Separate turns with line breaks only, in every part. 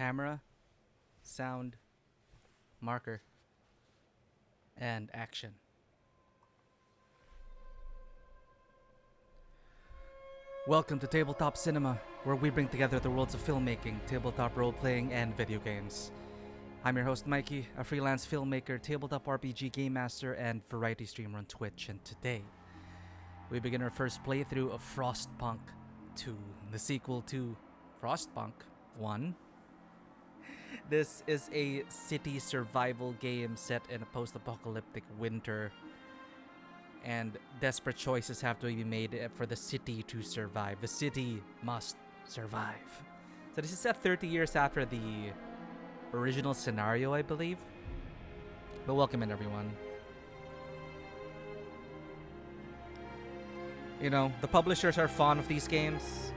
Camera, sound, marker, and action. Welcome to Tabletop Cinema, where we bring together the worlds of filmmaking, tabletop role-playing, and video games. I'm your host Mikey, a freelance filmmaker, tabletop RPG game master, and variety streamer on Twitch, and today we begin our first playthrough of Frostpunk 2, the sequel to Frostpunk 1. This is a city survival game set in a post-apocalyptic winter, and desperate choices have to be made for the city to survive. The city must survive. So this is set 30 years after the original scenario, I believe. But welcome in, everyone. You know, the publishers are fond of these games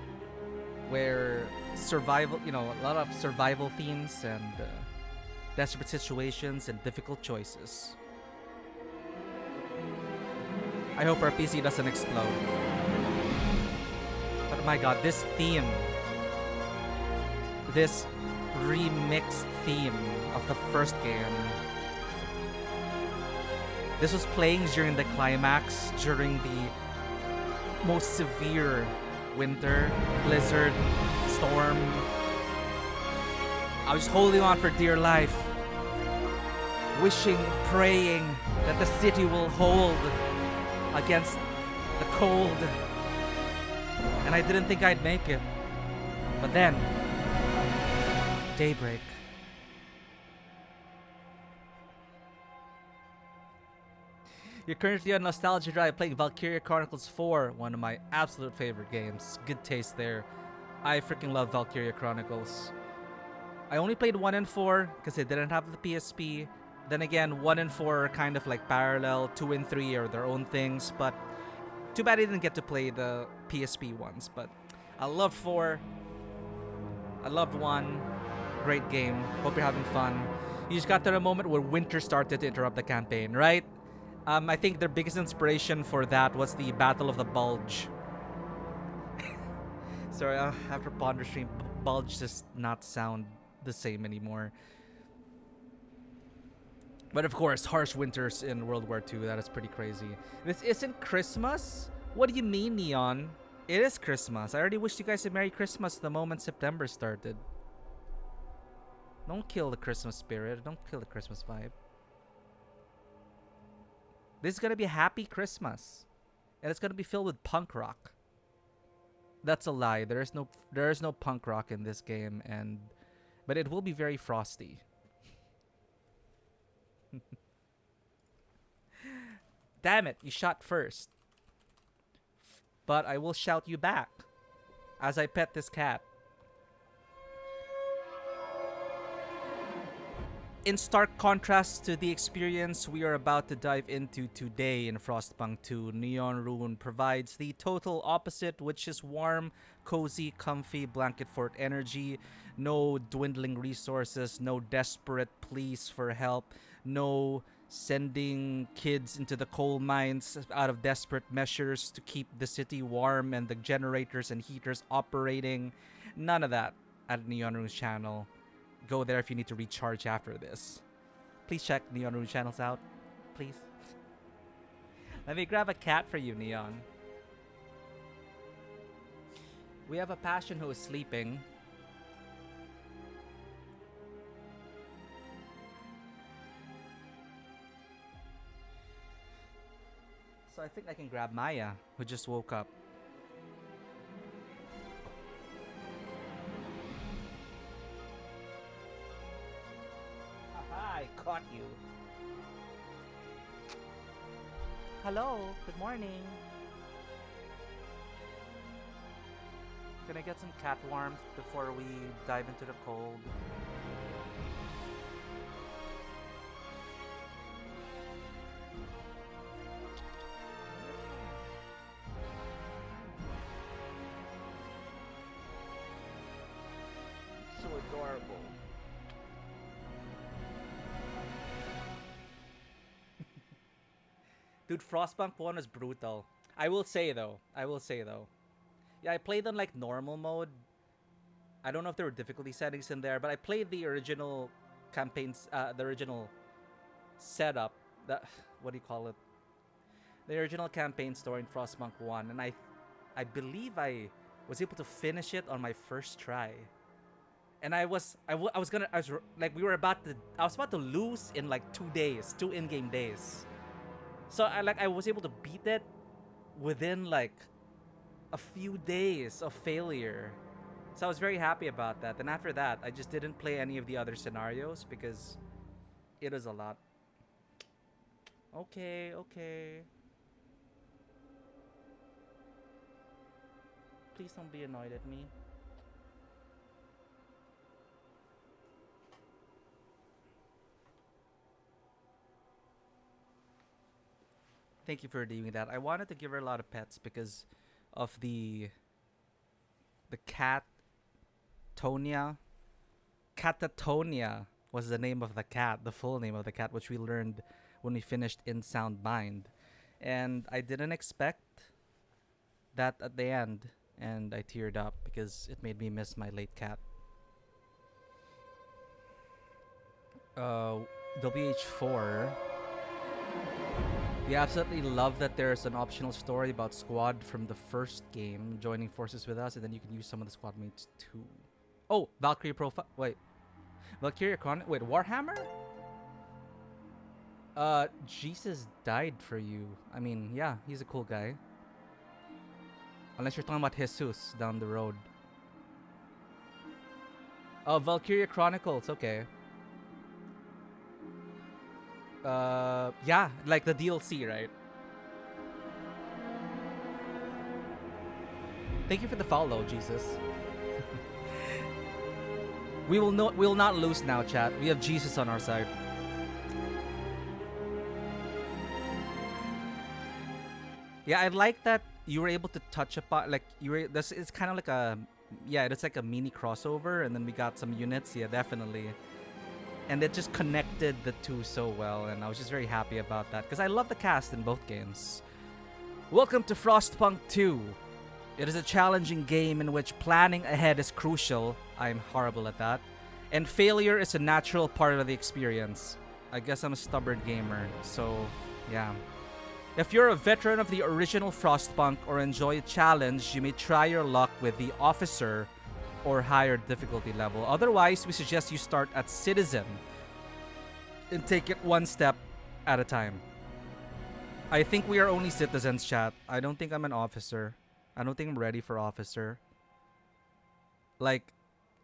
where survival, a lot of survival themes and desperate situations and difficult choices. I hope our PC doesn't explode. But my god, this theme, this remixed theme of the first game, this was playing during the climax, during the most severe winter, blizzard, storm. I was holding on for dear life, wishing, praying that the city will hold against the cold. And I didn't think I'd make it. But then, daybreak. You're currently on Nostalgia Drive playing Valkyria Chronicles 4, one of my absolute favorite games. Good taste there. I freaking love Valkyria Chronicles. I only played 1 and 4 because I didn't have the PSP. Then again, 1 and 4 are kind of like parallel. 2 and 3 are their own things. But too bad I didn't get to play the PSP ones. But I loved 4. I loved 1. Great game. Hope you're having fun. You just got to the moment where winter started to interrupt the campaign, right? I think their biggest inspiration for that was the Battle of the Bulge. Sorry, after Ponder Stream, Bulge does not sound the same anymore. But of course, harsh winters in World War II, that is pretty crazy. This isn't Christmas? What do you mean, Neon? It is Christmas. I already wished you guys a Merry Christmas the moment September started. Don't kill the Christmas spirit. Don't kill the Christmas vibe. This is gonna be a happy Christmas, and it's gonna be filled with punk rock. That's a lie. There is no punk rock in this game, but it will be very frosty. Damn it! You shot first, but I will shout you back as I pet this cat. In stark contrast to the experience we are about to dive into today in Frostpunk 2, Neon Rune provides the total opposite, which is warm, cozy, comfy blanket fort energy. No dwindling resources, no desperate pleas for help, no sending kids into the coal mines out of desperate measures to keep the city warm and the generators and heaters operating. None of that at Neon Rune's channel. Go there if you need to recharge after this. Please check Neon Rune channels out, please. Let me grab a cat for you, Neon. We have a passion who is sleeping. So I think I can grab Maya, who just woke up. I caught you. Hello, good morning. Can I get some cat warmth before we dive into the cold? So adorable. Dude, Frostpunk 1 was brutal. I will say though. Yeah, I played on like normal mode. I don't know if there were difficulty settings in there, but I played the original campaigns, the original setup. The what do you call it? The original campaign story in Frostpunk 1, and I believe I was able to finish it on my first try. And I was like, I was about to lose in like 2 days, 2 in-game days. So I was able to beat it within like a few days of failure. So I was very happy about that. And after that, I just didn't play any of the other scenarios because it was a lot. Okay. Please don't be annoyed at me. Thank you for doing that. I wanted to give her a lot of pets because of the cat Tonia. Catatonia was the name of the cat, the full name of the cat, which we learned when we finished In Sound Mind. And I didn't expect that at the end, and I teared up because it made me miss my late cat. WH4. We absolutely love that there's an optional story about Squad from the first game joining forces with us, and then you can use some of the squad mates too. Oh, Valkyrie profile. Wait, Valkyria Chron. Wait, Warhammer. Jesus died for you. I mean, yeah, he's a cool guy. Unless you're talking about Jesus down the road. Oh, Valkyria Chronicles. Okay. Yeah, like the DLC, right? Thank you for the follow, Jesus. We will not lose now, chat. We have Jesus on our side. Yeah, I like that you were able to touch upon, like, it's kind of like a, yeah, it's like a mini crossover, and then we got some units. Yeah, definitely. And it just connected the two so well, and I was just very happy about that because I love the cast in both games. Welcome to Frostpunk 2. It is a challenging game in which planning ahead is crucial. I'm horrible at that. And failure is a natural part of the experience. I guess I'm a stubborn gamer, so yeah. If you're a veteran of the original Frostpunk or enjoy a challenge, you may try your luck with the Officer or higher difficulty level. Otherwise, we suggest you start at Citizen and take it one step at a time. I think we are only citizens, chat. I don't think I'm an officer. I don't think I'm ready for officer. Like,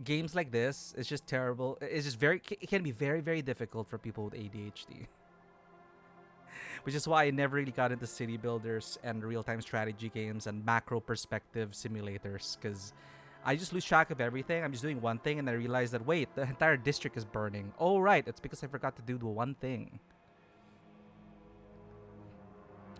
games like this, it's just terrible. It's just it can be very, very difficult for people with ADHD. Which is why I never really got into city builders and real-time strategy games and macro perspective simulators, because I just lose track of everything. I'm just doing one thing and I realize that, wait, the entire district is burning. Oh, right. It's because I forgot to do the one thing.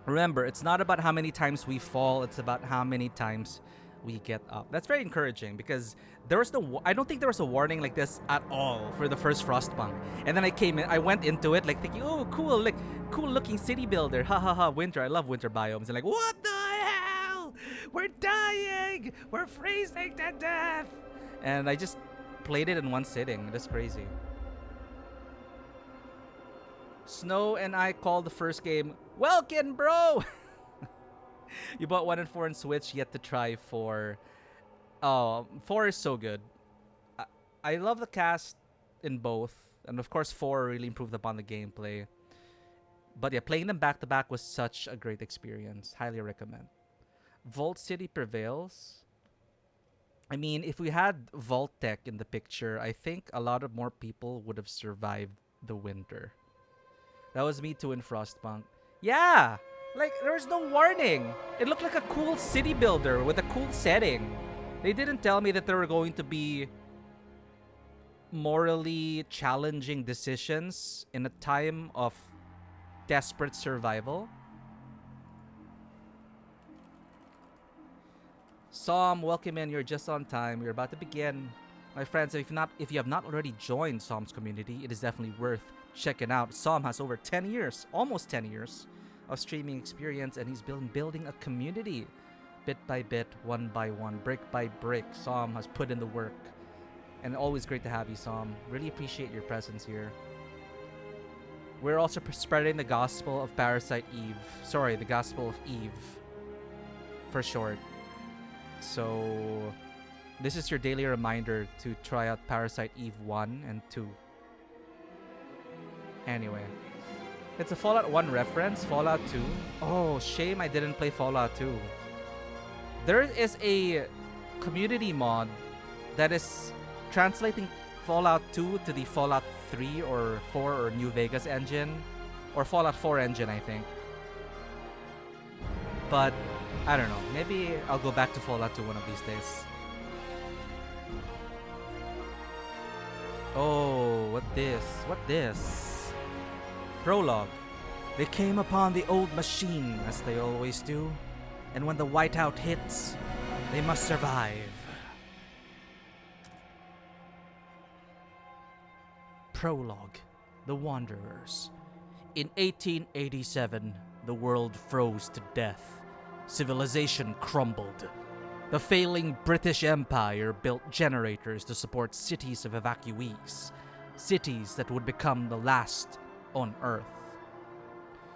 Remember, it's not about how many times we fall. It's about how many times we get up. That's very encouraging because I don't think there was a warning like this at all for the first Frostpunk. And then I went into it like thinking, oh, cool, like cool looking city builder. Ha ha ha, winter. I love winter biomes. And like, what the hell? We're dying! We're freezing to death! And I just played it in one sitting. That's crazy. Snow and I called the first game, Welkin, bro! You bought 1 and 4 on Switch, yet to try 4. Oh, 4 is so good. I love the cast in both. And of course, 4 really improved upon the gameplay. But yeah, playing them back to back was such a great experience. Highly recommend. Vault City prevails. I mean, if we had Vault Tech in the picture, I think a lot of more people would have survived the winter. That was me too in Frostpunk. Yeah! Like, there was no warning. It looked like a cool city builder with a cool setting. They didn't tell me that there were going to be morally challenging decisions in a time of desperate survival. Psalm, welcome in. You're just on time. We're about to begin. My friends, if you have not already joined Psalm's community, it is definitely worth checking out. Psalm has over 10 years, almost 10 years of streaming experience, and he's building a community bit by bit, one by one, brick by brick. Psalm has put in the work. And always great to have you, Som. Really appreciate your presence here. We're also spreading the gospel of Parasite Eve. Sorry, the gospel of Eve. For short. So, this is your daily reminder to try out Parasite Eve 1 and 2. Anyway. It's a Fallout 1 reference. Fallout 2. Oh, shame I didn't play Fallout 2. There is a community mod that is translating Fallout 2 to the Fallout 3 or 4 or New Vegas engine. Or Fallout 4 engine, I think. But, I don't know. Maybe I'll go back to Fallout 2 one of these days. Oh, what this? What this? Prologue. They came upon the old machine, as they always do. And when the whiteout hits, they must survive. Prologue. The Wanderers. In 1887, the world froze to death. Civilization crumbled. The failing British Empire built generators to support cities of evacuees. Cities that would become the last on Earth.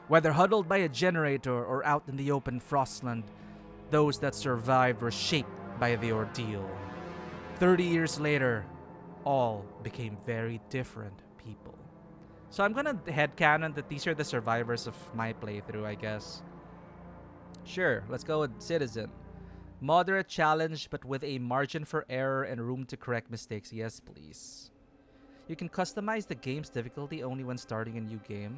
Whether huddled by a generator or out in the open frostland, those that survived were shaped by the ordeal. 30 years later, all became very different people. So I'm gonna headcanon that these are the survivors of my playthrough, I guess. Sure, let's go with Citizen. Moderate challenge, but with a margin for error and room to correct mistakes. Yes, please. You can customize the game's difficulty only when starting a new game.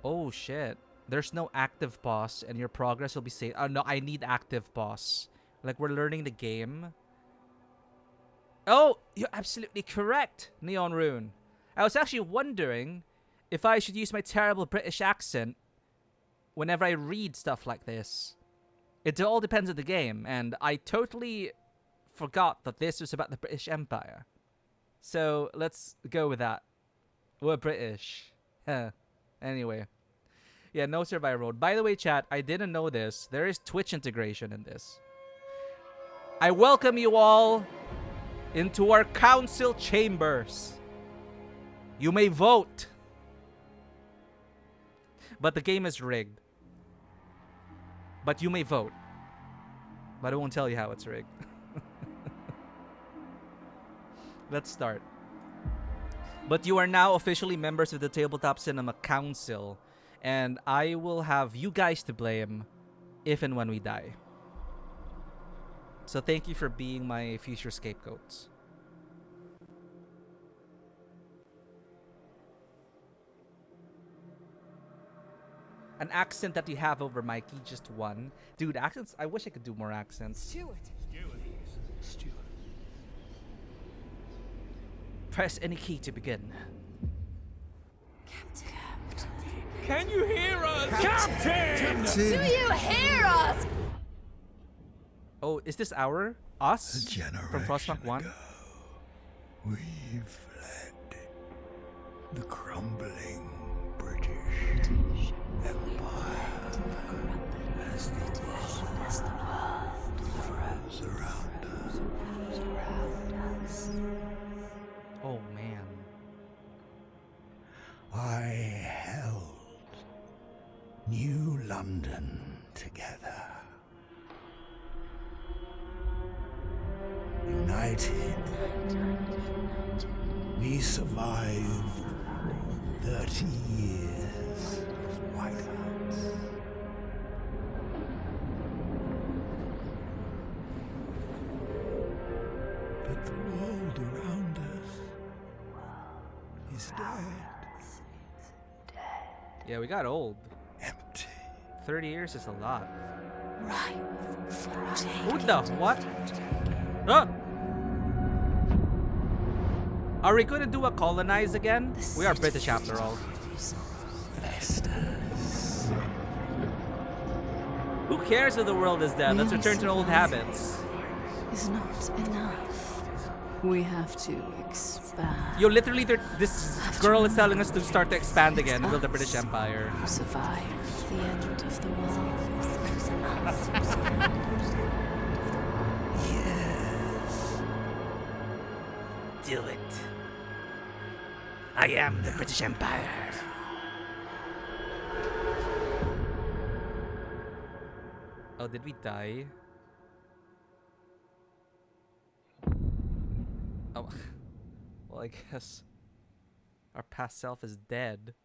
Oh, shit. There's no active pause, and your progress will be saved. Oh, no, I need active pause. Like, we're learning the game. Oh, you're absolutely correct, Neon Rune. I was actually wondering if I should use my terrible British accent whenever I read stuff like this. It all depends on the game, and I totally forgot that this was about the British Empire. So, let's go with that. We're British. Anyway. Yeah, no survival mode. By the way, chat, I didn't know this. There is Twitch integration in this. I welcome you all into our council chambers. You may vote. But the game is rigged. But you may vote. But I won't tell you how it's rigged. Let's start. But you are now officially members of the Tabletop Cinema Council. And I will have you guys to blame if and when we die. So thank you for being my future scapegoats. An accent that you have over Mikey, just one. Dude, accents, I wish I could do more accents.
Stewart.
Stewart.
Press any key to begin.
Can you hear us? Captain!
Do you hear us?
Oh, is this us?
A generation
from Frostpunk 1?
ago, we fled the crumbling British Empire as the world froze around us.
Oh, man.
I held New London together. United, we survived 30 years of whiteouts. But the world around us is dead.
Yeah, we got old.
Empty.
30 years is a lot.
Right.
What the? What? Huh? Are we gonna do a colonize again? We are British after all.
Vestas.
Who cares if the world is dead? Let's return to old habits.
Is not enough. We have to expand.
Yo, literally, this girl is telling us to start to expand again and build the British Empire.
Who survived the end of the world.
Yes.
do it. I am the British Empire. Oh, did we die? Oh, well, I guess our past self is dead.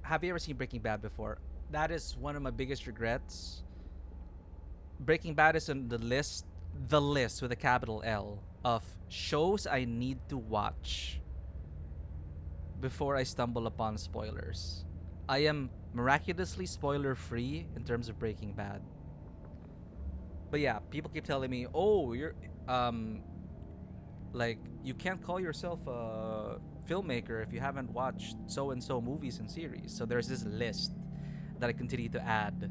Have you ever seen Breaking Bad before? That is one of my biggest regrets. Breaking Bad is on the list with a capital L of shows I need to watch before I stumble upon spoilers. I am miraculously spoiler free in terms of Breaking Bad. But yeah, people keep telling me, "Oh, you're like you can't call yourself a filmmaker if you haven't watched so and so movies and series." So there's this list that I continue to add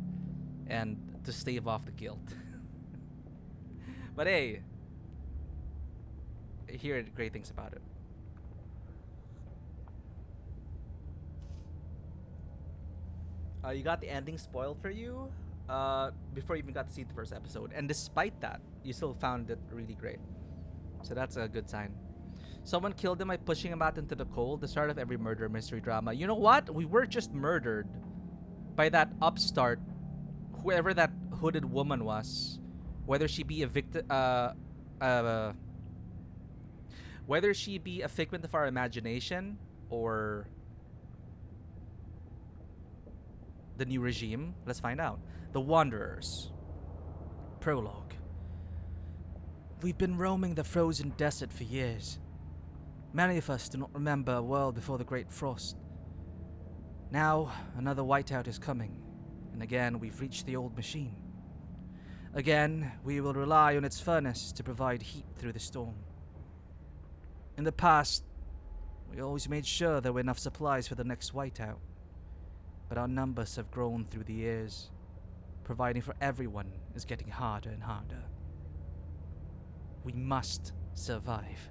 and to stave off the guilt. But hey, I hear great things about it. You got the ending spoiled for you before you even got to see the first episode, and despite that, you still found it really great. So that's a good sign. Someone killed him by pushing him out into the cold. The start of every murder mystery drama. You know what? We were just murdered by that upstart, whoever that hooded woman was, whether she be a victim, whether she be a figment of our imagination or the new regime. Let's find out. The Wanderers. Prologue. We've been roaming the frozen desert for years. Many of us do not remember a world before the Great Frost. Now, another whiteout is coming, and again we've reached the old machine. Again, we will rely on its furnace to provide heat through the storm. In the past, we always made sure there were enough supplies for the next whiteout, but our numbers have grown through the years. Providing for everyone is getting harder and harder. We must survive.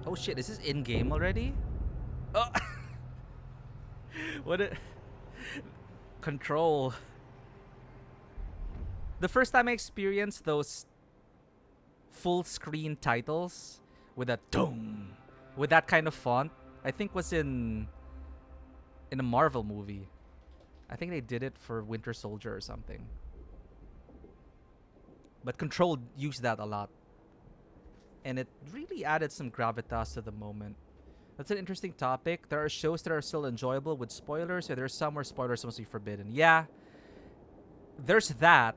Oh shit, is this in-game already? Oh! What a... Control. The first time I experienced those full screen titles with a dong, with that kind of font, I think was in a Marvel movie. I think they did it for Winter Soldier or something. But Control used that a lot. And it really added some gravitas to the moment. That's an interesting topic. There are shows that are still enjoyable with spoilers, or there's some where spoilers must be forbidden. Yeah, there's that,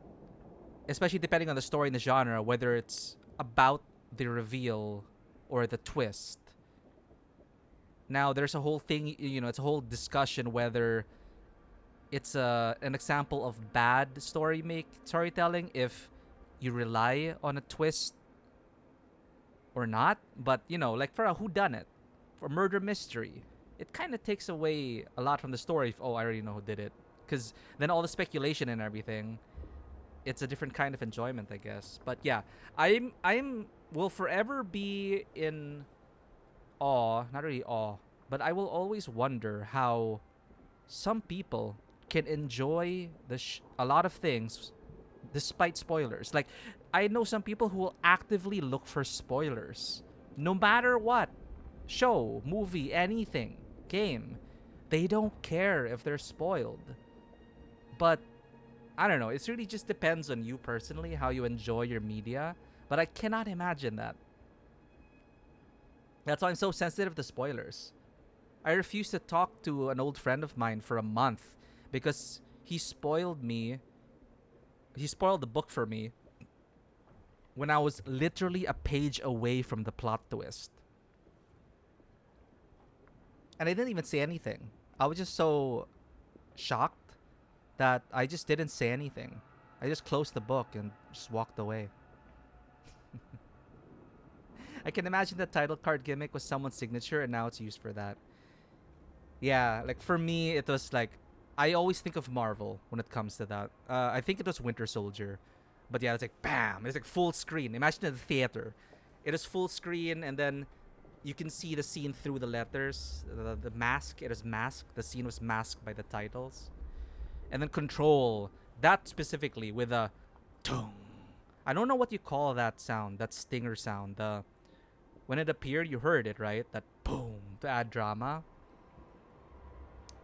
especially depending on the story and the genre, whether it's about the reveal or the twist. Now, there's a whole thing, it's a whole discussion whether it's an example of bad storytelling if you rely on a twist or not. But like for a whodunit, for murder mystery, it kind of takes away a lot from the story if, I already know who did it, because then all the speculation and everything, it's a different kind of enjoyment, I guess. But yeah, I'm will forever be in awe, not really awe, but I will always wonder how some people can enjoy a lot of things despite spoilers. Like, I know some people who will actively look for spoilers no matter what. Show, movie, anything, game. They don't care if they're spoiled. But I don't know, it really just depends on you personally, how you enjoy your media. But I cannot imagine that. That's why I'm so sensitive to spoilers. I refused to talk to an old friend of mine for a month because he spoiled the book for me when I was literally a page away from the plot twist. And I didn't even say anything. I was just so shocked that I just didn't say anything. I just closed the book and just walked away. I can imagine the title card gimmick was someone's signature and now it's used for that. Yeah, like for me, it was like, I always think of Marvel when it comes to that. I think it was Winter Soldier. But yeah, it's like, bam! It's like full screen. Imagine in the theater. It is full screen and then you can see the scene through the letters. The mask, it is masked. The scene was masked by the titles. And then Control, that specifically with a tung. I don't know what you call that sound, that stinger sound. When it appeared, you heard it, right? That boom to add drama.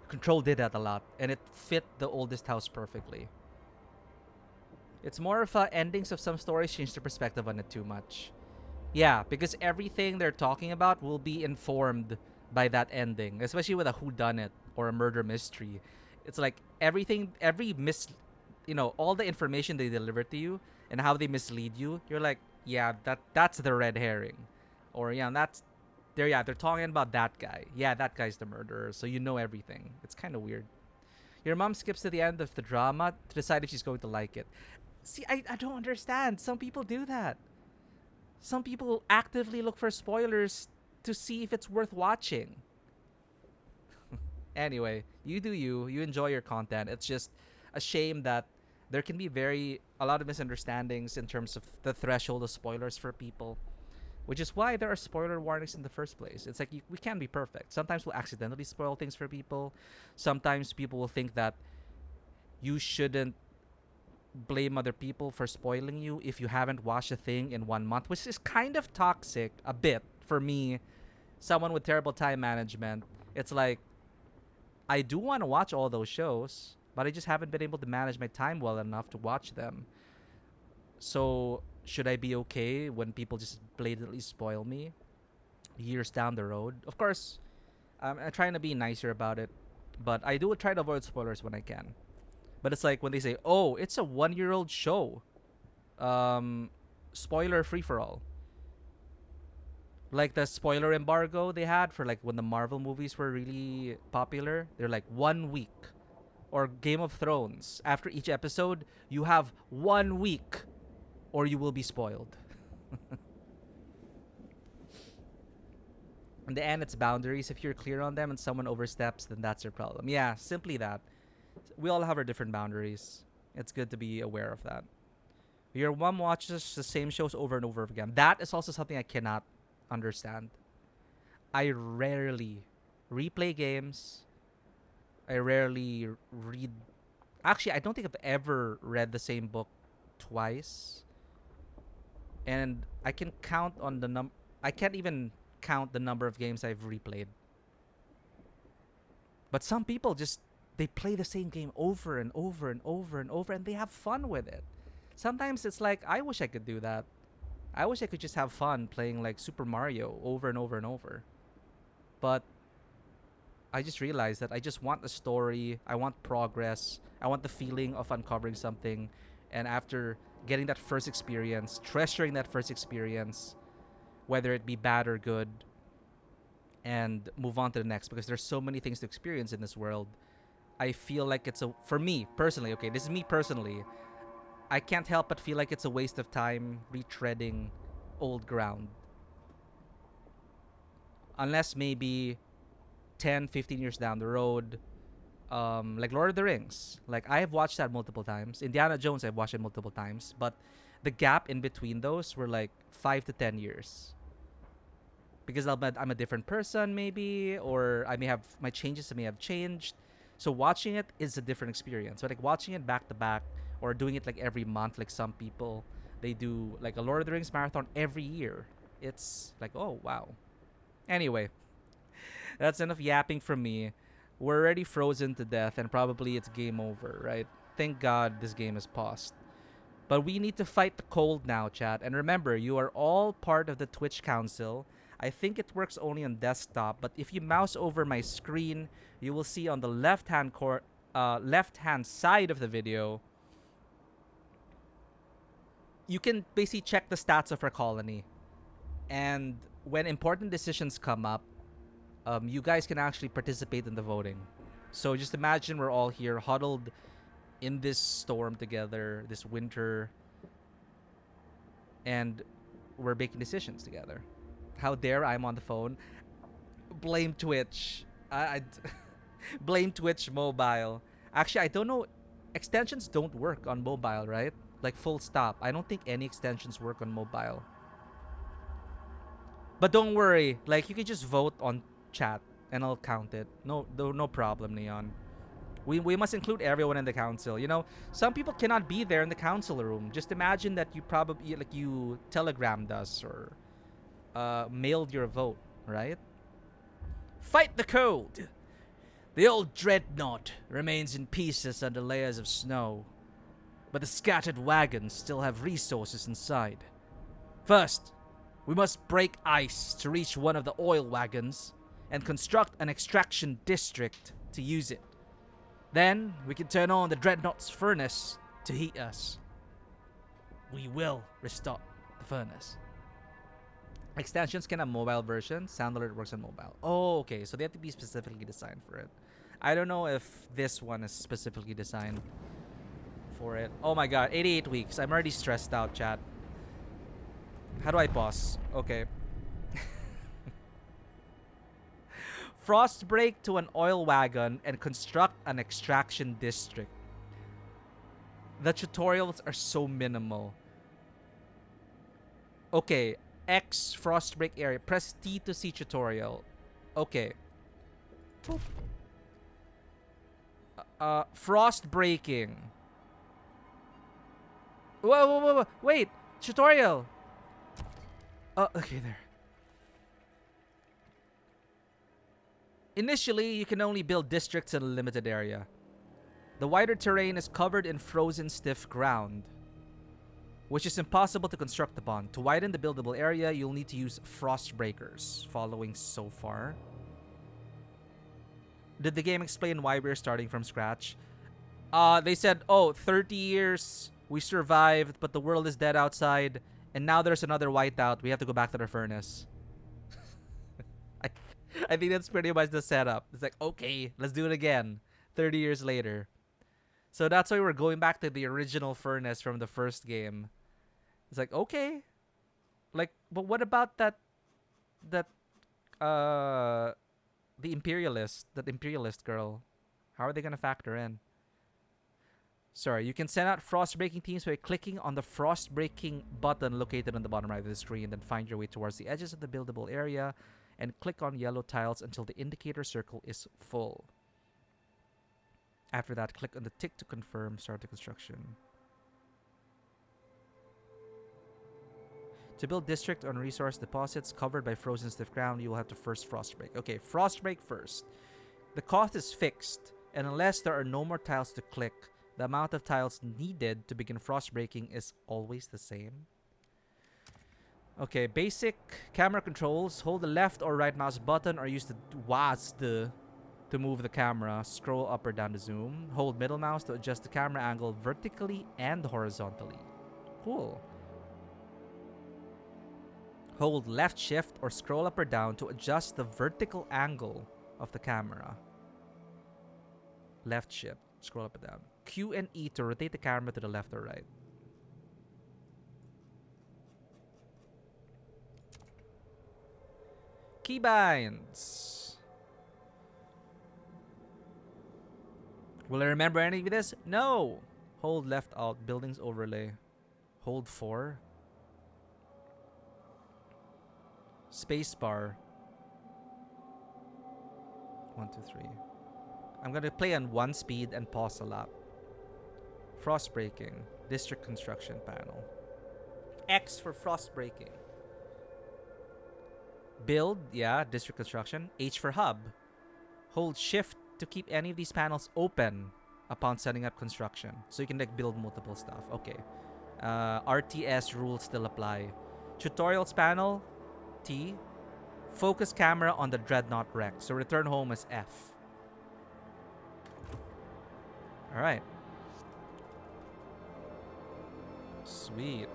Control did that a lot, and it fit the oldest house perfectly. It's more of endings of some stories change the perspective on it too much. Yeah, because everything they're talking about will be informed by that ending, especially with a whodunit or a murder mystery. It's like all the information they deliver to you and how they mislead you. You're like, yeah, that's the red herring, or yeah, they're talking about that guy. Yeah, that guy's the murderer, so you know everything. It's kind of weird. Your mom skips to the end of the drama to decide if she's going to like it. See, I don't understand. Some people do that. Some people actively look for spoilers to see if it's worth watching. Anyway, you do you. You enjoy your content. It's just a shame that there can be a lot of misunderstandings in terms of the threshold of spoilers for people. Which is why there are spoiler warnings in the first place. It's like we can't be perfect. Sometimes we'll accidentally spoil things for people. Sometimes people will think that you shouldn't blame other people for spoiling you if you haven't watched a thing in 1 month, which is kind of toxic a bit for me, someone with terrible time management. It's like, I do want to watch all those shows, but I just haven't been able to manage my time well enough to watch them. So should I be okay when people just blatantly spoil me years down the road? Of course, I'm trying to be nicer about it, but I do try to avoid spoilers when I can. But it's like when they say, oh, it's a 1-year-old show. Spoiler free-for-all. Like the spoiler embargo they had for like when the Marvel movies were really popular. They're like 1 week. Or Game of Thrones. After each episode, you have 1 week or you will be spoiled. In the end, it's boundaries. If you're clear on them and someone oversteps, then that's your problem. Yeah, simply that. We all have our different boundaries. It's good to be aware of that. Your mom watches the same shows over and over again. That is also something I cannot understand. I rarely replay games. I rarely read. Actually, I don't think I've ever read the same book twice. And I can count on the I can't even count the number of games I've replayed. But some people just, they play the same game over and over and over and over, and they have fun with it. Sometimes it's like, I wish I could do that. I wish I could just have fun playing like Super Mario over and over and over. But I just realized that I just want the story. I want progress. I want the feeling of uncovering something. And after getting that first experience, treasuring that first experience, whether it be bad or good, and move on to the next, because there's so many things to experience in this world. I feel like for me personally, okay, this is me personally, I can't help but feel like it's a waste of time retreading old ground. Unless maybe 10, 15 years down the road, like Lord of the Rings. Like, I have watched that multiple times. Indiana Jones, I've watched it multiple times. But the gap in between those were like 5 to 10 years. Because I'm a different person, maybe, or my changes may have changed. So watching it is a different experience. So like watching it back to back, or doing it like every month, like some people, they do like a Lord of the Rings marathon every year. It's like, oh wow. Anyway, that's enough yapping from me. We're already frozen to death, and probably it's game over, right? Thank God this game is paused. But we need to fight the cold now, chat. And remember, you are all part of the Twitch Council. I think it works only on desktop, but if you mouse over my screen, you will see on the left-hand side of the video, you can basically check the stats of our colony. And when important decisions come up, you guys can actually participate in the voting. So just imagine we're all here huddled in this storm together, this winter, and we're making decisions together. How dare I'm on the phone? Blame Twitch. I blame Twitch mobile. Actually, I don't know. Extensions don't work on mobile, right? Like full stop. I don't think any extensions work on mobile. But don't worry. Like you can just vote on chat and I'll count it. No problem, Neon. We must include everyone in the council. You know, some people cannot be there in the council room. Just imagine that you probably like you telegrammed us or mailed your vote, right? Fight the cold. The old dreadnought remains in pieces under layers of snow, but the scattered wagons still have resources inside. First, we must break ice to reach one of the oil wagons and construct an extraction district to use it. Then, we can turn on the dreadnought's furnace to heat us. We will restart the furnace. Extensions can have mobile versions. Sound alert works on mobile. Oh, okay. So they have to be specifically designed for it. I don't know if this one is specifically designed for it. Oh my god, 88 weeks. I'm already stressed out, chat. How do I pause? Okay. Frost break to an oil wagon and construct an extraction district. The tutorials are so minimal. Okay. X frost break area. Press T to see tutorial. Okay. Frost breaking. Whoa. Wait. Tutorial. Okay, there. Initially, you can only build districts in a limited area. The wider terrain is covered in frozen stiff ground, which is impossible to construct upon. To widen the buildable area, you'll need to use frost breakers. Following so far. Did the game explain why we're starting from scratch? They said, 30 years, we survived, but the world is dead outside, and now there's another whiteout. We have to go back to the furnace. I think that's pretty much the setup. It's like, okay, let's do it again. 30 years later. So that's why we're going back to the original furnace from the first game. It's like, okay. Like, but what about that the imperialist girl? How are they gonna factor in? Sorry, you can send out frost breaking teams by clicking on the frost breaking button located on the bottom right of the screen, then find your way towards the edges of the buildable area and click on yellow tiles until the indicator circle is full. After that, click on the tick to confirm start the construction. To build district on resource deposits covered by frozen stiff ground, you will have to first frost break. Okay, frost break first. The cost is fixed, and unless there are no more tiles to click, the amount of tiles needed to begin frost breaking is always the same. Okay, basic camera controls. Hold the left or right mouse button or use the WASD to move the camera. Scroll up or down to zoom. Hold middle mouse to adjust the camera angle vertically and horizontally. Cool. Hold left shift or scroll up or down to adjust the vertical angle of the camera. Left shift, scroll up and down. Q and E to rotate the camera to the left or right. Keybinds. Will I remember any of this? No. Hold left alt, buildings overlay. Hold 4. Spacebar. 1, 2, 3. I'm gonna play on 1 speed and pause a lot. Frost breaking. District construction panel. X for frost breaking. Build, yeah, district construction. H for hub. Hold shift to keep any of these panels open upon setting up construction. So you can like build multiple stuff. Okay. RTS rules still apply. Tutorials panel, T. Focus camera on the dreadnought wreck. So return home is F. Alright. Sweet.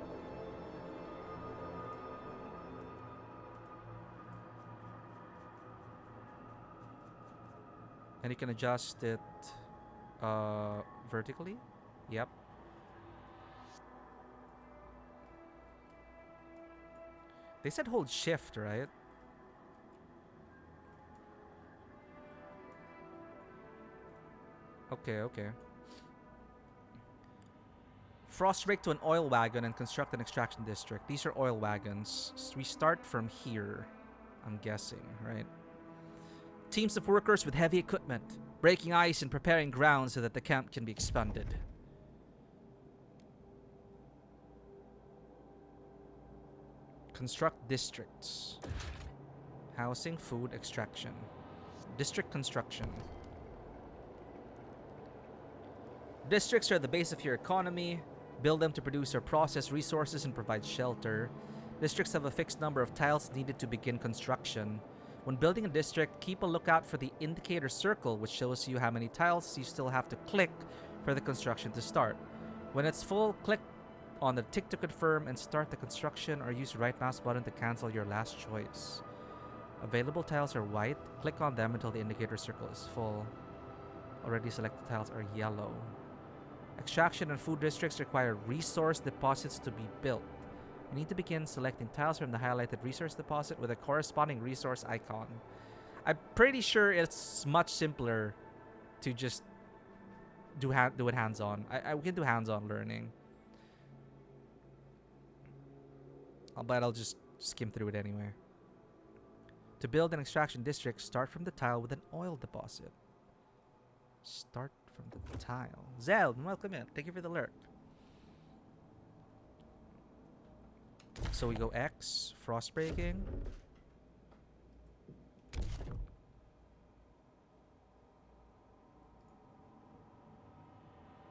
And you can adjust it vertically. Yep. They said hold shift, right? Okay, okay. Frost break to an oil wagon and construct an extraction district. These are oil wagons. So we start from here, I'm guessing, right? Teams of workers with heavy equipment, breaking ice and preparing ground so that the camp can be expanded. Construct districts. Housing, food, extraction. District construction. Districts are the base of your economy. Build them to produce or process resources and provide shelter. Districts have a fixed number of tiles needed to begin construction. When building a district, keep a lookout for the indicator circle, which shows you how many tiles you still have to click for the construction to start. When it's full, click on the tick to confirm and start the construction, or use the right mouse button to cancel your last choice. Available tiles are white. Click on them until the indicator circle is full. Already selected tiles are yellow. Extraction and food districts require resource deposits to be built. You need to begin selecting tiles from the highlighted resource deposit with a corresponding resource icon. I'm pretty sure it's much simpler to just do it hands-on. We can do hands-on learning. But I'll just skim through it anyway. To build an extraction district, start from the tile with an oil deposit. Start from the tile. Zeld, welcome in. Thank you for the alert. So we go X, frost breaking.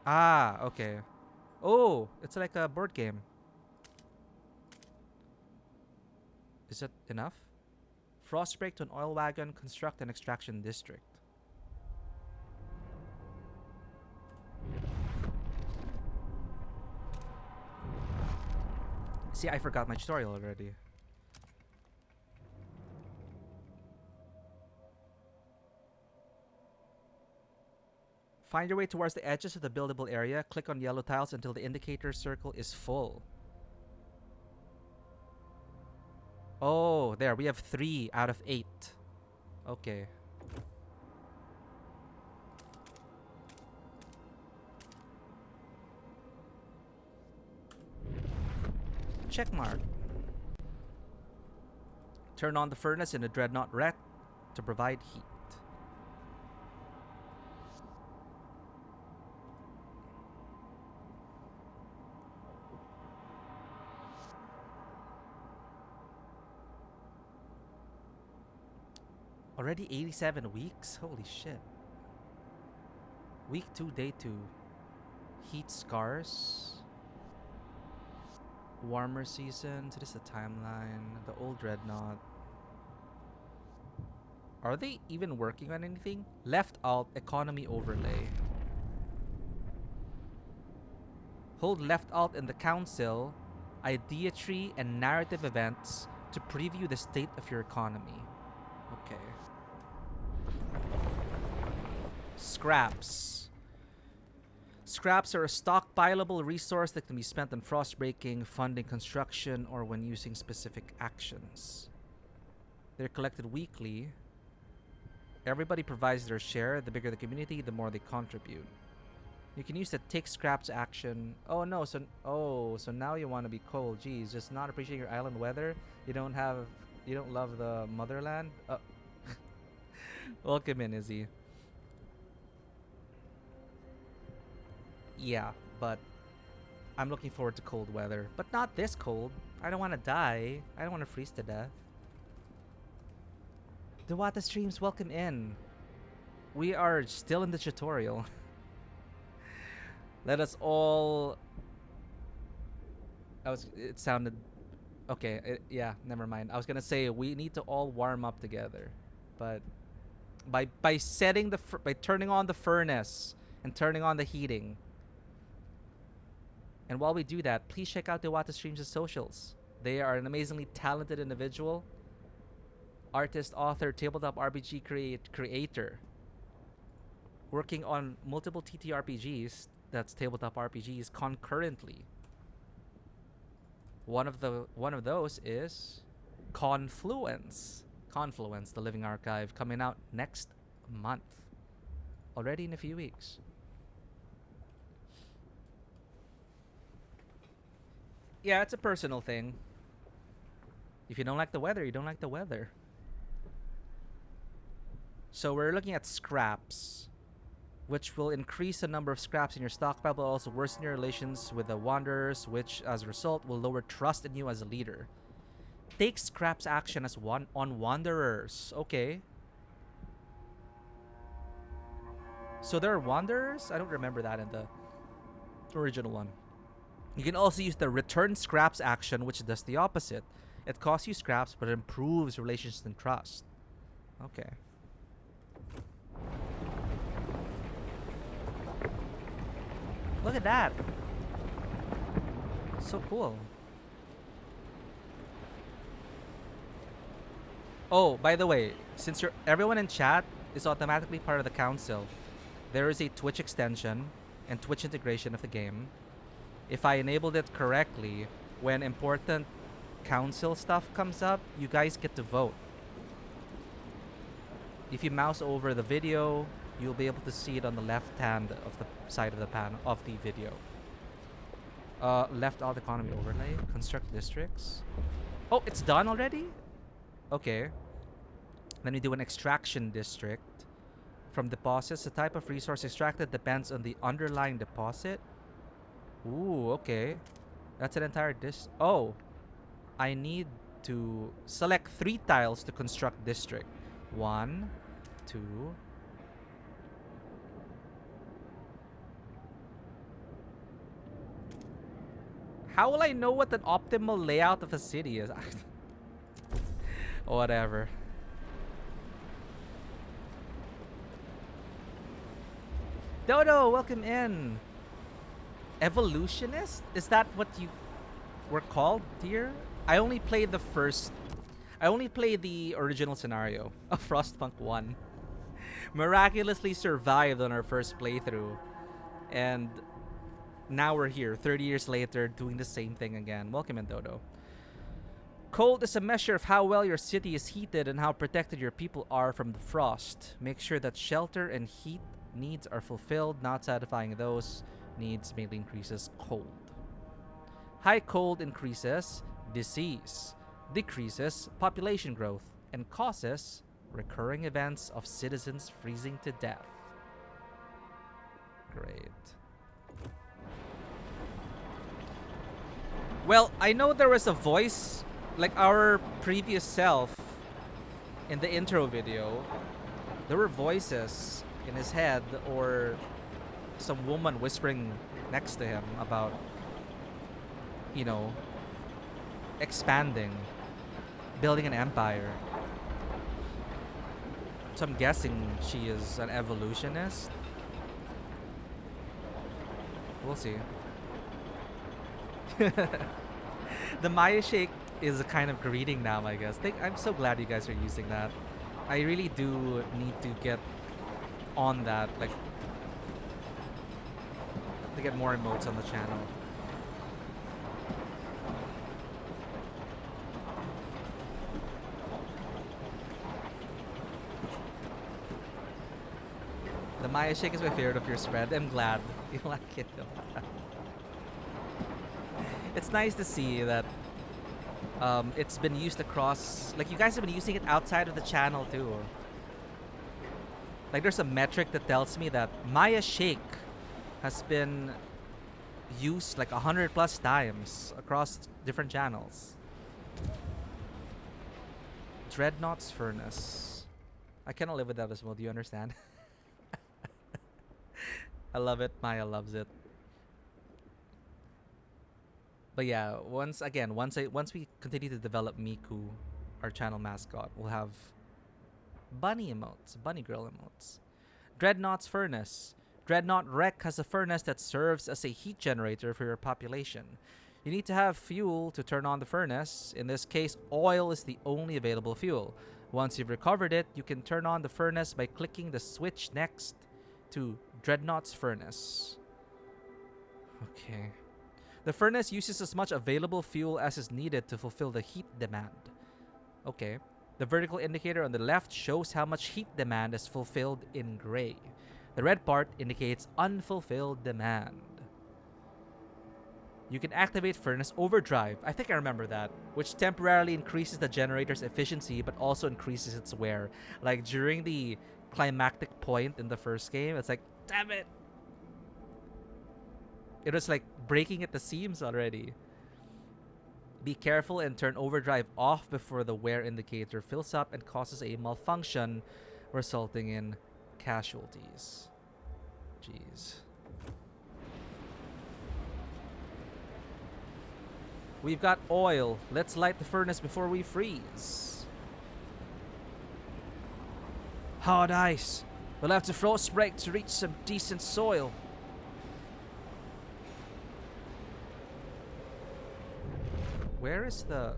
Ah, okay. Oh, it's like a board game. Is that enough? Frost break to an oil wagon, construct an extraction district. See, I forgot my tutorial already. Find your way towards the edges of the buildable area. Click on yellow tiles until the indicator circle is full. Oh, there. We have 3 out of 8. Okay. Check mark. Turn on the furnace in the dreadnought ret to provide heat. Already 87 weeks? Holy shit. Week 2, day 2. Heat scars. Warmer season. So this is the timeline. The old dreadnought. Are they even working on anything? Left alt economy overlay. Hold left alt in the council, idea tree, and narrative events to preview the state of your economy. Okay. Scraps. Scraps are a stockpileable resource that can be spent on frost breaking, funding construction, or when using specific actions. They're collected weekly. Everybody provides their share. The bigger the community, the more they contribute. You can use the take scraps action. Oh no, so now you want to be cold. Geez, just not appreciating your island weather. You don't love the motherland. Welcome in, Izzy. Yeah, but I'm looking forward to cold weather. But not this cold. I don't want to die. I don't want to freeze to death. Dewata Streams, welcome in. We are still in the tutorial. Let us all... It sounded... Okay, yeah, never mind. I was gonna say we need to all warm up together. But by turning on the furnace and turning on the heating. And while we do that, please check out Dewata Streams' socials. They are an amazingly talented individual. Artist, author, tabletop RPG creator. Working on multiple TTRPGs. that's tabletop RPGs concurrently. One of those is Confluence. Confluence, the Living Archive, coming out next month. Already in a few weeks. Yeah, it's a personal thing. If you don't like the weather, you don't like the weather. So we're looking at scraps, which will increase the number of scraps in your stockpile, but also worsen your relations with the wanderers, which as a result will lower trust in you as a leader. Take scraps action as one on wanderers. Okay. So there are wanderers? I don't remember that in the original one. You can also use the return scraps action, which does the opposite. It costs you scraps, but it improves relations and trust. Okay. Look at that. So cool. Oh, by the way, since everyone in chat is automatically part of the council, there is a Twitch extension and Twitch integration of the game. If I enabled it correctly, when important council stuff comes up, you guys get to vote. If you mouse over the video, you'll be able to see it on the left hand of the side of the panel of the video. Left alt economy overlay, construct districts. Oh, it's done already? Okay. Then we do an extraction district. From deposits, the type of resource extracted depends on the underlying deposit. Ooh, okay. That's an entire Oh. I need to select 3 tiles to construct district. 1, 2. How will I know what an optimal layout of a city is? Whatever. Dodo, welcome in. Evolutionist? Is that what you were called here? I only played the original scenario of Frostpunk 1. Miraculously survived on our first playthrough. And now we're here, 30 years later, doing the same thing again. Welcome in, Dodo. Cold is a measure of how well your city is heated and how protected your people are from the frost. Make sure that shelter and heat needs are fulfilled. Not satisfying those needs mainly increases cold. High cold increases disease, decreases population growth, and causes recurring events of citizens freezing to death. Great. Well, I know there was a voice, like our previous self in the intro video. There were voices in his head or some woman whispering next to him about, you know, expanding, building an empire. So I'm guessing she is an evolutionist. We'll see. The Maya Shake is a kind of greeting now, I guess. I'm so glad you guys are using that. I really do need to get on that, like, to get more emotes on the channel. The Maya Shake is my favorite of your spread. I'm glad you like it though. It's nice to see that it's been used across, like you guys have been using it outside of the channel too. Like there's a metric that tells me that Maya Shake has been used like 100+ times across different channels. Dreadnought's Furnace. I cannot live without this mode, do you understand? I love it. Maya loves it. But yeah, once we continue to develop Miku, our channel mascot, we'll have bunny emotes, bunny girl emotes. Dreadnought's Furnace. Dreadnought Wreck has a furnace that serves as a heat generator for your population. You need to have fuel to turn on the furnace. In this case, oil is the only available fuel. Once you've recovered it, you can turn on the furnace by clicking the switch next to Dreadnought's Furnace. Okay. The furnace uses as much available fuel as is needed to fulfill the heat demand. Okay. The vertical indicator on the left shows how much heat demand is fulfilled in gray. The red part indicates unfulfilled demand. You can activate Furnace Overdrive, I think I remember that, which temporarily increases the generator's efficiency but also increases its wear. Like during the climactic point in the first game, it's like, damn it! It was like breaking at the seams already. Be careful and turn Overdrive off before the wear indicator fills up and causes a malfunction, resulting in casualties. Jeez. We've got oil. Let's light the furnace before we freeze. Hard ice. We'll have to frost break to reach some decent soil. Where is the...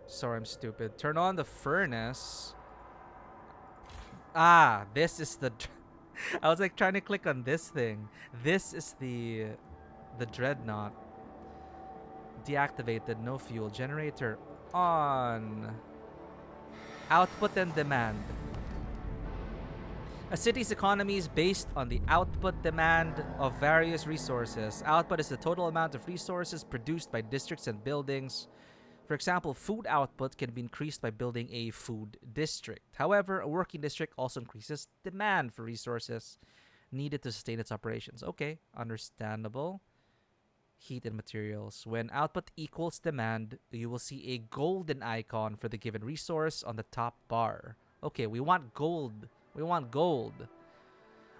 Sorry, I'm stupid. Turn on the furnace. Ah, this is the... I was like trying to click on this thing. This is the dreadnought. Deactivated, no fuel. Generator on. Output and demand. A city's economy is based on the output demand of various resources. Output is the total amount of resources produced by districts and buildings. For example, food output can be increased by building a food district. However, a working district also increases demand for resources needed to sustain its operations. Okay, understandable. Heat and materials. When output equals demand, you will see a golden icon for the given resource on the top bar. Okay, we want gold. We want gold.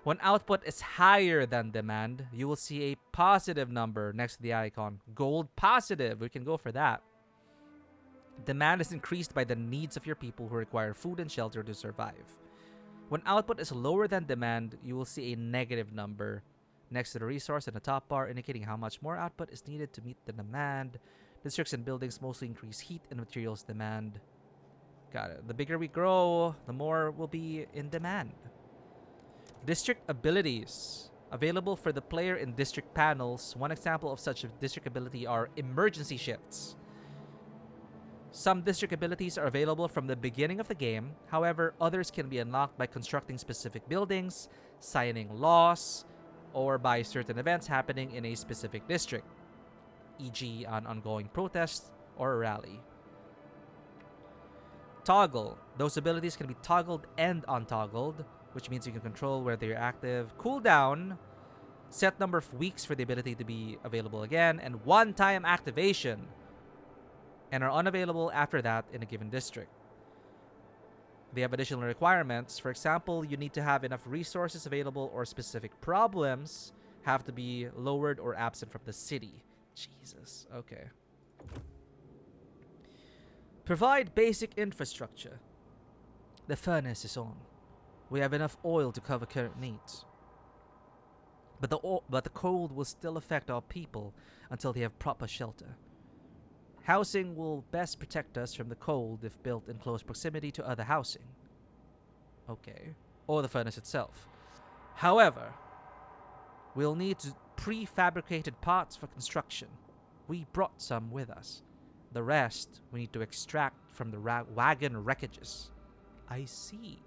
When output is higher than demand, you will see a positive number next to the icon. Gold positive. We can go for that. Demand is increased by the needs of your people who require food and shelter to survive. When output is lower than demand, you will see a negative number next to the resource in the top bar, indicating how much more output is needed to meet the demand. Districts and buildings mostly increase heat and materials demand. Got it. The bigger we grow, the more will be in demand. District abilities. Available for the player in district panels. One example of such a district ability are emergency shifts. Some district abilities are available from the beginning of the game. However, others can be unlocked by constructing specific buildings, signing laws, or by certain events happening in a specific district, e.g. an ongoing protest or a rally. Toggle. Those abilities can be toggled and untoggled, which means you can control whether you're active. Cooldown. Set number of weeks for the ability to be available again, and one-time activation, and are unavailable after that in a given district. They have additional requirements. For example, you need to have enough resources available, or specific problems have to be lowered or absent from the city. Jesus. Okay. Provide basic infrastructure. The furnace is on. We have enough oil to cover current needs. But the cold will still affect our people until they have proper shelter. Housing will best protect us from the cold if built in close proximity to other housing. Okay. Or the furnace itself. However, we'll need prefabricated parts for construction. We brought some with us. The rest we need to extract from the wagon wreckages. I see.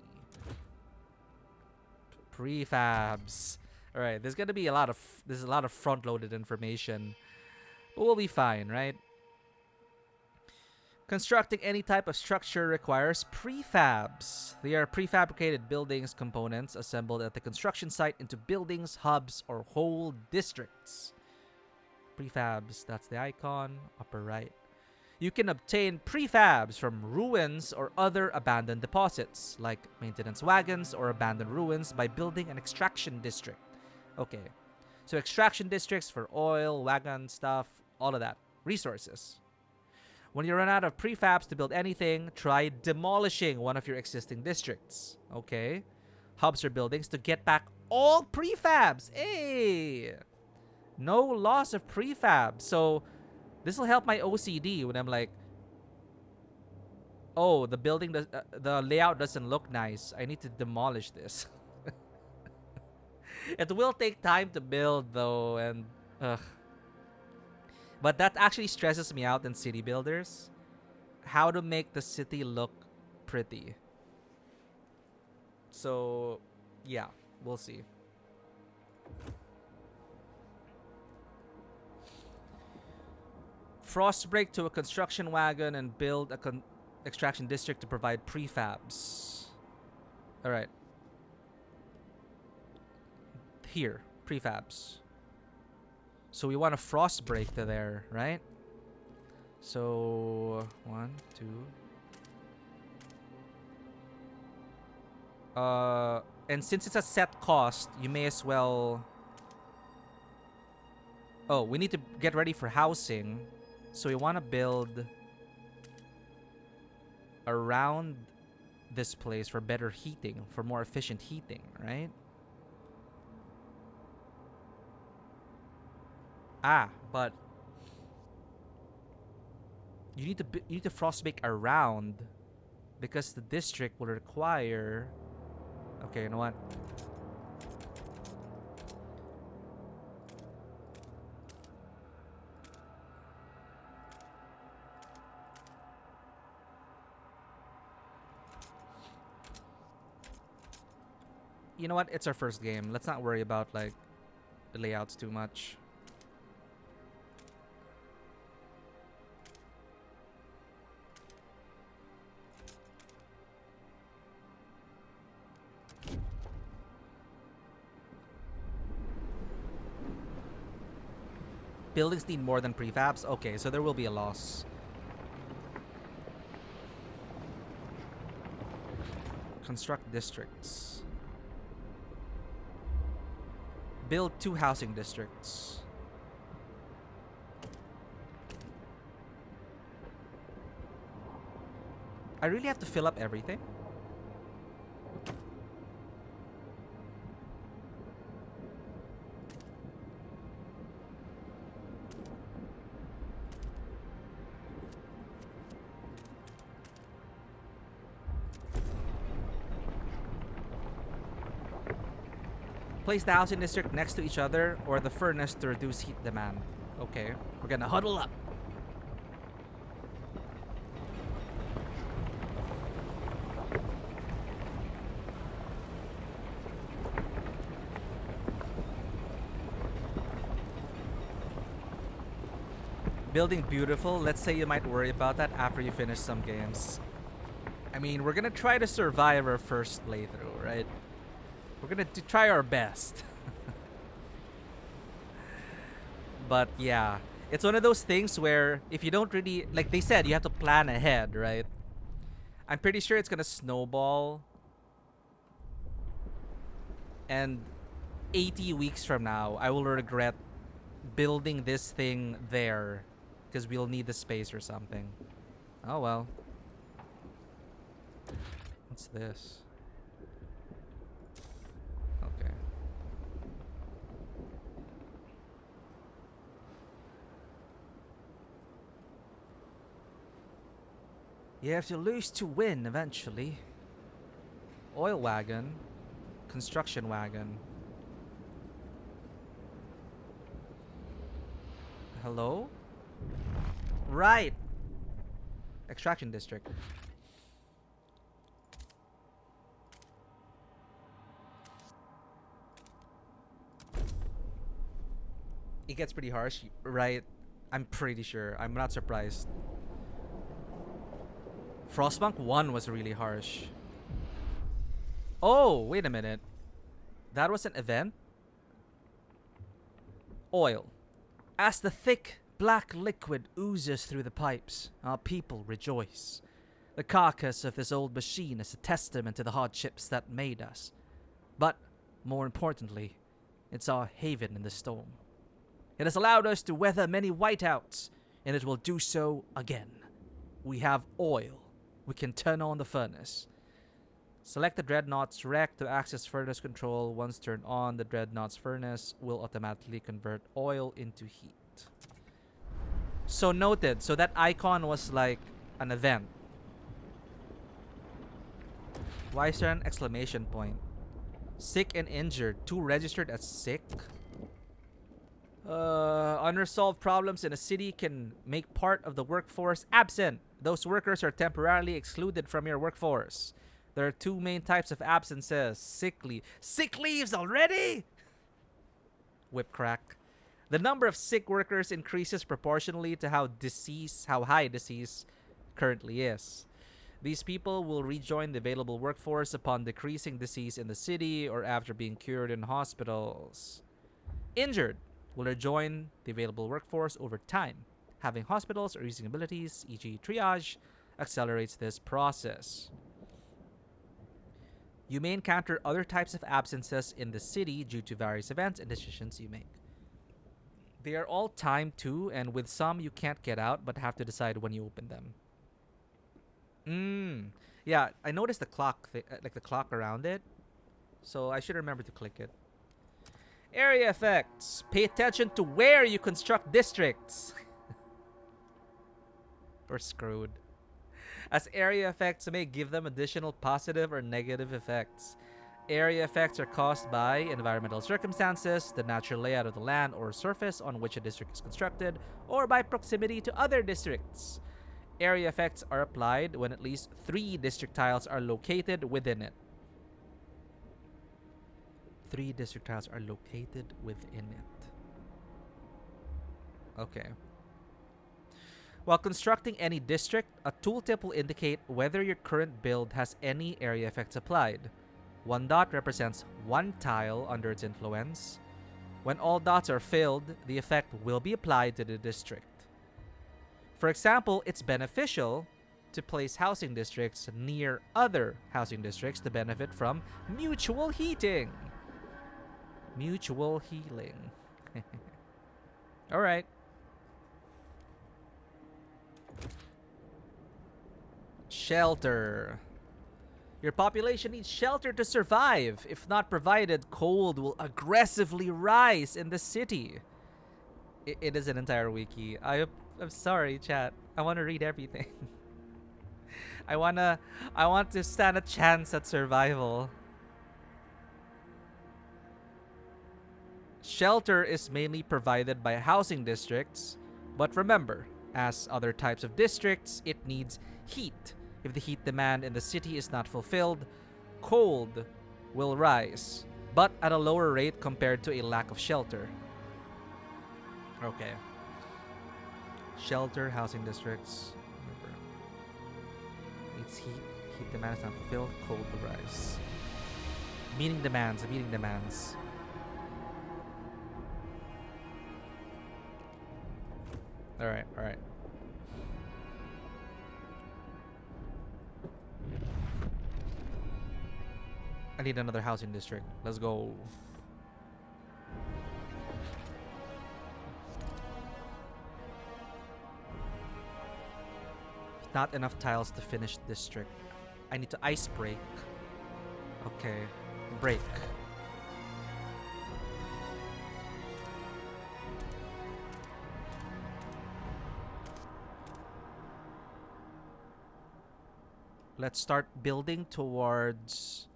Prefabs. Alright, there's gonna be a lot of front-loaded information. But we'll be fine, right? Constructing any type of structure requires prefabs. They are prefabricated buildings components assembled at the construction site into buildings, hubs, or whole districts. Prefabs, that's the icon, upper right. You can obtain prefabs from ruins or other abandoned deposits, like maintenance wagons or abandoned ruins, by building an extraction district. Okay, so extraction districts for oil, wagon stuff, all of that. Resources. When you run out of prefabs to build anything, try demolishing one of your existing districts. Okay? Hubs or buildings to get back all prefabs. Hey! No loss of prefabs. So, this will help my OCD when I'm like, oh, the building, the layout doesn't look nice. I need to demolish this. It will take time to build though, and ugh. But that actually stresses me out in city builders. How to make the city look pretty. So, yeah, we'll see. Frostbreak to a construction wagon and build a extraction district to provide prefabs. Alright. Here, prefabs. So we want a Frostbreak to there, right? So 1, 2. And since it's a set cost, you may as well. Oh, we need to get ready for housing. So we want to build around this place for better heating, for more efficient heating, right? But you need to frostbake around because the district will require. Okay, you know what? You know what? It's our first game. Let's not worry about like the layouts too much. Buildings need more than prefabs? Okay, so there will be a loss. Construct districts. Build 2 housing districts. I really have to fill up everything? Place the housing district next to each other or the furnace to reduce heat demand. Okay, we're gonna huddle up. Building beautiful, let's say you might worry about that after you finish some games. I mean, we're gonna try to survive our first playthrough, right? We're gonna try our best. But yeah, it's one of those things where if you don't really, like they said, you have to plan ahead, right? I'm pretty sure it's gonna snowball. And 80 weeks from now, I will regret building this thing there because we'll need the space or something. Oh well. What's this? Okay. You have to lose to win eventually. Oil wagon. Construction wagon. Hello? Right. Extraction district. It gets pretty harsh, right? I'm pretty sure. I'm not surprised. Frostpunk 1 was really harsh. Oh, wait a minute. That was an event? Oil. As the thick, black liquid oozes through the pipes, our people rejoice. The carcass of this old machine is a testament to the hardships that made us. But, more importantly, it's our haven in the storm. It has allowed us to weather many whiteouts, and it will do so again. We have oil. We can turn on the furnace. Select the Dreadnought's Rec to access furnace control. Once turned on, the Dreadnought's furnace will automatically convert oil into heat. So noted. So that icon was like an event. Why is there an exclamation point? Sick and injured. 2 registered as sick. Unresolved problems in a city can make part of the workforce absent. Those workers are temporarily excluded from your workforce. There are 2 main types of absences. Sick leave. Sick leaves already? Whip crack. The number of sick workers increases proportionally to how high disease currently is. These people will rejoin the available workforce upon decreasing disease in the city or after being cured in hospitals. Injured will rejoin the available workforce over time. Having hospitals or using abilities, e.g. triage, accelerates this process. You may encounter other types of absences in the city due to various events and decisions you make. They are all timed too, and with some you can't get out but have to decide when you open them. Yeah, I noticed the clock, like the clock around it. So I should remember to click it. Area effects. Pay attention to where you construct districts. We're screwed. As area effects may give them additional positive or negative effects. Area effects are caused by environmental circumstances, the natural layout of the land or surface on which a district is constructed, or by proximity to other districts. Area effects are applied when at least 3 district tiles are located within it. 3 district tiles are located within it. Okay. While constructing any district, a tooltip will indicate whether your current build has any area effects applied. 1 dot represents 1 tile under its influence. When all dots are filled, the effect will be applied to the district. For example, it's beneficial to place housing districts near other housing districts to benefit from mutual heating. Mutual healing. Alright. Shelter. Your population needs shelter to survive. If not provided, cold will aggressively rise in the city. It is an entire wiki. I'm sorry, chat. I want to read everything. I want to stand a chance at survival. Shelter is mainly provided by housing districts, but remember, as other types of districts, it needs heat. If the heat demand in the city is not fulfilled, cold will rise, but at a lower rate compared to a lack of shelter. Okay. Shelter, housing districts. Remember. It's heat. Heat demand is not fulfilled, cold will rise. Meeting demands. Alright. I need another housing district. Let's go. Not enough tiles to finish district. I need to ice break. Okay. Break. Let's start building towards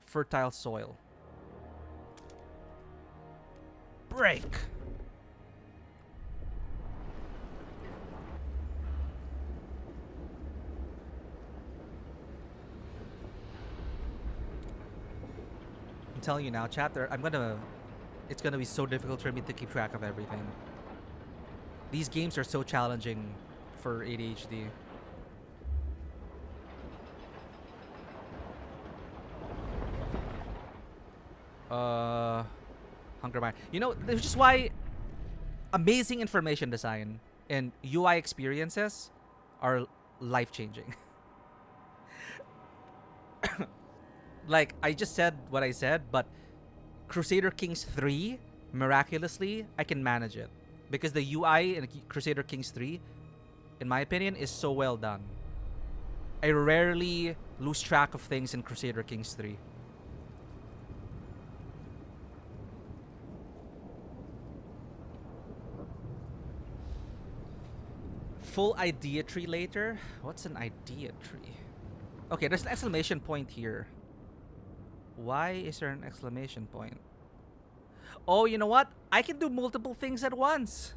fertile soil. Break. I'm telling you now, chat, it's gonna be so difficult for me to keep track of everything. These games are so challenging for ADHD. Hunger Mind. You know, which is why amazing information design and UI experiences are life-changing. Like, I just said what I said, but Crusader Kings 3, miraculously, I can manage it. Because the UI in Crusader Kings 3, in my opinion, is so well done. I rarely lose track of things in Crusader Kings 3. Full idea tree later? What's an idea tree? Okay, there's an exclamation point here. Why is there an exclamation point? Oh, you know what? I can do multiple things at once.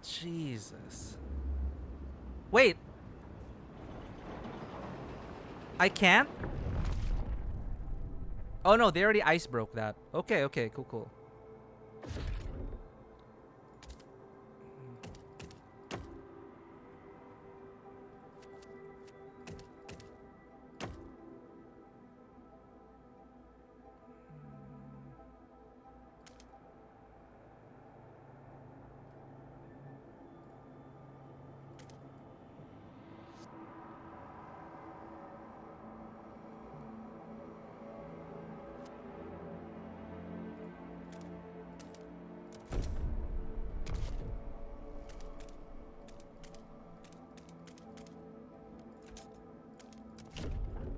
Jesus. Wait. I can't? Oh no, they already ice broke that. Okay, okay, cool, cool.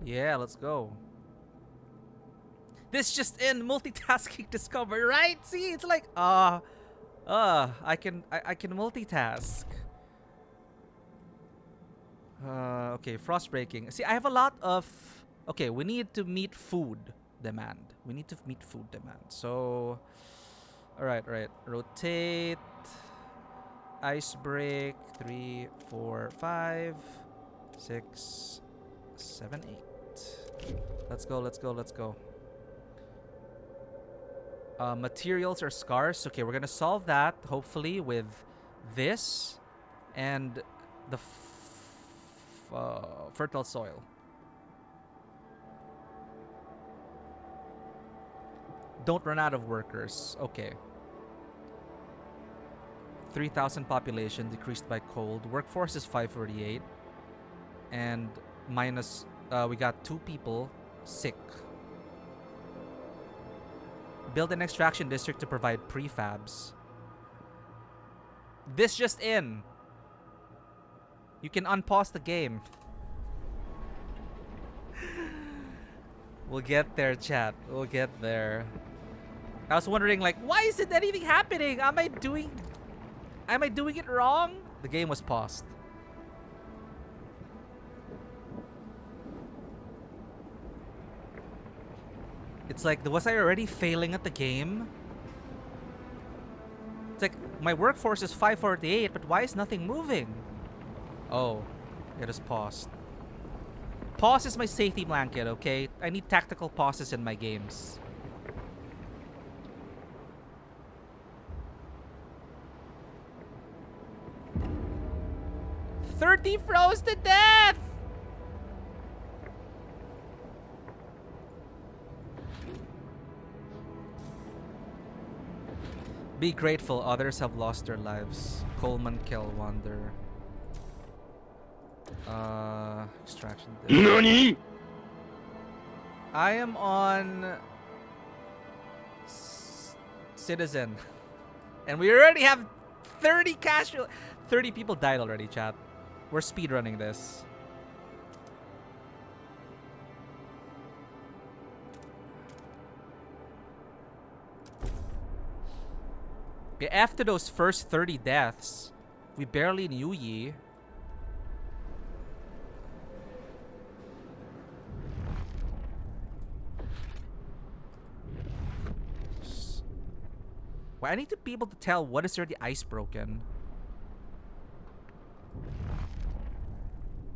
Yeah, let's go. This just in, multitasking discovered, right? See, it's like I can multitask. Okay, frost breaking. See, I have a lot of okay, we need to meet food demand. We need to meet food demand. So alright. Rotate. Ice break. 3, 4, 5, 6, 7, 8. Let's go. Materials are scarce. Okay, we're gonna solve that hopefully with this and the fertile soil. Don't run out of workers. Okay. 3,000 population decreased by cold. Workforce is 548. And minus we got 2 people sick. Build an extraction district to provide prefabs. This just in. You can unpause the game. We'll get there, chat. We'll get there. I was wondering, like, why isn't anything happening? Am I doing it wrong? The game was paused. It's like, was I already failing at the game? It's like, my workforce is 548, but why is nothing moving? Oh, it is paused. Pause is my safety blanket, okay? I need tactical pauses in my games. "30 froze to death!" Be grateful others have lost their lives. Coleman Kill Wander. Extraction. NANI? I am on Citizen. And we already have 30 casual 30 people died already, chat. We're speedrunning this. After those first 30 deaths, we barely knew ye. Well, I need to be able to tell what is already ice broken.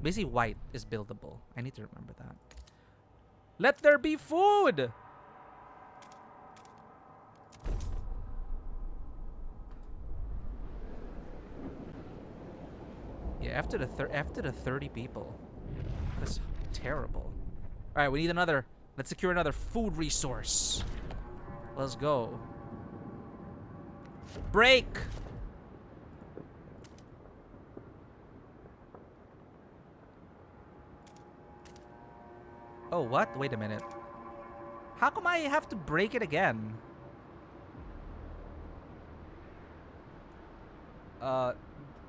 Basically, white is buildable. I need to remember that. Let there be food! Yeah, after the 30 people. That's terrible. Alright, we need another. Let's secure another food resource. Let's go. Break! Oh, what? Wait a minute. How come I have to break it again?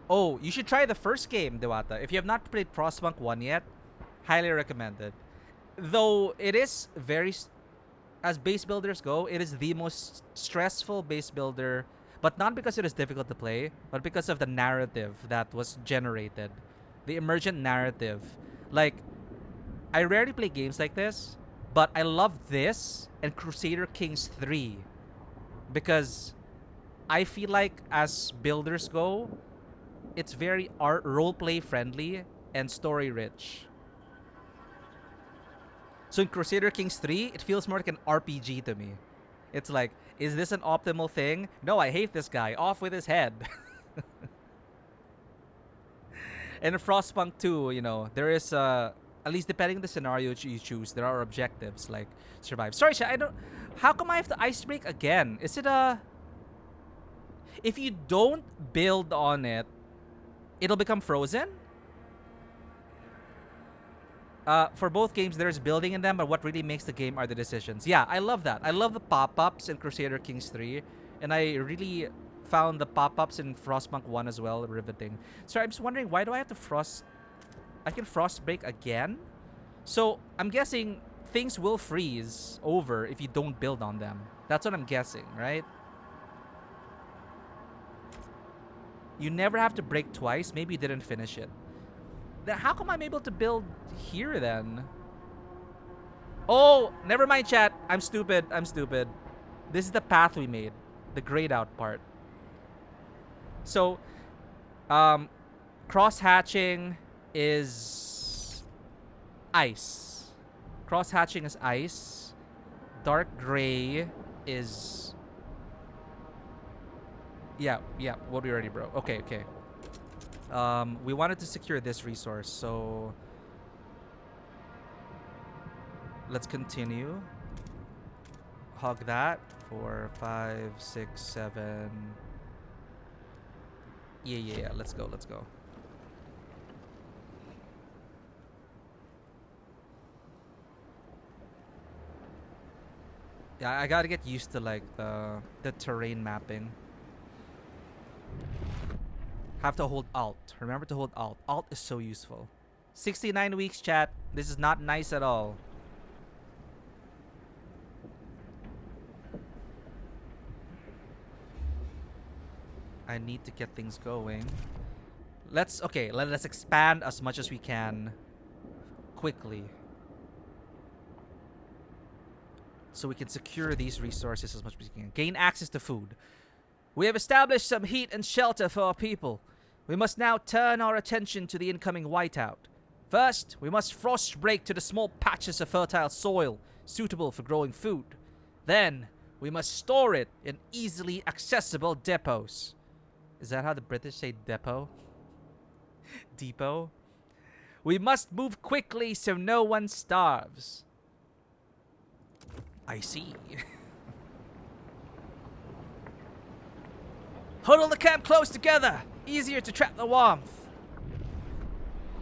Oh, you should try the first game, Dewata. If you have not played Frostpunk 1 yet, highly recommended. Though it is very... As base builders go, it is the most stressful base builder But not because it is difficult to play, but because of the narrative that was generated. The emergent narrative. Like, I rarely play games like this, but I love this and Crusader Kings 3 because I feel like as builders go, it's very roleplay friendly and story rich. So in Crusader Kings 3, it feels more like an RPG to me. It's like, is this an optimal thing? No, I hate this guy. Off with his head. And in Frostpunk 2, you know, there is at least depending on the scenario you choose, there are objectives like survive. Sorry, I don't. How come I have to ice break again? Is it a? If you don't build on it, it'll become frozen. For both games, there's building in them, but what really makes the game are the decisions. Yeah, I love that. I love the pop-ups in Crusader Kings 3, and I really found the pop-ups in Frostpunk 1 as well riveting. Sorry, I'm just wondering, why do I have to I can frost break again? So, I'm guessing things will freeze over if you don't build on them. That's what I'm guessing, right? You never have to break twice. Maybe you didn't finish it. Then how come I'm able to build here then? Oh, never mind, chat. I'm stupid. This is the path we made. The grayed out part. So, cross-hatching is ice. Cross-hatching is ice. Dark gray is... Yeah, what we already broke. Okay. We wanted to secure this resource, so... Let's continue. Hog that. 4, 5, 6, 7... Yeah. Let's go. Yeah, I gotta get used to like the terrain mapping. Have to hold Alt. Remember to hold Alt. Alt is so useful. 69 weeks, chat. This is not nice at all. I need to get things going. Let's expand as much as we can quickly. So we can secure these resources as much as we can. Gain access to food. We have established some heat and shelter for our people. We must now turn our attention to the incoming whiteout. First, we must frost break to the small patches of fertile soil suitable for growing food. Then, we must store it in easily accessible depots. Is that how the British say depot? Depot? We must move quickly so no one starves. I see. Huddle the camp close together. Easier to trap the warmth.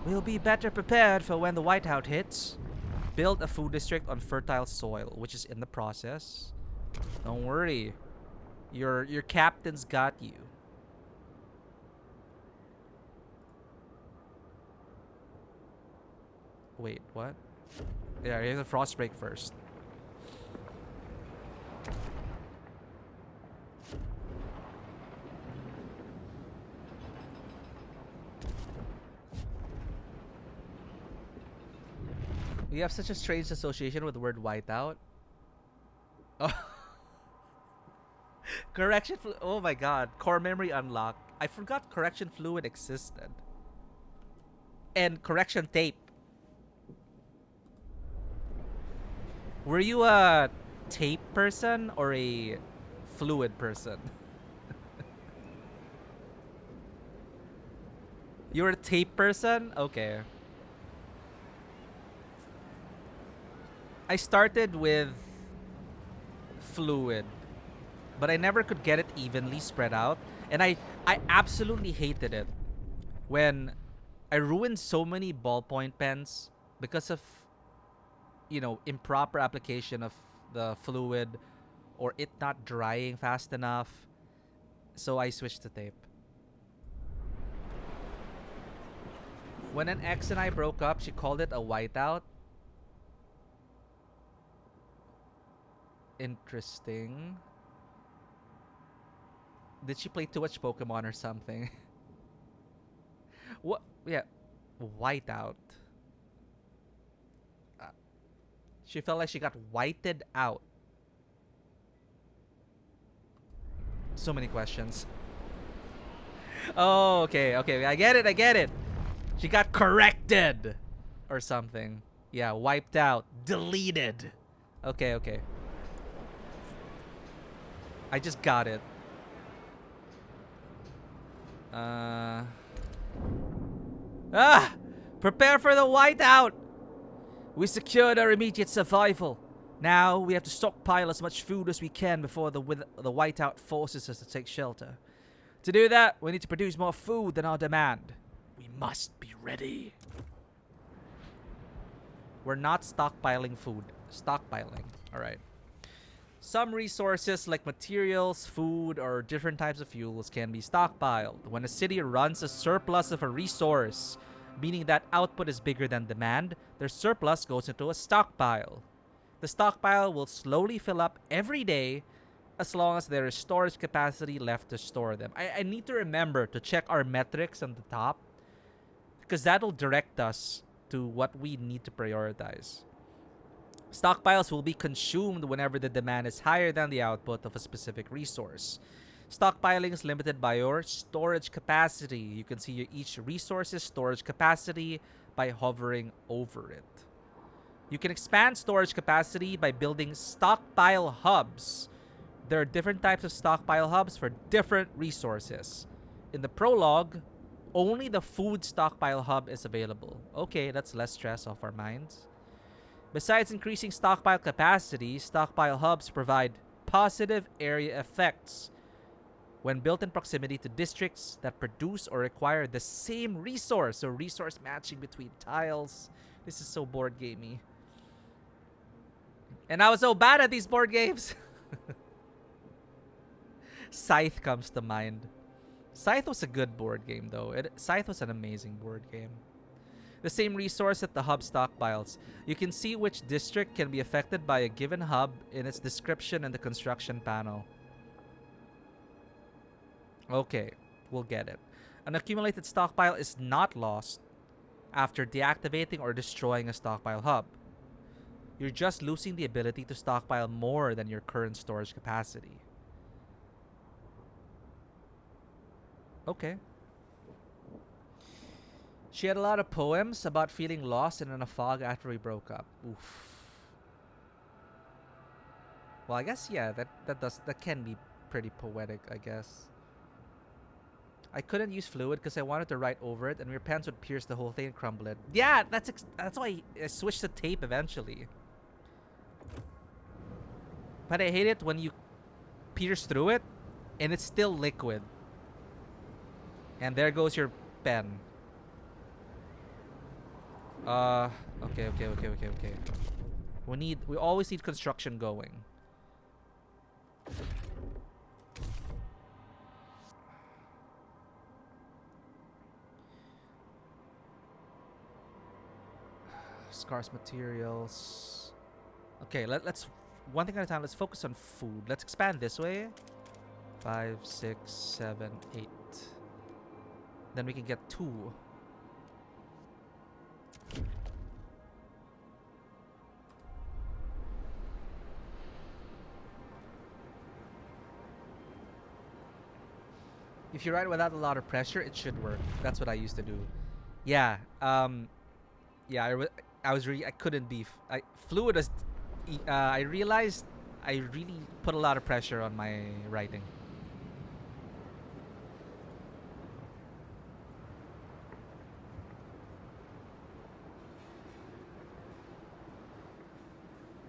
We'll be better prepared for when the whiteout hits. Build a food district on fertile soil, which is in the process. Don't worry. Your captain's got you. Wait, what? Yeah, you have to frost break first. We have such a strange association with the word whiteout. Oh. Correction fluid. Oh my god. Core memory unlocked. I forgot correction fluid existed. And correction tape. Were you a tape person or a fluid person? You're a tape person? Okay. I started with fluid, but I never could get it evenly spread out. And I absolutely hated it when I ruined so many ballpoint pens because of, you know, improper application of the fluid or it not drying fast enough. So I switched to tape. When an ex and I broke up, she called it a whiteout. Interesting. Did she play too much Pokemon or something? What? Yeah. Whiteout. She felt like she got whited out. So many questions. Oh, okay, okay. I get it. She got corrected or something. Yeah, wiped out, deleted. Okay. I just got it. Prepare for the whiteout. We secured our immediate survival. Now we have to stockpile as much food as we can before the whiteout forces us to take shelter. To do that, we need to produce more food than our demand. We must be ready. We're not stockpiling food. Stockpiling. Alright. Some resources like materials, food, or different types of fuels can be stockpiled. When a city runs a surplus of a resource, meaning that output is bigger than demand, their surplus goes into a stockpile. The stockpile will slowly fill up every day as long as there is storage capacity left to store them. I need to remember to check our metrics on the top because that'll direct us to what we need to prioritize. Stockpiles will be consumed whenever the demand is higher than the output of a specific resource. Stockpiling is limited by your storage capacity. You can see each resource's storage capacity by hovering over it. You can expand storage capacity by building stockpile hubs. There are different types of stockpile hubs for different resources. In the prologue, only the food stockpile hub is available. Okay, that's less stress off our minds. Besides increasing stockpile capacity, stockpile hubs provide positive area effects when built in proximity to districts that produce or require the same resource. So resource matching between tiles. This is so board gamey. And I was so bad at these board games. Scythe comes to mind. Scythe was a good board game though. Scythe was an amazing board game. The same resource at the hub stockpiles. You can see which district can be affected by a given hub in its description in the construction panel. Okay, we'll get it. An accumulated stockpile is not lost after deactivating or destroying a stockpile hub. You're just losing the ability to stockpile more than your current storage capacity. Okay. She had a lot of poems about feeling lost and in a fog after we broke up. Oof. Well, I guess yeah, that can be pretty poetic, I guess. I couldn't use fluid because I wanted to write over it, and your pens would pierce the whole thing and crumble it. Yeah, that's why I switched to tape eventually. But I hate it when you pierce through it, and it's still liquid. And there goes your pen. Okay. We always need construction going. Scarce materials. Okay, let's one thing at a time. Let's focus on food. Let's expand this way. 5, 6, 7, 8. Then we can get 2. If you write without a lot of pressure, it should work. That's what I used to do. Yeah. Yeah. I couldn't be. Fluid was. I realized I really put a lot of pressure on my writing.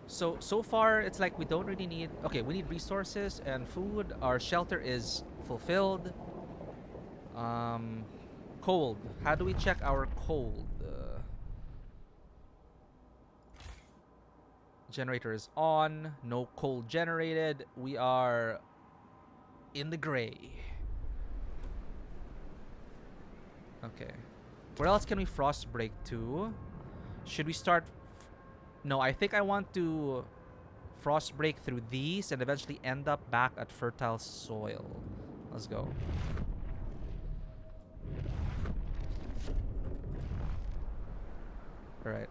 So far it's like we don't really need. Okay, we need resources and food. Our shelter is fulfilled. Cold. How do we check our cold? Generator is on. No cold generated. We are in the gray. Okay. Where else can we frost break to? Should we start? No, I think I want to frost break through these and eventually end up back at fertile soil. Let's go. Alright.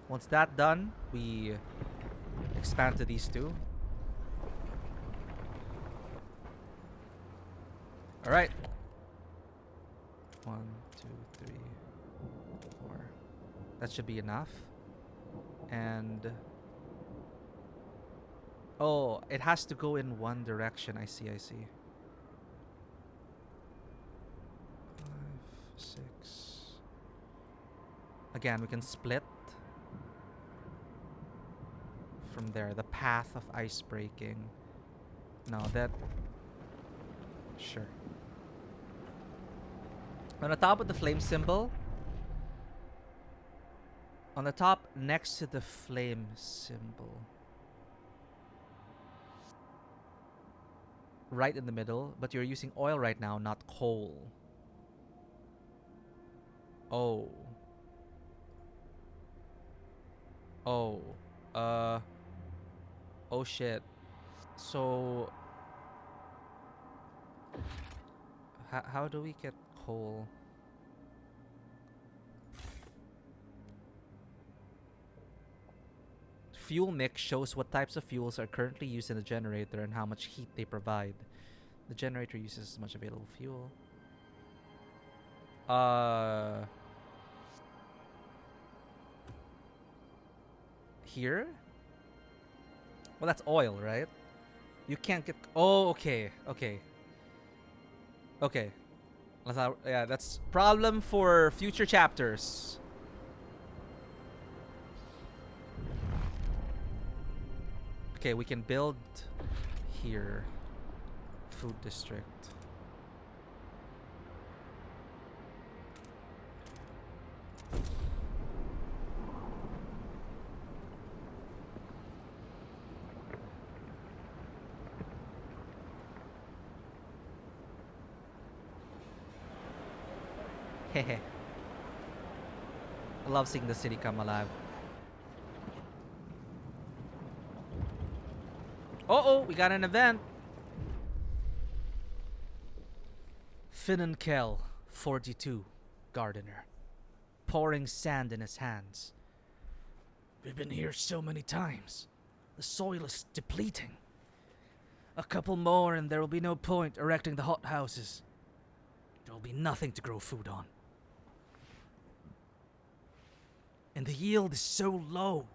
Once that's done, we expand to these two. Alright. 1, 2, 3, 4. That should be enough. And oh, it has to go in one direction. I see. 5, 6. Again, we can split from there. The path of ice breaking. No, that. Sure. On the top of the flame symbol. On the top next to the flame symbol. Right in the middle, but you're using oil right now, not coal. Oh. Oh. Oh shit. So how do we get coal? Fuel mix shows what types of fuels are currently used in the generator and how much heat they provide. The generator uses as much available fuel. Here? Well, that's oil, right? You can't get... Oh, okay. Yeah, that's problem for future chapters. Okay, we can build here. Food district. Hehe. I love seeing the city come alive. Uh-oh, we got an event. Finnenkel, 42, gardener, pouring sand in his hands. We've been here so many times. The soil is depleting. A couple more and there will be no point erecting the hothouses. There will be nothing to grow food on. And the yield is so low.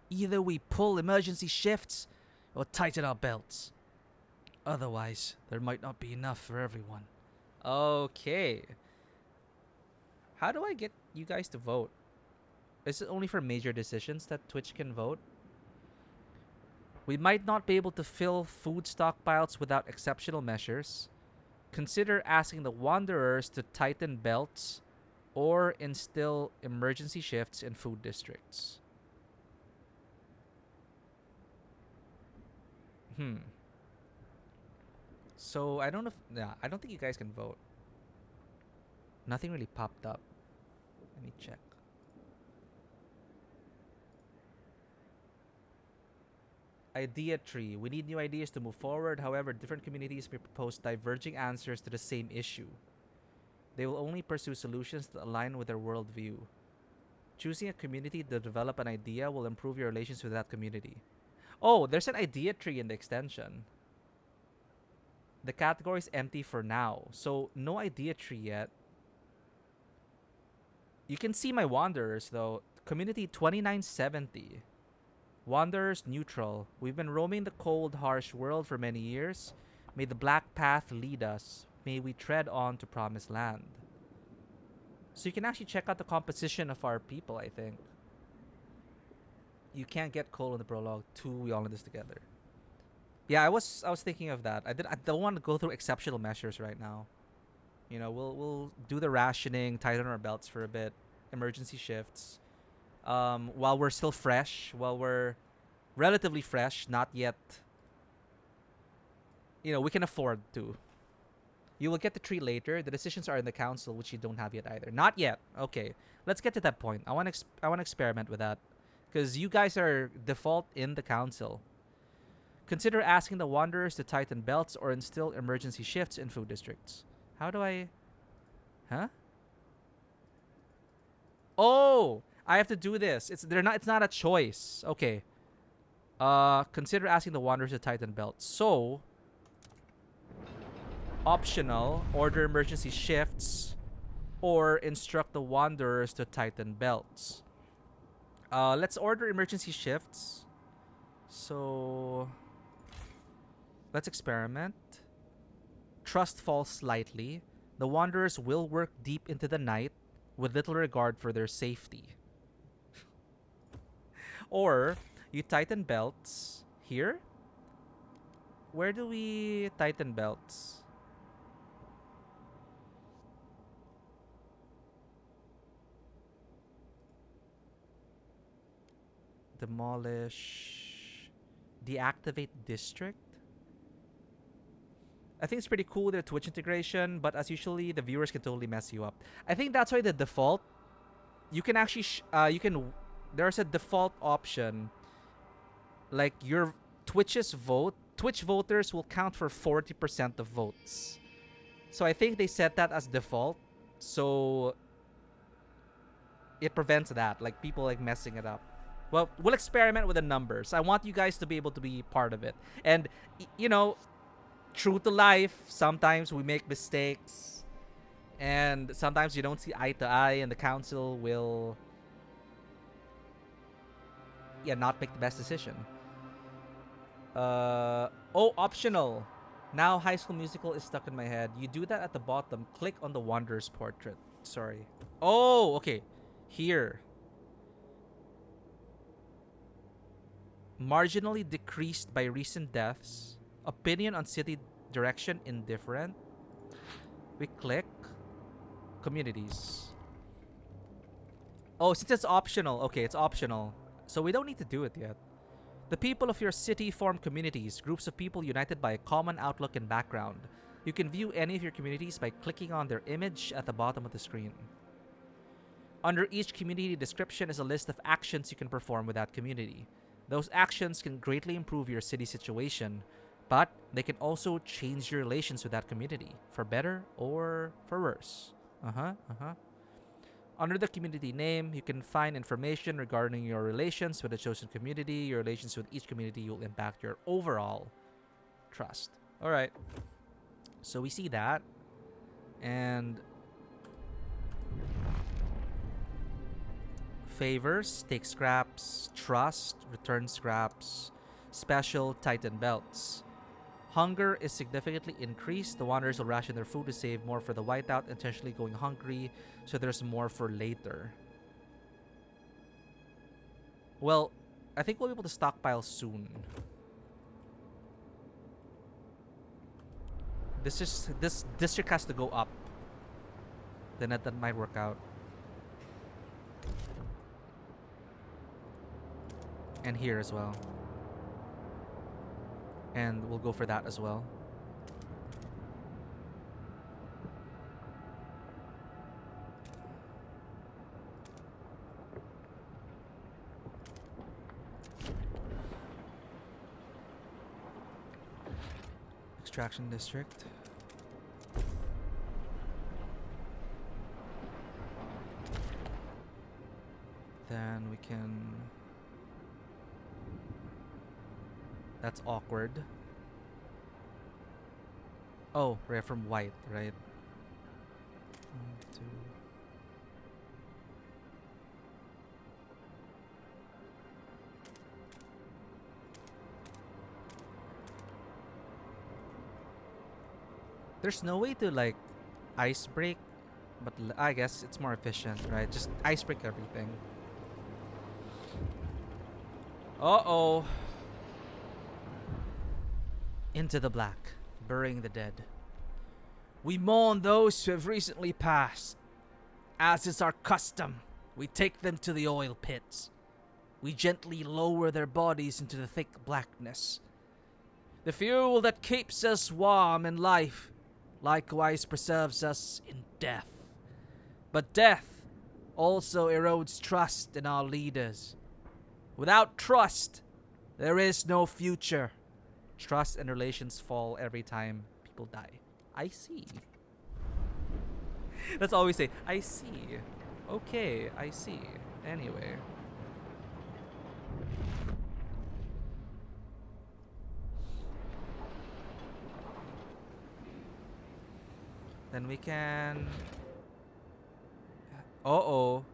Either we pull emergency shifts or tighten our belts. Otherwise, there might not be enough for everyone. Okay. How do I get you guys to vote? Is it only for major decisions that Twitch can vote? We might not be able to fill food stockpiles without exceptional measures. Consider asking the Wanderers to tighten belts or instill emergency shifts in food districts. So I don't know if, I don't think you guys can vote. Nothing really popped up. Let me check. Idea tree. We need new ideas to move forward. However, different communities may propose diverging answers to the same issue. They will only pursue solutions that align with their worldview. Choosing a community to develop an idea will improve your relations with that community. Oh, there's an idea tree in the extension. The category is empty for now, so no idea tree yet. You can see my Wanderers though. Community 2970. Wanderers neutral. We've been roaming the cold, harsh world for many years. May the black path lead us. May we tread on to promised land. So you can actually check out the composition of our people, I think. You can't get coal in the prologue. We all in this together. Yeah, I was thinking of that. I don't want to go through exceptional measures right now. You know, we'll do the rationing, tighten our belts for a bit, emergency shifts. While we're still fresh, while we're relatively fresh, not yet. You know, we can afford to. You will get the tree later. The decisions are in the council, which you don't have yet either. Not yet. Okay, let's get to that point. I want to experiment with that, because you guys are default in the council. Consider asking the wanderers to tighten belts or instill emergency shifts in food districts. How do I... Huh? Oh! I have to do this. It's not a choice. Okay. Consider asking the wanderers to tighten belts. So... Optional. Order emergency shifts. Or instruct the wanderers to tighten belts. Let's order emergency shifts. So... Let's experiment. Trust falls slightly. The wanderers will work deep into the night with little regard for their safety. Or, you tighten belts here. Where do we tighten belts? Demolish. Deactivate district. I think it's pretty cool, their Twitch integration, but as usually, the viewers can totally mess you up. I think that's why the default, you can actually, there's a default option, like your Twitch voters will count for 40% of votes. So I think they set that as default, so it prevents that, like people like messing it up. Well, we'll experiment with the numbers. I want you guys to be able to be part of it. And, you know, true to life, sometimes we make mistakes and sometimes you don't see eye to eye and the council will not make the best decision. Optional. Now High School Musical is stuck in my head. You do that at the bottom. Click on the Wanderer's portrait. Sorry. Oh, okay. Here. Marginally decreased by recent deaths. Opinion on city direction indifferent. We click communities. Oh, since it's optional. Okay, it's optional. So we don't need to do it yet. The people of your city form communities, groups of people united by a common outlook and background. You can view any of your communities by clicking on their image at the bottom of the screen. Under each community description is a list of actions you can perform with that community. Those actions can greatly improve your city situation, but they can also change your relations with that community, for better or for worse. Under the community name, you can find information regarding your relations with the chosen community. Your relations with each community will impact your overall trust. Alright. So we see that. And favors, take scraps. Trust, return scraps. Special, tighten belts. Hunger is significantly increased. The wanderers will ration their food to save more for the whiteout, intentionally going hungry, so there's more for later. Well, I think we'll be able to stockpile soon. This district has to go up. Then that might work out. And here as well. And we'll go for that as well. Extraction district. Then we can... That's awkward. Oh, right, from white, right? 1, 2. There's no way to like ice break, but I guess it's more efficient, right? Just ice break everything. Uh-oh. Into the black, burying the dead. We mourn those who have recently passed. As is our custom, we take them to the oil pits. We gently lower their bodies into the thick blackness. The fuel that keeps us warm in life likewise preserves us in death. But death also erodes trust in our leaders. Without trust, there is no future. Trust and relations fall every time people die. I see. That's all we say. I see. Okay, I see. Anyway. Then we can... Uh-oh.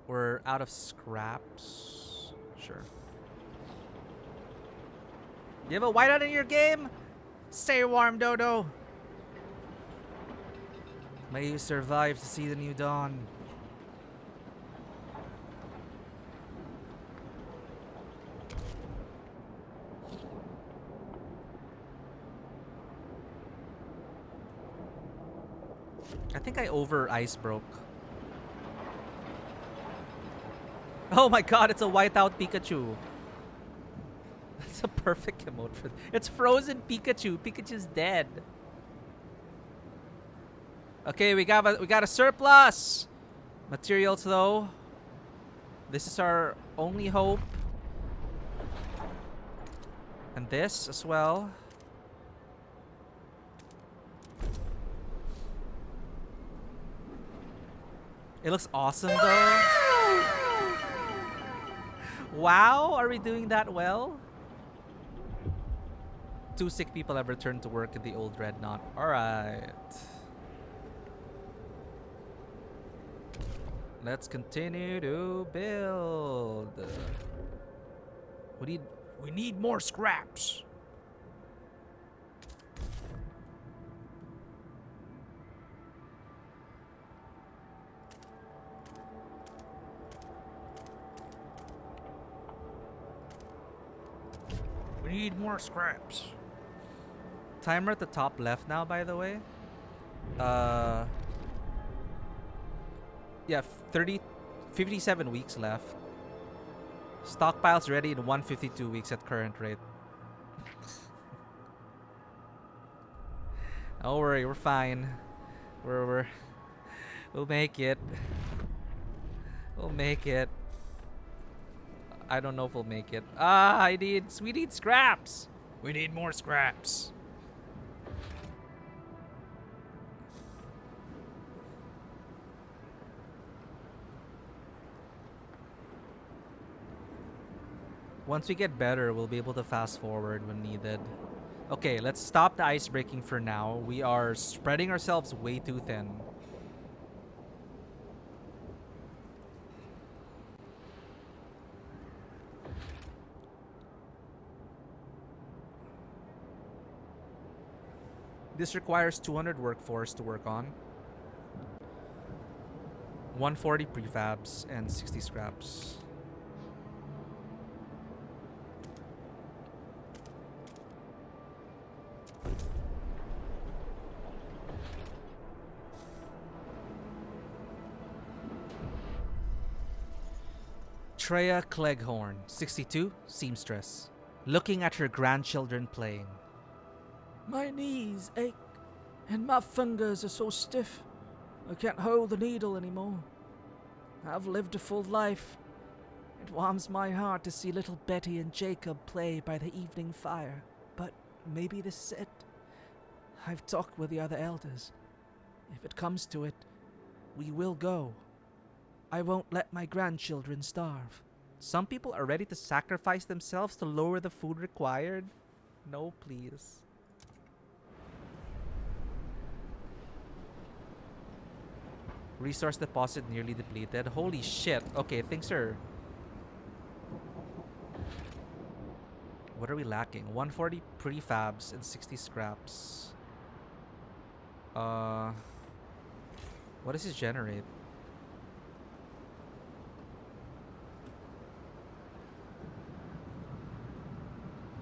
We're out of scraps. Sure. You have a whiteout in your game? Stay warm, Dodo. May you survive to see the new dawn. I think I over ice broke. Oh my god, it's a whiteout Pikachu. That's a perfect emote for it's frozen Pikachu. Pikachu's dead. Okay, we got a surplus. Materials though. This is our only hope. And this as well. It looks awesome though. Wow, are we doing that well? 2 sick people have returned to work in the old Dreadnought. Alright. Let's continue to build. We need more scraps. We need more scraps. Timer at the top left now, by the way. Yeah, 57 weeks left. Stockpiles ready in 152 weeks at current rate. Don't worry, we're fine. We'll make it. We'll make it. I don't know if we'll make it. We need scraps. We need more scraps. Once we get better, we'll be able to fast forward when needed. Okay, let's stop the ice breaking for now. We are spreading ourselves way too thin. This requires 200 workforce to work on. 140 prefabs and 60 scraps. Treya Cleghorn, 62, seamstress, looking at her grandchildren playing.
My knees ache, and my fingers are so stiff, I can't hold the needle anymore. I've lived a full life. It warms my heart to see little Betty and Jacob play by the evening fire, but maybe this is it. I've talked with the other elders. If it comes to it, we will go. I won't let my grandchildren starve.
Some people are ready to sacrifice themselves to lower the food required. No, please. Resource deposit nearly depleted. Holy shit. Okay, things are... What are we lacking? 140 prefabs and 60 scraps. What does this generate?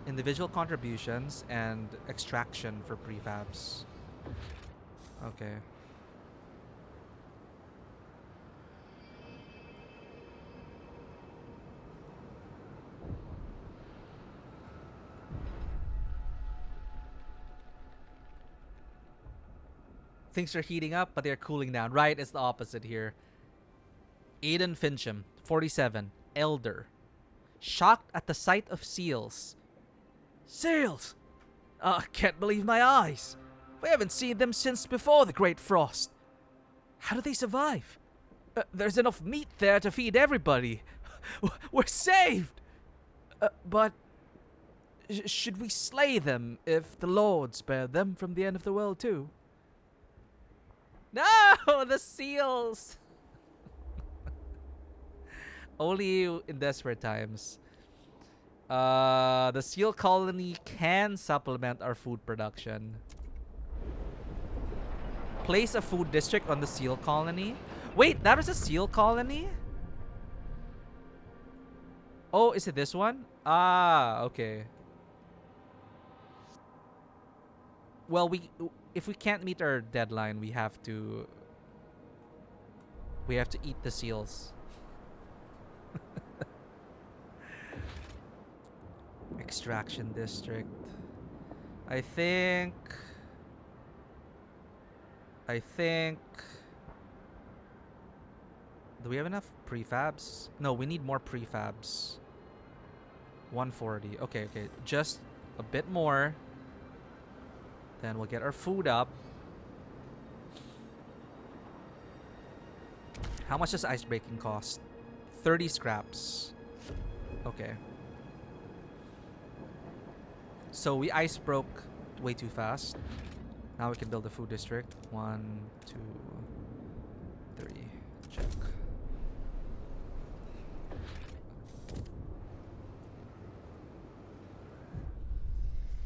Individual contributions and extraction for prefabs. Okay. Things are heating up, but they're cooling down. Right, it's the opposite here. Aiden Fincham, 47, elder. Shocked at the sight of seals,
Seals! I can't believe my eyes. We haven't seen them since before the Great Frost. How do they survive? There's enough meat there to feed everybody. We're saved! But should we slay them if the Lord spared them from the end of the world too?
No, the seals. Only in desperate times. The seal colony can supplement our food production. Place a food district on the seal colony. Wait, that was a seal colony? Oh, is it this one? Ah, okay. Well, if we can't meet our deadline, we have to eat the seals. Extraction district. I think do we have enough prefabs? No, we need more prefabs. 140. Okay. Just a bit more. Then we'll get our food up. How much does ice breaking cost? 30 scraps. Okay. So we ice broke way too fast. Now we can build a food district. 1, 2, 3. Check.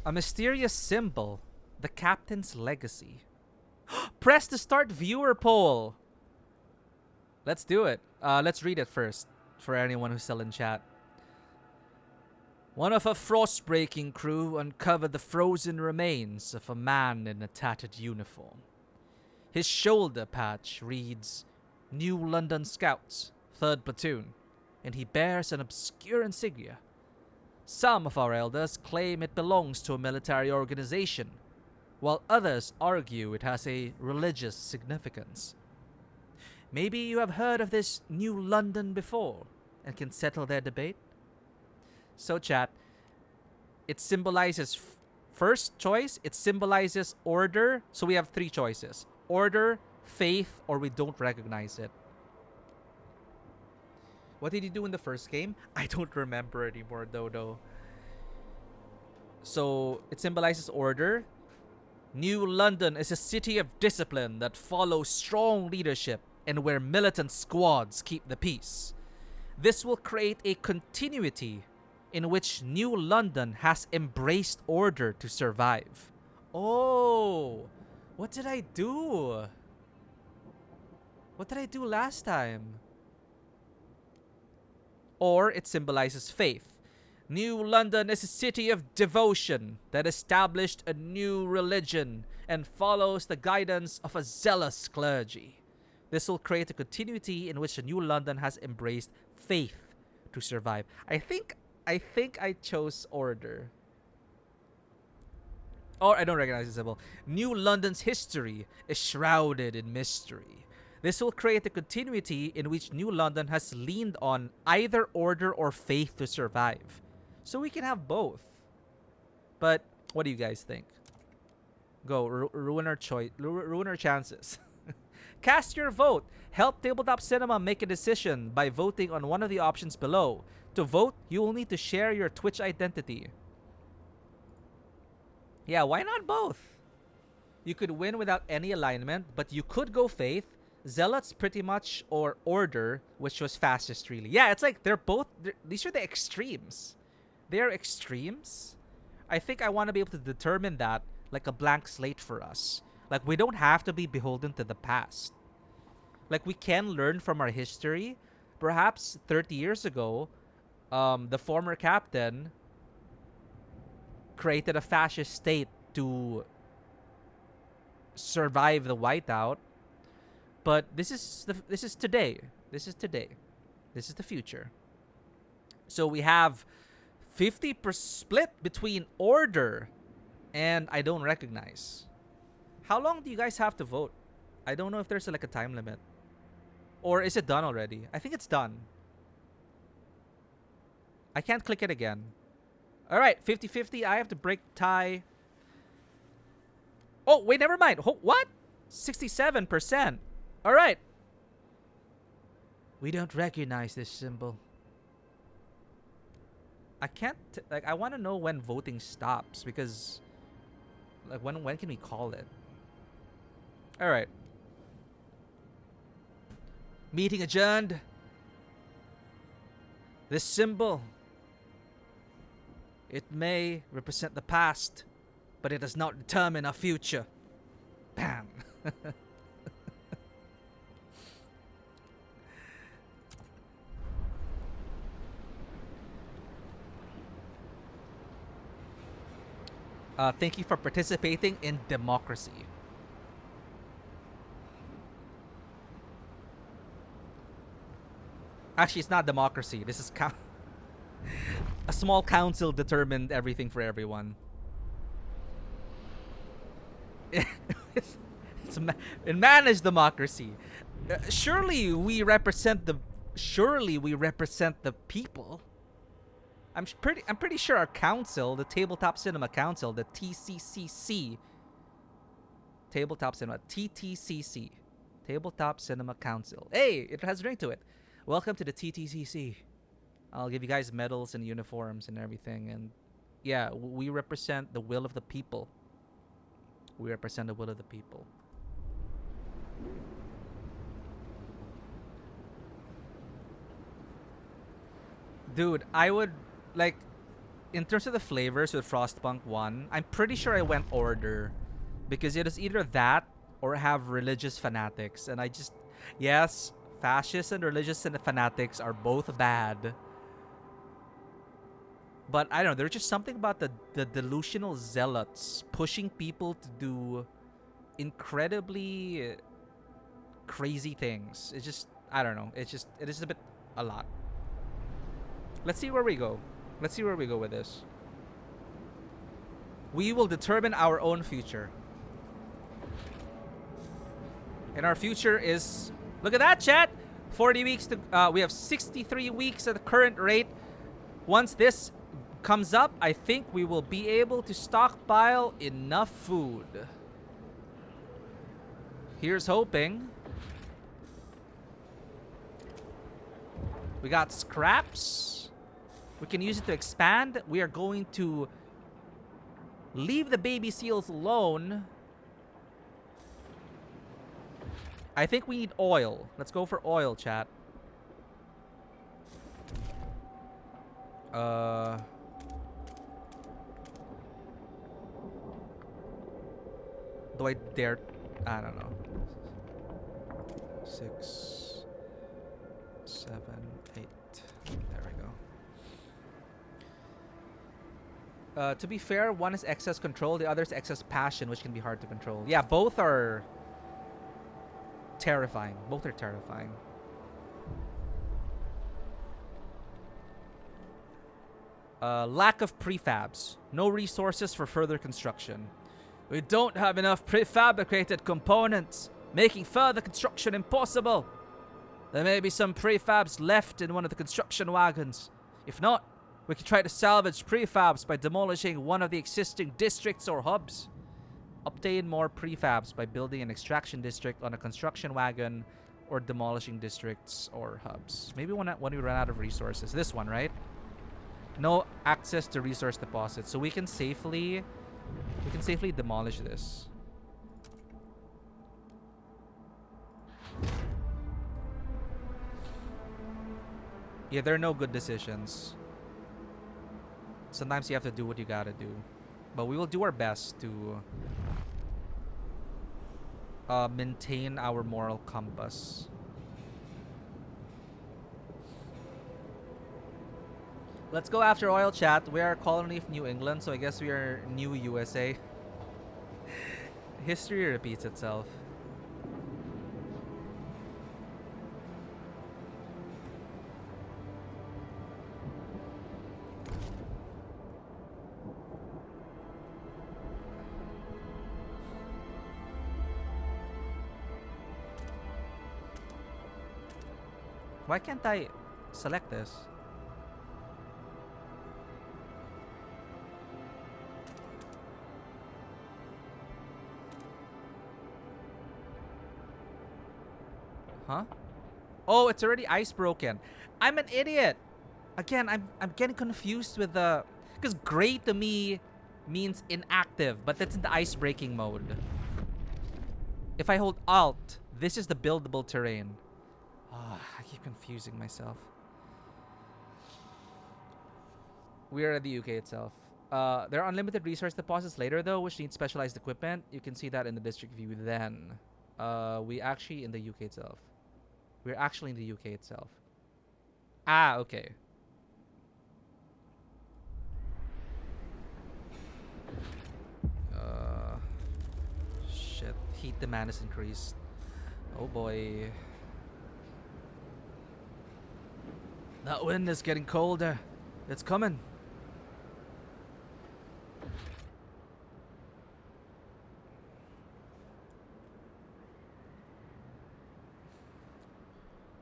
A mysterious symbol. The captain's legacy. Press to start viewer poll. Let's do it. Let's read it first for anyone who's still in chat. One of a frost-breaking crew uncovered the frozen remains of a man in a tattered uniform. His shoulder patch reads, New London Scouts, 3rd Platoon, and he bears an obscure insignia. Some of our elders claim it belongs to a military organization, while others argue it has a religious significance. Maybe you have heard of this New London before and can settle their debate? So chat, it symbolizes first choice, it symbolizes order. So we have 3 choices. Order, faith, or we don't recognize it. What did he do in the first game? I don't remember anymore though. So it symbolizes order. New London is a city of discipline that follows strong leadership and where militant squads keep the peace. This will create a continuity in which New London has embraced order to survive. Oh, what did I do? What did I do last time? Or it symbolizes faith. New London is a city of devotion that established a new religion and follows the guidance of a zealous clergy. This will create a continuity in which a New London has embraced faith to survive. I think I chose order. Or I don't recognize the symbol. New London's history is shrouded in mystery. This will create a continuity in which New London has leaned on either order or faith to survive. So we can have both. But what do you guys think? Go, ruin our choice, ruin our chances. Cast your vote. Help Tabletop Cinema make a decision by voting on one of the options below. To vote, you will need to share your Twitch identity. Yeah, why not both? You could win without any alignment, but you could go faith, zealots pretty much, or order, which was fastest really. Yeah, it's like these are the extremes. They're extremes. I think I want to be able to determine that like a blank slate for us. Like, we don't have to be beholden to the past. Like, we can learn from our history. Perhaps 30 years ago, the former captain created a fascist state to survive the whiteout. But this is today. This is today. This is the future. So we have 50% split between order and I don't recognize. How long do you guys have to vote? I don't know if there's like a time limit. Or is it done already? I think it's done. I can't click it again. All right, 50-50. I have to break tie. Oh, wait, never mind. What? 67%. All right. We don't recognize this symbol. I can't, like, I want to know when voting stops because, like, when can we call it? All right. Meeting adjourned. This symbol, it may represent the past, but it does not determine our future. Bam. Thank you for participating in democracy. Actually, it's not democracy. This is a small council determined everything for everyone. It managed democracy. Surely we represent the people. I'm pretty sure our council, the Tabletop Cinema Council, the TCCC, Tabletop Cinema, TTCC, Tabletop Cinema Council. Hey, it has a ring to it. Welcome to the TTCC. I'll give you guys medals and uniforms and everything. And yeah, we represent the will of the people. We represent the will of the people. Dude, I would, like, in terms of the flavors with Frostpunk 1, I'm pretty sure I went order. Because it is either that or have religious fanatics. And I just, yes, fascists and religious and fanatics are both bad. But I don't know, there's just something about the delusional zealots pushing people to do incredibly crazy things. It's just, I don't know, it is a lot. Let's see where we go. Let's see where we go with this. We will determine our own future. And our future is, look at that, chat. 40 weeks to, we have 63 weeks at the current rate. Once this comes up, I think we will be able to stockpile enough food. Here's hoping. We got scraps. We can use it to expand. We are going to leave the baby seals alone. I think we need oil. Let's go for oil, chat. Do I dare? I don't know. 6, 7, 8. There we go. To be fair, one is excess control, the other is excess passion, which can be hard to control. Yeah, both are terrifying. Both are terrifying. Lack of prefabs. No resources for further construction. We don't have enough prefabricated components, making further construction impossible. There may be some prefabs left in one of the construction wagons. If not, we can try to salvage prefabs by demolishing one of the existing districts or hubs. Obtain more prefabs by building an extraction district on a construction wagon or demolishing districts or hubs. Maybe when we run out of resources. This one, right? No access to resource deposits. So we can safely demolish this. Yeah, there are no good decisions. Sometimes you have to do what you gotta do. But we will do our best to maintain our moral compass. Let's go after oil, chat. We are a colony of New England, so I guess we are New USA. History repeats itself. Why can't I select this? Huh? Oh, it's already ice broken. I'm an idiot. Again, I'm getting confused with the... Because gray to me means inactive, but that's in the ice breaking mode. If I hold Alt, this is the buildable terrain. I keep confusing myself. We are at the UK itself. There are unlimited resource deposits later though, which need specialized equipment. You can see that in the district view then. We actually in the UK itself. We're actually in the UK itself. Ah, okay. Shit. Heat demand is increased. Oh boy. That wind is getting colder. It's coming.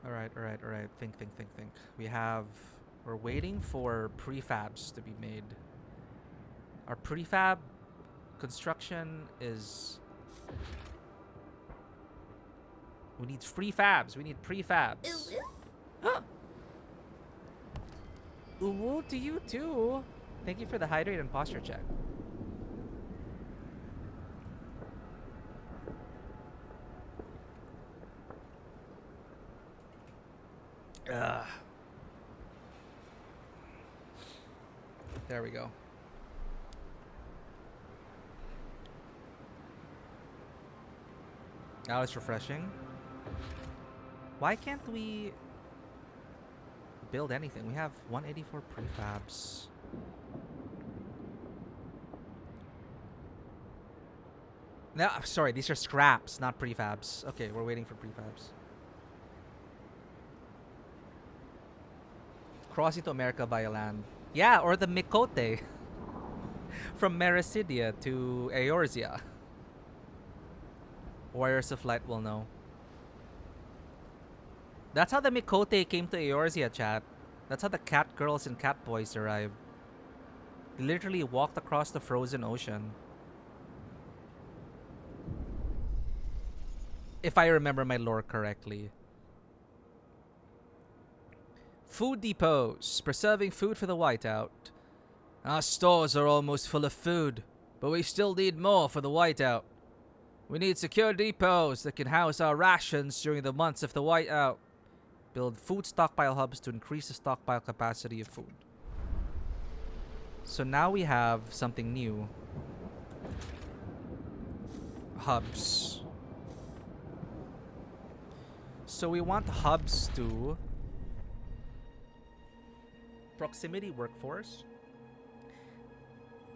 Alright. Think. We're waiting for prefabs to be made. Our prefab construction is... We need prefabs. We need prefabs. Ooh, to you too. Thank you for the hydrate and posture check. There we go. Now it's refreshing. Why can't we build anything? We have 184 prefabs. No, sorry, these are scraps, not prefabs. Okay, we're waiting for prefabs. Crossing to America via land. Yeah, or the Mikote. From Mericidia to Eorzea. Warriors of Light will know. That's how the Mikote came to Eorzea, chat. That's how the cat girls and cat boys arrived. They literally walked across the frozen ocean. If I remember my lore correctly. Food depots. Preserving food for the whiteout. Our stores are almost full of food, but we still need more for the whiteout. We need secure depots that can house our rations during the months of the whiteout. Build food stockpile hubs to increase the stockpile capacity of food. So now we have something new. Hubs. So we want hubs to... Proximity workforce.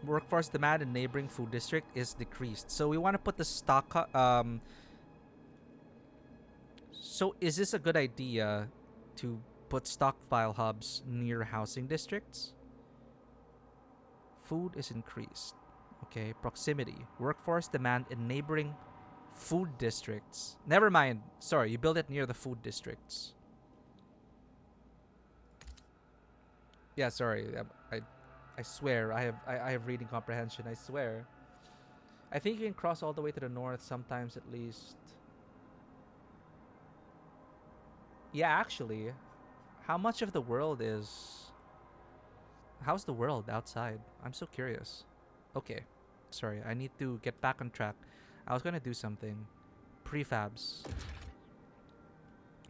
Workforce demand in neighboring food district is decreased. So we want to put the stock... So is this a good idea to put stockpile hubs near housing districts? Food is increased. Okay, proximity. Workforce demand in neighboring food districts. Never mind. Sorry, you build it near the food districts. Yeah, sorry. I swear. I have reading comprehension. I swear. I think you can cross all the way to the north sometimes at least. Yeah, actually. How much of the world is... How's the world outside? I'm so curious. Okay. Sorry, I need to get back on track. I was gonna do something. Prefabs.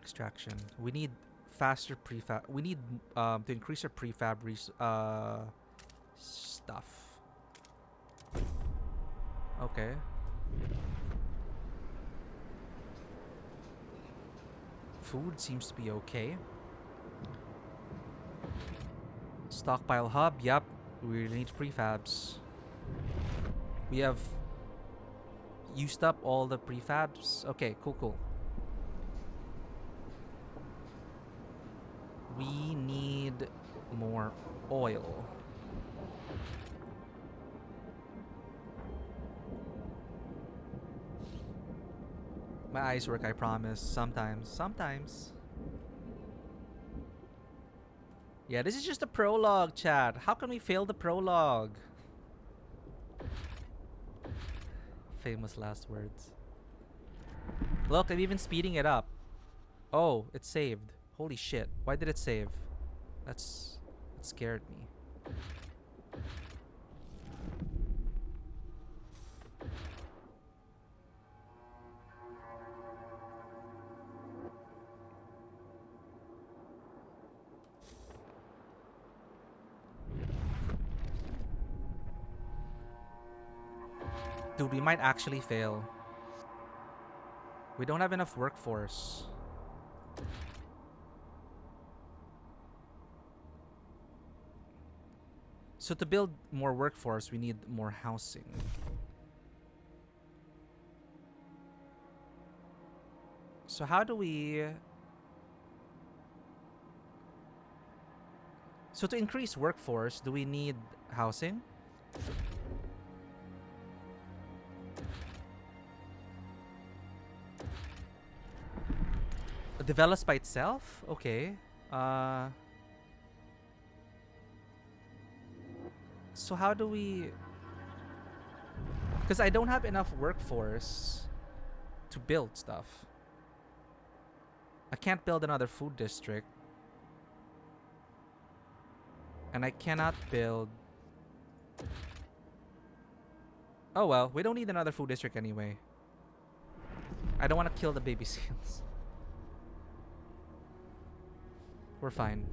Extraction. We need faster prefab. We need to increase our prefab stuff. Okay. Food seems to be okay. Stockpile hub. Yep. We really need prefabs. We have used up all the prefabs. Okay, cool. We need more oil. My eyes work, I promise. Sometimes. Yeah, this is just a prologue, chat. How can we fail the prologue? Famous last words. Look, I'm even speeding it up. Oh, it saved. Holy shit. Why did it save? That scared me. Dude, we might actually fail. We don't have enough workforce. So to build more workforce, we need more housing. So how do we... So to increase workforce, do we need housing? Develops by itself? Okay. So how do we... Because I don't have enough workforce to build stuff. I can't build another food district. And I cannot build... Oh well, we don't need another food district anyway. I don't want to kill the baby seals. We're fine.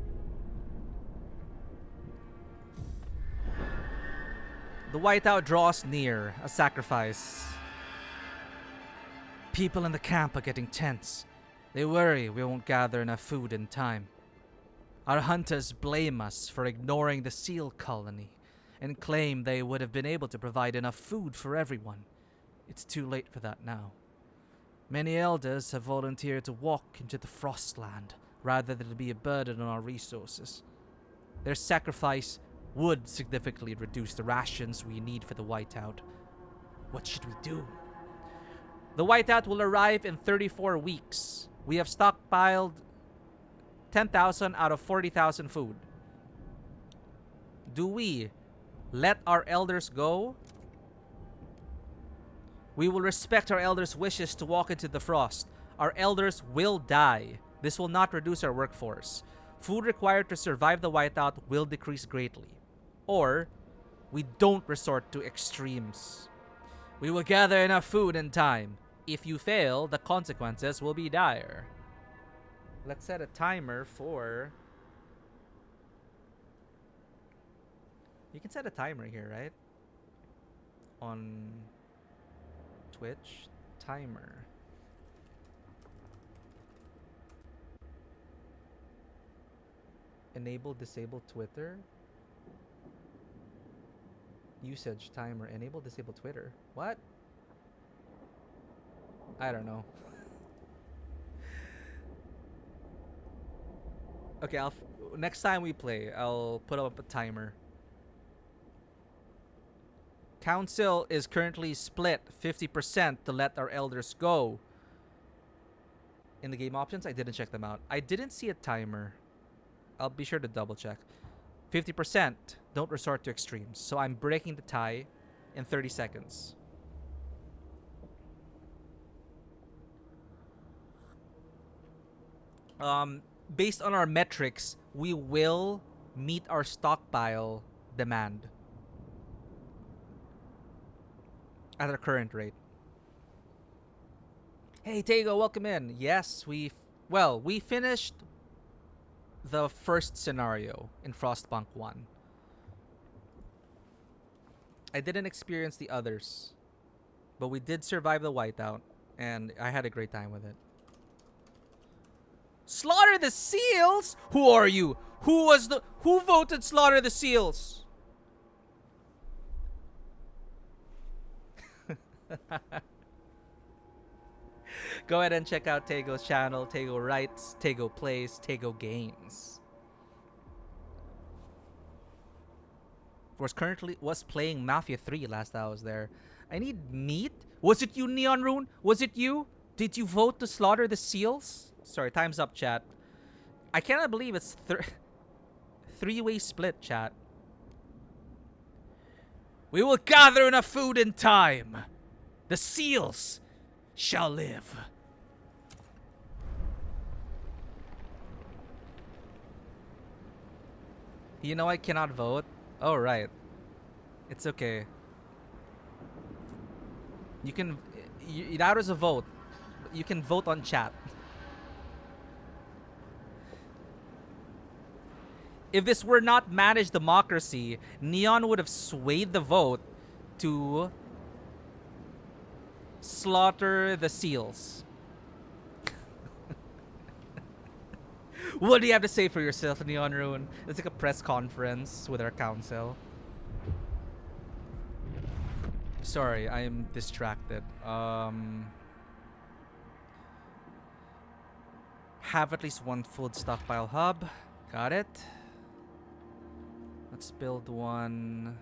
The whiteout draws near, a sacrifice. People in the camp are getting tense. They worry we won't gather enough food in time. Our hunters blame us for ignoring the seal colony and claim they would have been able to provide enough food for everyone. It's too late for that now. Many elders have volunteered to walk into the Frostland rather than to be a burden on our resources. Their sacrifice would significantly reduce the rations we need for the whiteout. What should we do? The whiteout will arrive in 34 weeks. We have stockpiled 10,000 out of 40,000 food. Do we let our elders go? We will respect our elders' wishes to walk into the frost. Our elders will die. This will not reduce our workforce. Food required to survive the whiteout will decrease greatly. Or, we don't resort to extremes. We will gather enough food in time. If you fail, the consequences will be dire. Let's set a timer for... You can set a timer here, right? On Twitch, timer. Enable, disable Twitter. Usage timer. Enable, disable Twitter. What? I don't know. Okay, next time we play, I'll put up a timer. Council is currently split 50% to let our elders go. In the game options, I didn't check them out. I didn't see a timer. I'll be sure to double check. 50%, don't resort to extremes. So I'm breaking the tie in 30 seconds. Based on our metrics, we will meet our stockpile demand at our current rate. Hey, Tego, welcome in. Yes, we finished the first scenario in Frostpunk 1. I didn't experience the others, but we did survive the whiteout, and I had a great time with it. Slaughter the seals? Who are you? Who voted slaughter the seals? Go ahead and check out Tego's channel. Tego writes, Tego plays, Tego games. Was playing Mafia 3 last I was there. I need meat. Was it you, Neon Rune? Was it you? Did you vote to slaughter the seals? Sorry, time's up, chat. I cannot believe it's three-way split, chat. We will gather enough food in time. The seals shall live. You know I cannot vote? Oh, right. It's okay. You can... That is a vote. You can vote on chat. If this were not managed democracy, Neon would have swayed the vote to slaughter the seals. What do you have to say for yourself, Neon Rune? It's like a press conference with our council. Sorry, I am distracted. Have at least one food stockpile hub. Got it. Let's build one.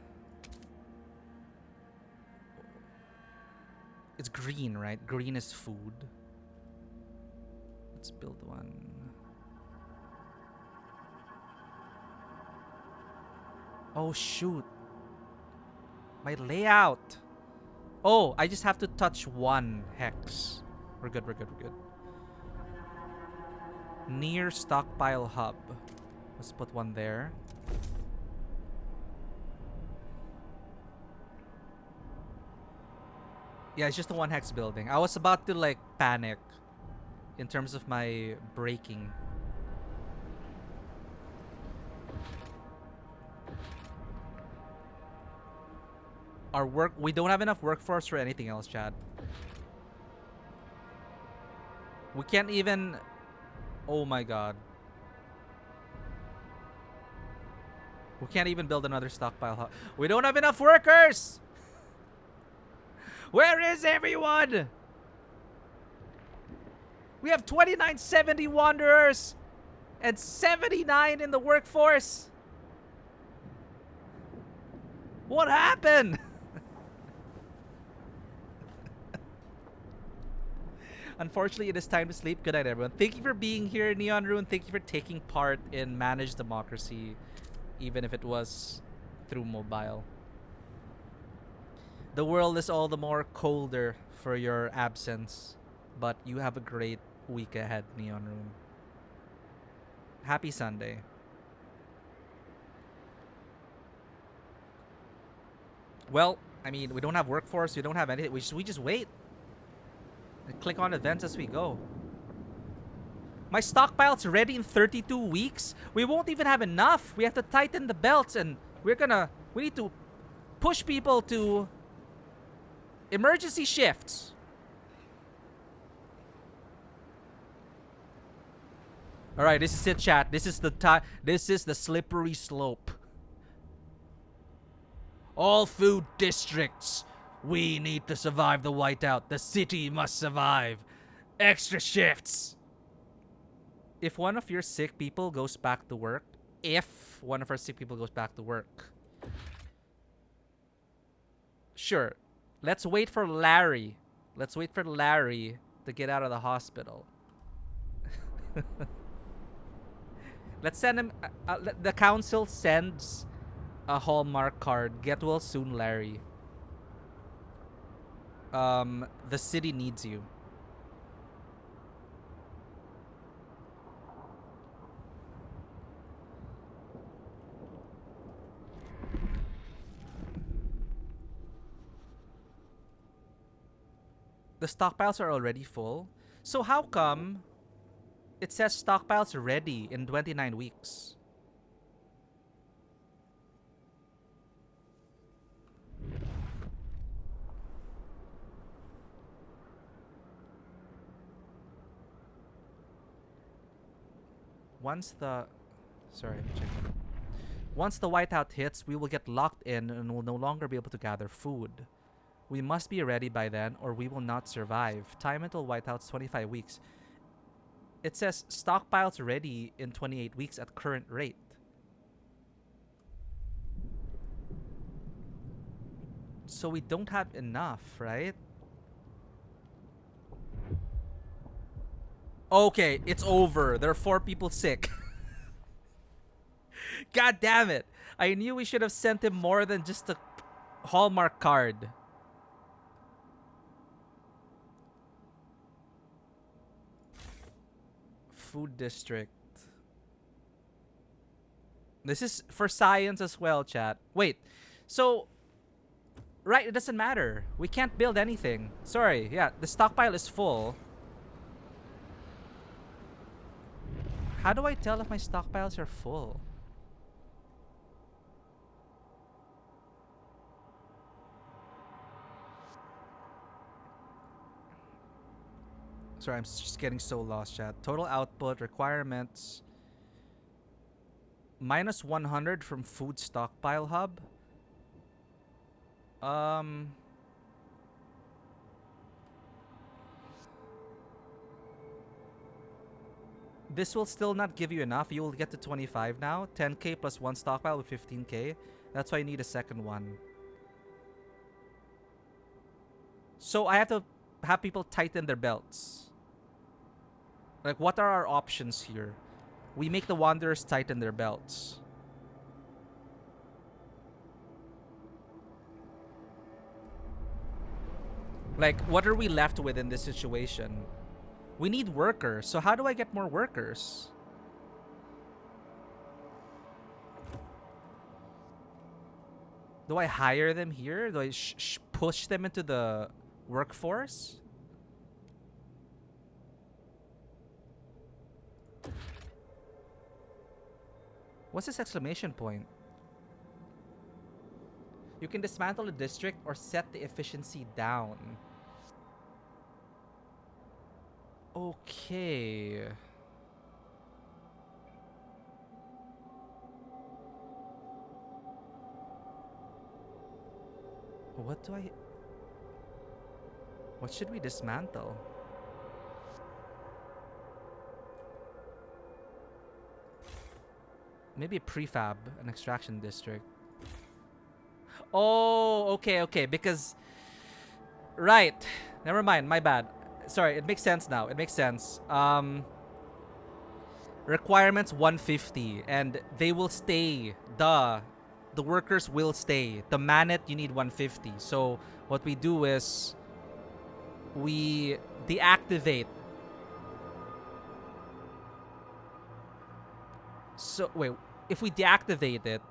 It's green, right? Green is food. Let's build one. Oh, shoot. My layout. Oh, I just have to touch one hex. We're good, we're good, we're good. Near stockpile hub. Let's put one there. Yeah, it's just a one hex building. I was about to like panic in terms of my braking. We don't have enough workforce for anything else, Chad. We can't even... Oh my god. We can't even build another stockpile hub. We don't have enough workers! Where is everyone? We have 2970 wanderers and 79 in the workforce. What happened? Unfortunately, it is time to sleep. Good night, everyone. Thank you for being here, Neon Rune. Thank you for taking part in Managed Democracy, even if it was through mobile. The world is all the more colder for your absence, but you have a great week ahead, Neon Rune. Happy Sunday. Well, I mean, we don't have workforce. We don't have anything. We just wait. And click on events as we go. My stockpile's ready in 32 weeks. We won't even have enough. We have to tighten the belts, and we need to push people to emergency shifts. All right, this is it, chat. This is the time. This is the slippery slope. All food districts. We need to survive the whiteout. The city must survive. Extra shifts. If one of your sick people goes back to work, sure. Let's wait for Larry. Let's wait for Larry to get out of the hospital. Let's send him. The council sends a Hallmark card. Get well soon, Larry. The city needs you. The stockpiles are already full. So how come it says stockpiles ready in 29 weeks? Once the whiteout hits, we will get locked in and will no longer be able to gather food. We must be ready by then or we will not survive. Time until whiteout's 25 weeks. It says stockpiles ready in 28 weeks at current rate. So we don't have enough, right? Okay, it's over. There are 4 people sick. God damn it. I knew we should have sent him more than just a Hallmark card. Food district. This is for science as well, chat. Wait, so right, it doesn't matter. We can't build anything. Sorry, yeah, the stockpile is full. How do I tell if my stockpiles are full? Sorry, I'm just getting so lost, chat. Total output, requirements. Minus 100 from food stockpile hub. This will still not give you enough. You will get to 25 now. 10k plus one stockpile with 15k. That's why you need a second one. So I have to have people tighten their belts. Like, what are our options here? We make the Wanderers tighten their belts. Like, what are we left with in this situation? We need workers. So how do I get more workers? Do I hire them here? Do I push them into the workforce? What's this exclamation point? You can dismantle a district or set the efficiency down. Okay. What should we dismantle? Maybe a prefab, an extraction district. Oh, okay, because... Right. Never mind, my bad. Sorry, it makes sense now. It makes sense. Requirements 150, and they will stay. Duh. The workers will stay. To man it, you need 150. So, what we do is... we deactivate. So, wait. If we deactivate it...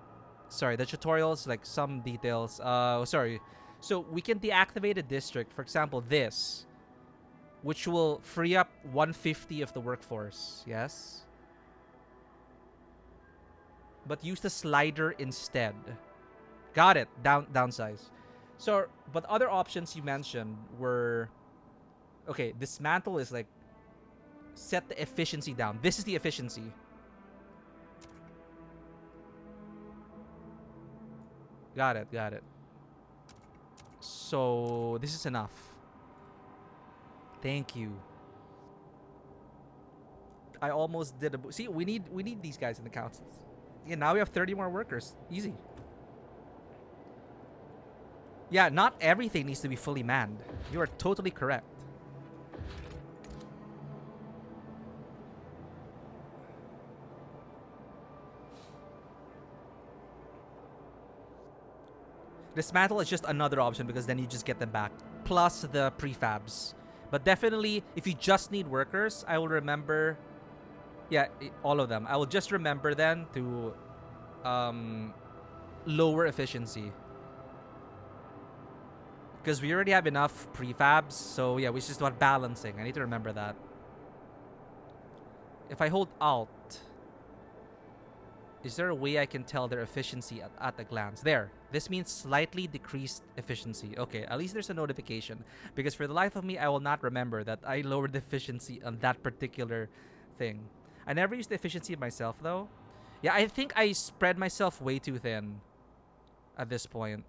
Sorry, the tutorial's like some details. Sorry. So, we can deactivate a district. For example, this. Which will free up 150 of the workforce. Yes? But use the slider instead. Got it. Downsize. So, but other options you mentioned were... Okay, dismantle is like... set the efficiency down. This is the efficiency. Got it. So, this is enough. Thank you. I almost did a... See, we need these guys in the councils. Yeah, now we have 30 more workers. Easy. Yeah, not everything needs to be fully manned. You are totally correct. Dismantle is just another option because then you just get them back. Plus the prefabs. But definitely, if you just need workers, I will remember... Yeah, all of them. I will just remember then to lower efficiency. Because we already have enough prefabs. So yeah, we just want balancing. I need to remember that. If I hold Alt... Is there a way I can tell their efficiency at a glance? There. This means slightly decreased efficiency. Okay, at least there's a notification. Because for the life of me, I will not remember that I lowered the efficiency on that particular thing. I never used the efficiency myself, though. Yeah, I think I spread myself way too thin at this point.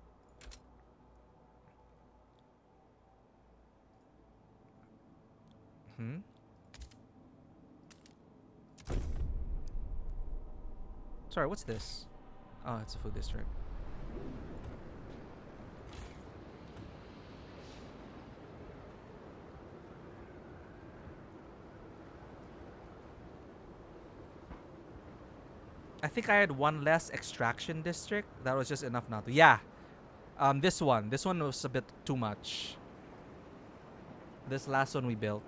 Sorry, what's this? Oh, it's a food district. I think I had one less extraction district. That was just enough now. Yeah. This one. This one was a bit too much. This last one we built.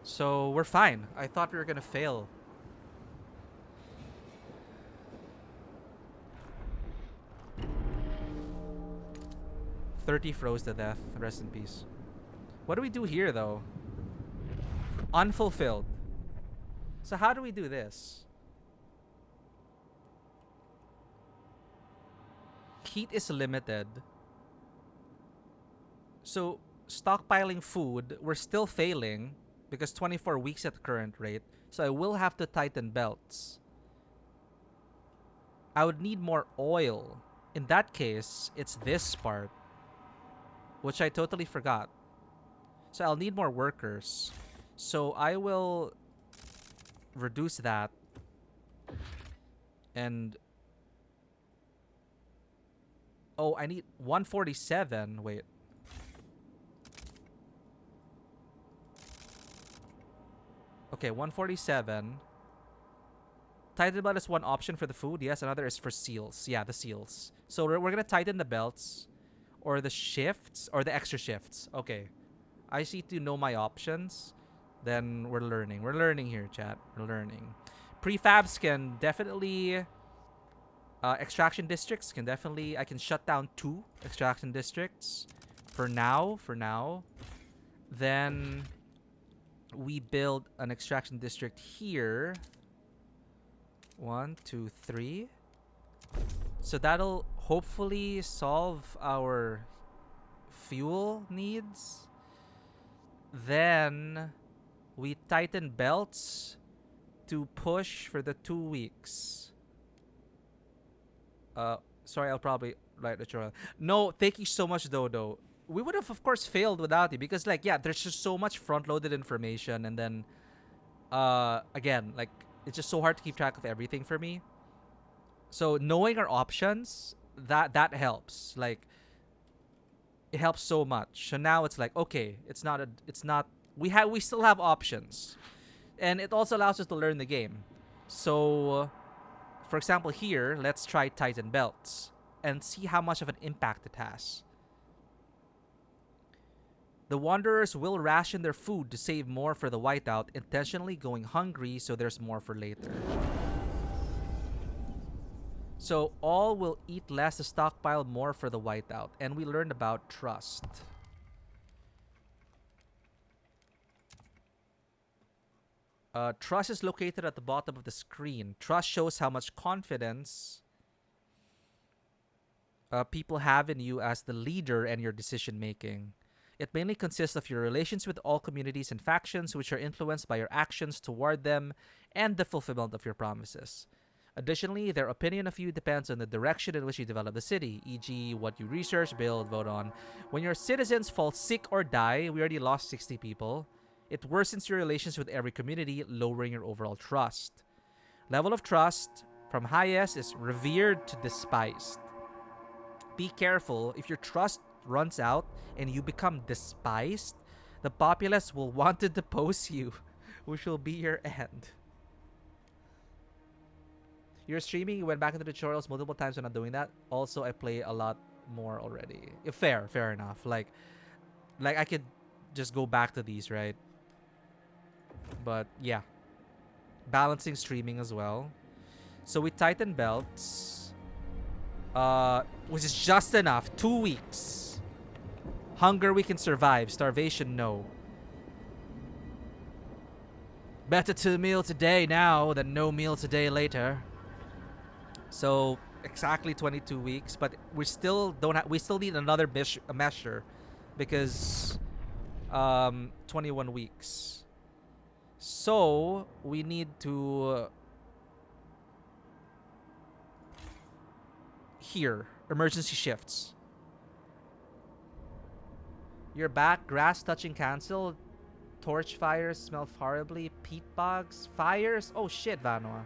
So, we're fine. I thought we were gonna fail. 30 froze to death. Rest in peace. What do we do here, though? Unfulfilled. So how do we do this? Heat is limited. So stockpiling food, we're still failing because 24 weeks at the current rate. So I will have to tighten belts. I would need more oil. In that case, it's this part, which I totally forgot. So I'll need more workers. So I will reduce that. And oh, I need 147. Wait. Okay, 147. Tighten belt is one option for the food. Yes, another is for seals. Yeah, the seals. So we're going to tighten the belts or the shifts or the extra shifts. Okay. I need to know my options. Then we're learning. We're learning here, chat. We're learning. Prefabs can definitely... extraction districts can definitely... I can shut down 2 extraction districts. For now. Then we build an extraction district here. 1, 2, 3. So that'll hopefully solve our fuel needs. Then we tighten belts to push for the 2 weeks. Sorry, I'll probably write the tutorial. No, thank you so much, Dodo. We would have, of course, failed without you because, like, yeah, there's just so much front-loaded information, and then, again, like, it's just so hard to keep track of everything for me. So knowing our options, that helps. Like, it helps so much. So now it's like, okay, we still have options, and it also allows us to learn the game. So, for example, here, let's try tighten belts and see how much of an impact it has. The Wanderers will ration their food to save more for the whiteout, intentionally going hungry so there's more for later. So all will eat less to stockpile more for the whiteout. And we learned about trust. Trust is located at the bottom of the screen. Trust shows how much confidence people have in you as the leader and your decision making. It mainly consists of your relations with all communities and factions, which are influenced by your actions toward them and the fulfillment of your promises. Additionally, their opinion of you depends on the direction in which you develop the city, e.g. what you research, build, vote on. When your citizens fall sick or die, we already lost 60 people, it worsens your relations with every community, lowering your overall trust. Level of trust from highest is revered to despised. Be careful. If your trust runs out and you become despised, the populace will want to depose you, which will be your end. You're streaming, you went back into the tutorials multiple times when I'm doing that. Also, I play a lot more already. Fair enough. Like I could just go back to these, right? But yeah, balancing streaming as well. So we tighten belts, which is just enough. 2 weeks. Hunger we can survive. Starvation, no. Better 2 meals today now than no meals a day later. So exactly 22 weeks, but we still don't have. We still need another measure, because 21 weeks. So we need to here emergency shifts. You're back. Grass touching cancel. Torch fires smell horribly. Peat bogs. Fires. Oh shit, Vanoa.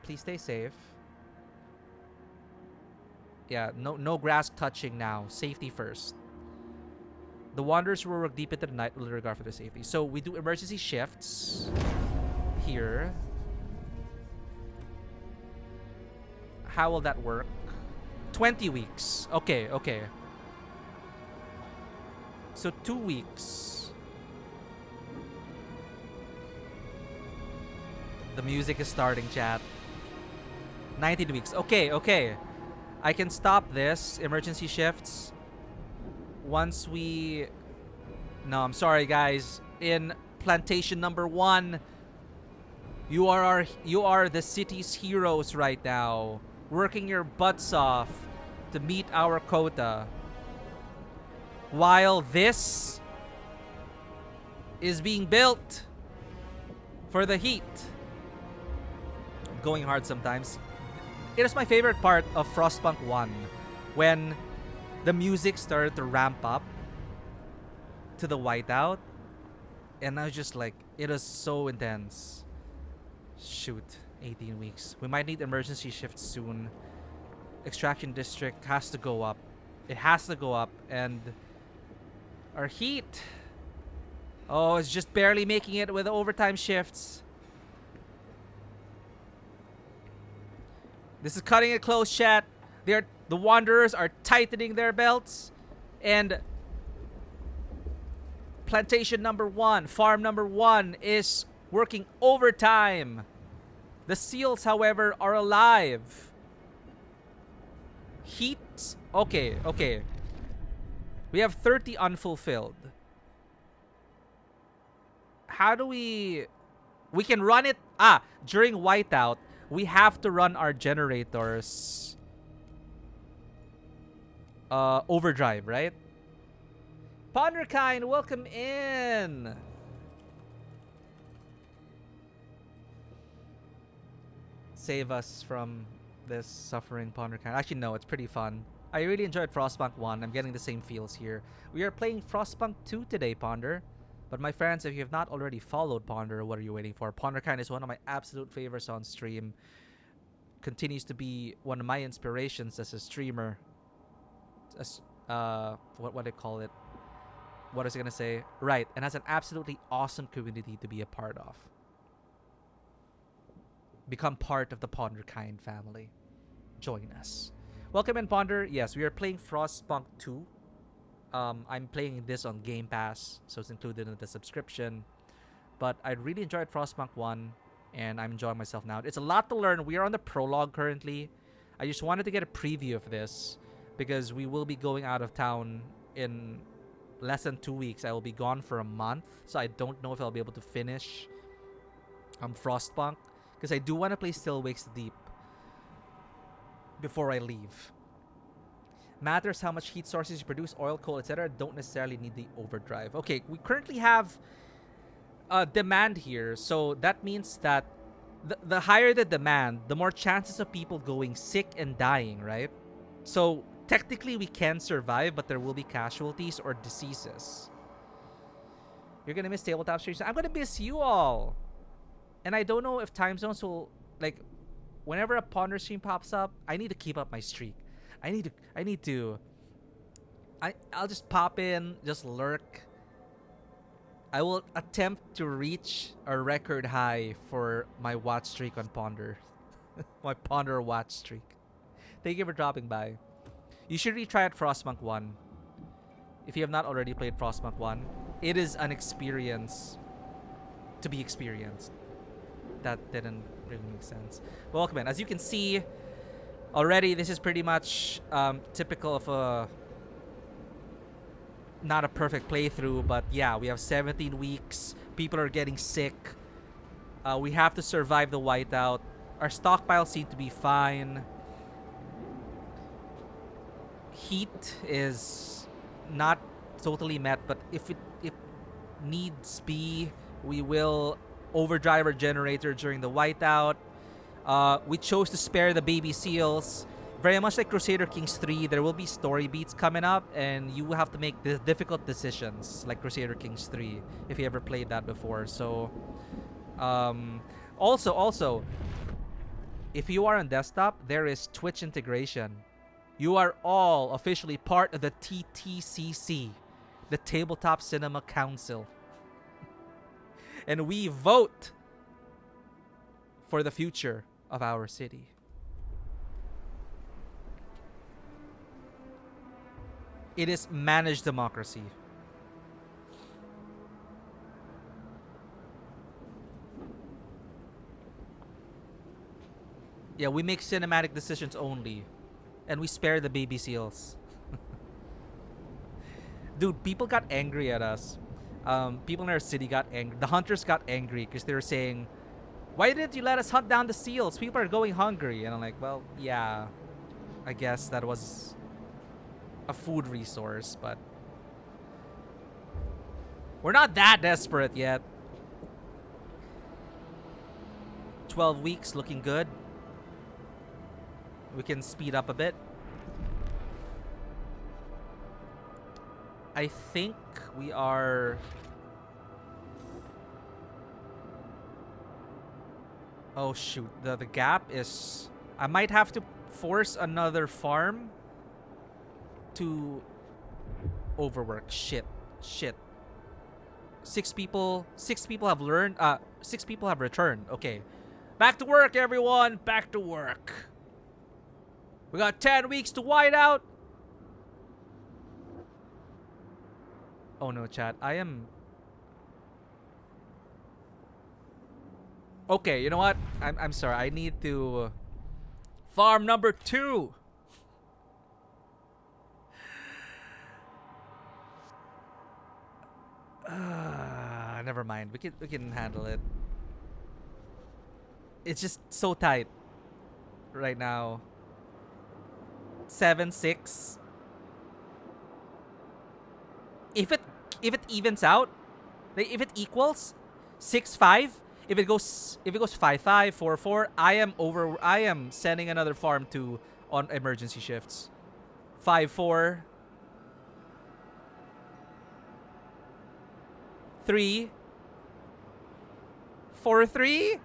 Please stay safe. Yeah, no grass touching now. Safety first. The Wanderers will work deep into the night with regard for their safety. So we do emergency shifts here. How will that work? 20 weeks. Okay. So 2 weeks. The music is starting, chat. 19 weeks. Okay. I can stop this emergency shifts once we... No, I'm sorry, guys. In plantation number 1, you are the city's heroes right now, working your butts off to meet our quota. While this is being built for the heat. I'm going hard sometimes. It is my favorite part of Frostpunk 1 when the music started to ramp up to the whiteout, and I was just like, it is so intense. Shoot, 18 weeks. We might need emergency shifts soon. Extraction district has to go up. It has to go up, and our heat, oh, it's just barely making it with overtime shifts. This is cutting it close, chat. The Wanderers are tightening their belts, and plantation number 1, farm number 1 is working overtime. The seals, however, are alive. Heat, okay. We have 30 unfulfilled. How do we can run it during whiteout. We have to run our generators overdrive, right? Ponderkind, welcome in. Save us from this suffering, Ponderkind. Actually, no, it's pretty fun. I really enjoyed Frostpunk 1. I'm getting the same feels here. We are playing Frostpunk 2 today, Ponder. But my friends, if you have not already followed Ponder, what are you waiting for? Ponderkind is one of my absolute favorites on stream. Continues to be one of my inspirations as a streamer. As, what do they call it? What is it gonna say? Right, and has an absolutely awesome community to be a part of. Become part of the Ponderkind family. Join us. Welcome in, Ponder. Yes, we are playing Frostpunk 2. I'm playing this on Game Pass, so it's included in the subscription. But I really enjoyed Frostpunk 1, and I'm enjoying myself now. It's a lot to learn. We are on the prologue currently. I just wanted to get a preview of this because we will be going out of town in less than 2 weeks. I will be gone for a month, so I don't know if I'll be able to finish Frostpunk, because I do want to play Still Wakes Deep before I leave. Matters how much heat sources you produce, oil, coal, etc. Don't necessarily need the overdrive. Okay, we currently have demand here, so that means that the higher the demand, the more chances of people going sick and dying, right? So technically we can survive, but there will be casualties or diseases. You're gonna miss tabletop streams. I'm gonna miss you all. And I don't know if time zones will, like, whenever a Ponder stream pops up, I need to keep up my streak. I'll just pop in, just lurk. I will attempt to reach a record high for my watch streak on Ponder. My Ponder watch streak. Thank you for dropping by. You should retry out Frostpunk 1. If you have not already played Frostpunk 1, it is an experience to be experienced. That didn't really make sense. Welcome in. As you can see, already this is pretty much typical of a not a perfect playthrough, but yeah, we have 17 weeks. People are getting sick. We have to survive the whiteout. Our stockpiles seem to be fine. Heat is not totally met, but if needs be, we will overdrive our generator during the whiteout. We chose to spare the baby seals. Very much like Crusader Kings 3, there will be story beats coming up, and you will have to make the difficult decisions like Crusader Kings 3 if you ever played that before. So, also, if you are on desktop, there is Twitch integration. You are all officially part of the TTCC, the Tabletop Cinema Council. And we vote for the future of our city. It is managed democracy. Yeah, we make cinematic decisions only. And we spare the baby seals. Dude, people got angry at us. People in our city got angry. The hunters got angry because they were saying, why didn't you let us hunt down the seals? People are going hungry. And I'm like, well, yeah, I guess that was a food resource, but we're not that desperate yet. 12 weeks, looking good. We can speed up a bit. I think we are... Oh shoot, the gap is... I might have to force another farm to overwork. Shit. 6 people have learned, 6 people have returned. Okay. Back to work, everyone. Back to work. We got 10 weeks to white out. Oh no, chat. I am... Okay, you know what? I'm sorry. I need to... Farm number 2. Never mind. We can handle it. It's just so tight right now. 7-6. If it evens out, like if it equals 6-5, if it goes 5-5, 4-4, I am sending another farm to on emergency shifts. 5-4. 3 4-3.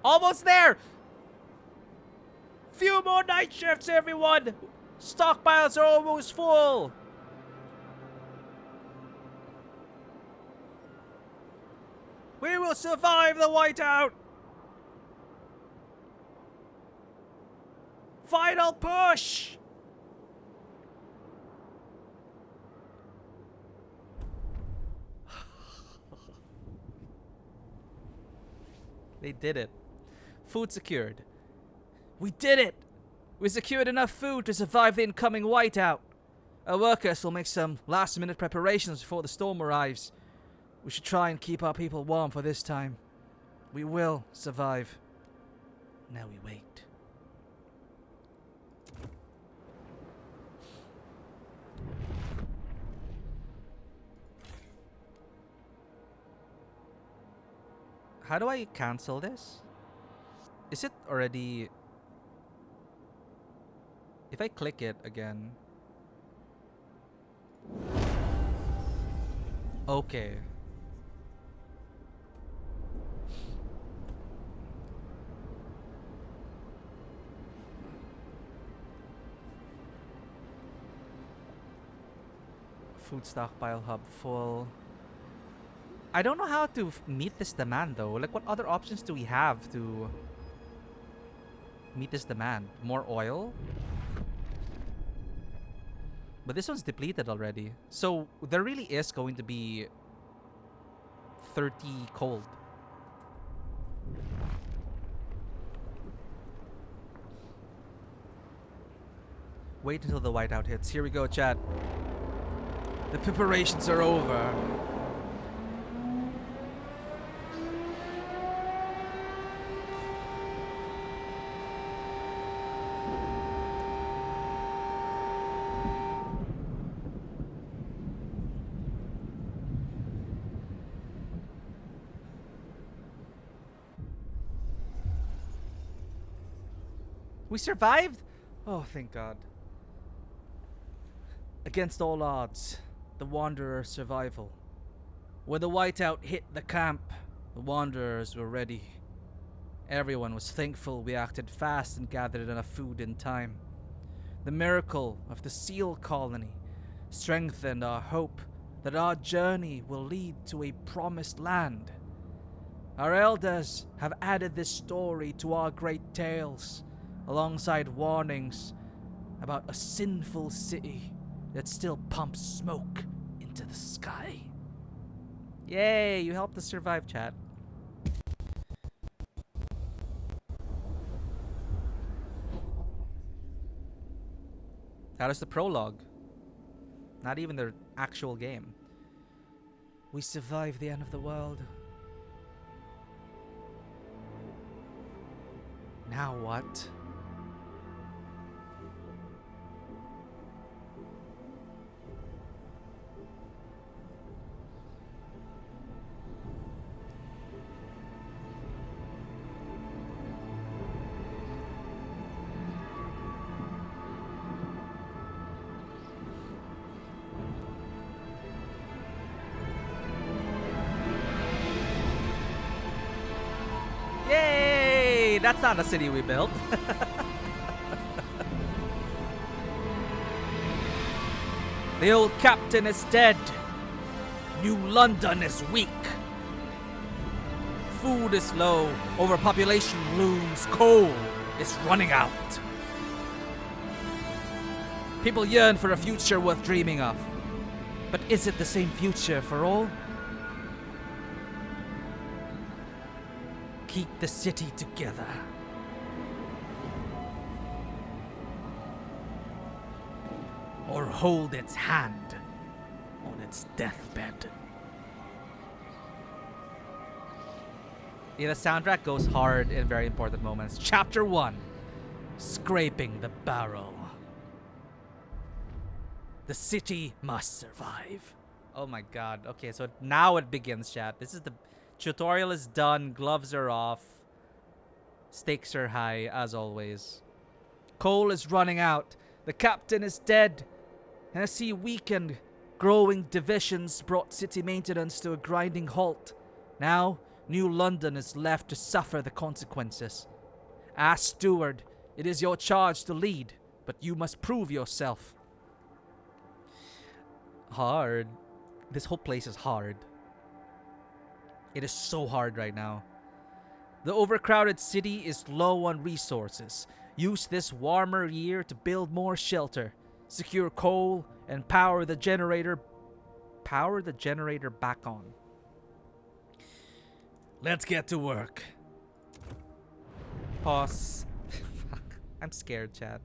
Almost there. Few more night shifts, everyone. Stockpiles are almost full. We will survive the whiteout. Final push. They did it. Food secured. We did it! We secured enough food to survive the incoming whiteout. Our workers will make some last-minute preparations before the storm arrives. We should try and keep our people warm for this time. We will survive. Now we wait. How do I cancel this? Is it already... If I click it again... Okay. Food stockpile hub full. I don't know how to meet this demand though. Like, what other options do we have to meet this demand? More oil? But this one's depleted already. So there really is going to be 30 cold. Wait until the whiteout hits. Here we go, chat. The preparations are over. We survived? Oh, thank God. Against all odds, the Wanderer's survival. When the whiteout hit the camp, the Wanderers were ready. Everyone was thankful we acted fast and gathered enough food in time. The miracle of the seal colony strengthened our hope that our journey will lead to a promised land. Our elders have added this story to our great tales, alongside warnings about a sinful city that still pumps smoke into the sky. Yay, you helped us survive, chat. That is the prologue. Not even the actual game.
We survived the end of the world.
Now what? Yay! That's not a city we built.
The old captain is dead. New London is weak. Food is low. Overpopulation looms. Coal is running out. People yearn for a future worth dreaming of. But is it the same future for all? Keep the city together. Or hold its hand on its deathbed.
Yeah, the soundtrack goes hard in very important moments. Chapter 1.
Scraping the barrel. The city must survive.
Oh my god. Okay, so now it begins, chat. This is the tutorial is done. Gloves are off. Stakes are high, as always.
Coal is running out. The captain is dead. And as he weakened, growing divisions brought city maintenance to a grinding halt. Now, New London is left to suffer the consequences. As steward, it is your charge to lead, but you must prove yourself.
Hard. This whole place is hard. It is so hard right now.
The overcrowded city is low on resources. Use this warmer year to build more shelter, secure coal, and power the generator
back on.
Let's get to work.
Pause. Fuck. I'm scared, chat.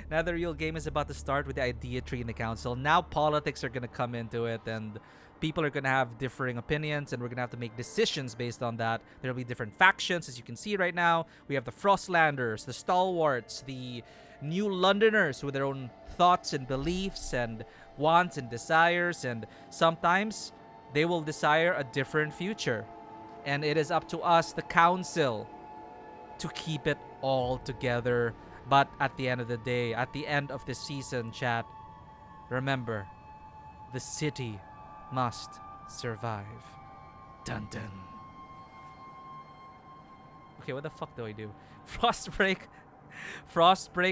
Now the real game is about to start with the idea tree in the council. Now politics are going to come into it, and people are going to have differing opinions, and we're going to have to make decisions based on that. There'll be different factions, as you can see right now. We have the Frostlanders, the Stalwarts, the New Londoners with their own thoughts and beliefs and wants and desires, and sometimes they will desire a different future. And it is up to us, the council, to keep it all together. But at the end of the day, at the end of the season, chat, remember, the city must survive. Dun dun. Okay, what the fuck do I do? Frostbreak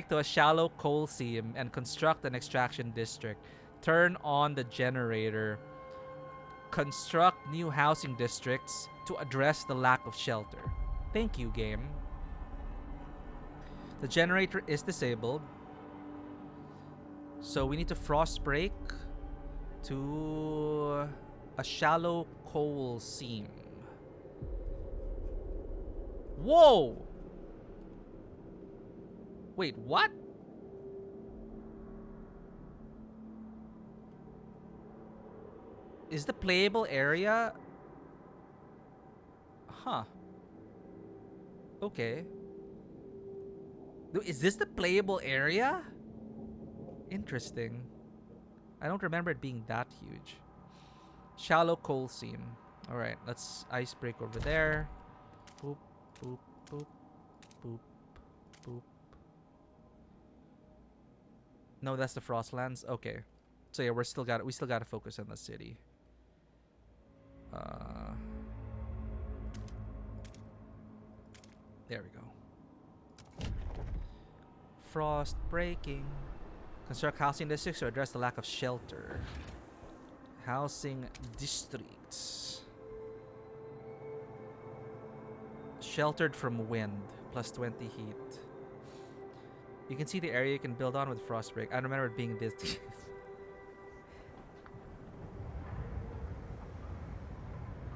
to a shallow coal seam and construct an extraction district. Turn on the generator. Construct new housing districts to address the lack of shelter. Thank you, game. The generator is disabled. So we need to frost break to a shallow coal seam. Whoa! Wait, what? Is the playable area? Huh. Okay. Is this the playable area? Interesting. I don't remember it being that huge. Shallow coal seam. Alright, let's ice break over there. Boop, boop, boop, boop, boop. No, that's the Frostlands. Okay. So yeah, we still gotta focus on the city. There we go. Frost breaking. Construct housing districts to address the lack of shelter. Housing districts. Sheltered from wind. Plus 20 heat. You can see the area you can build on with Frostbreak. I remember it being this.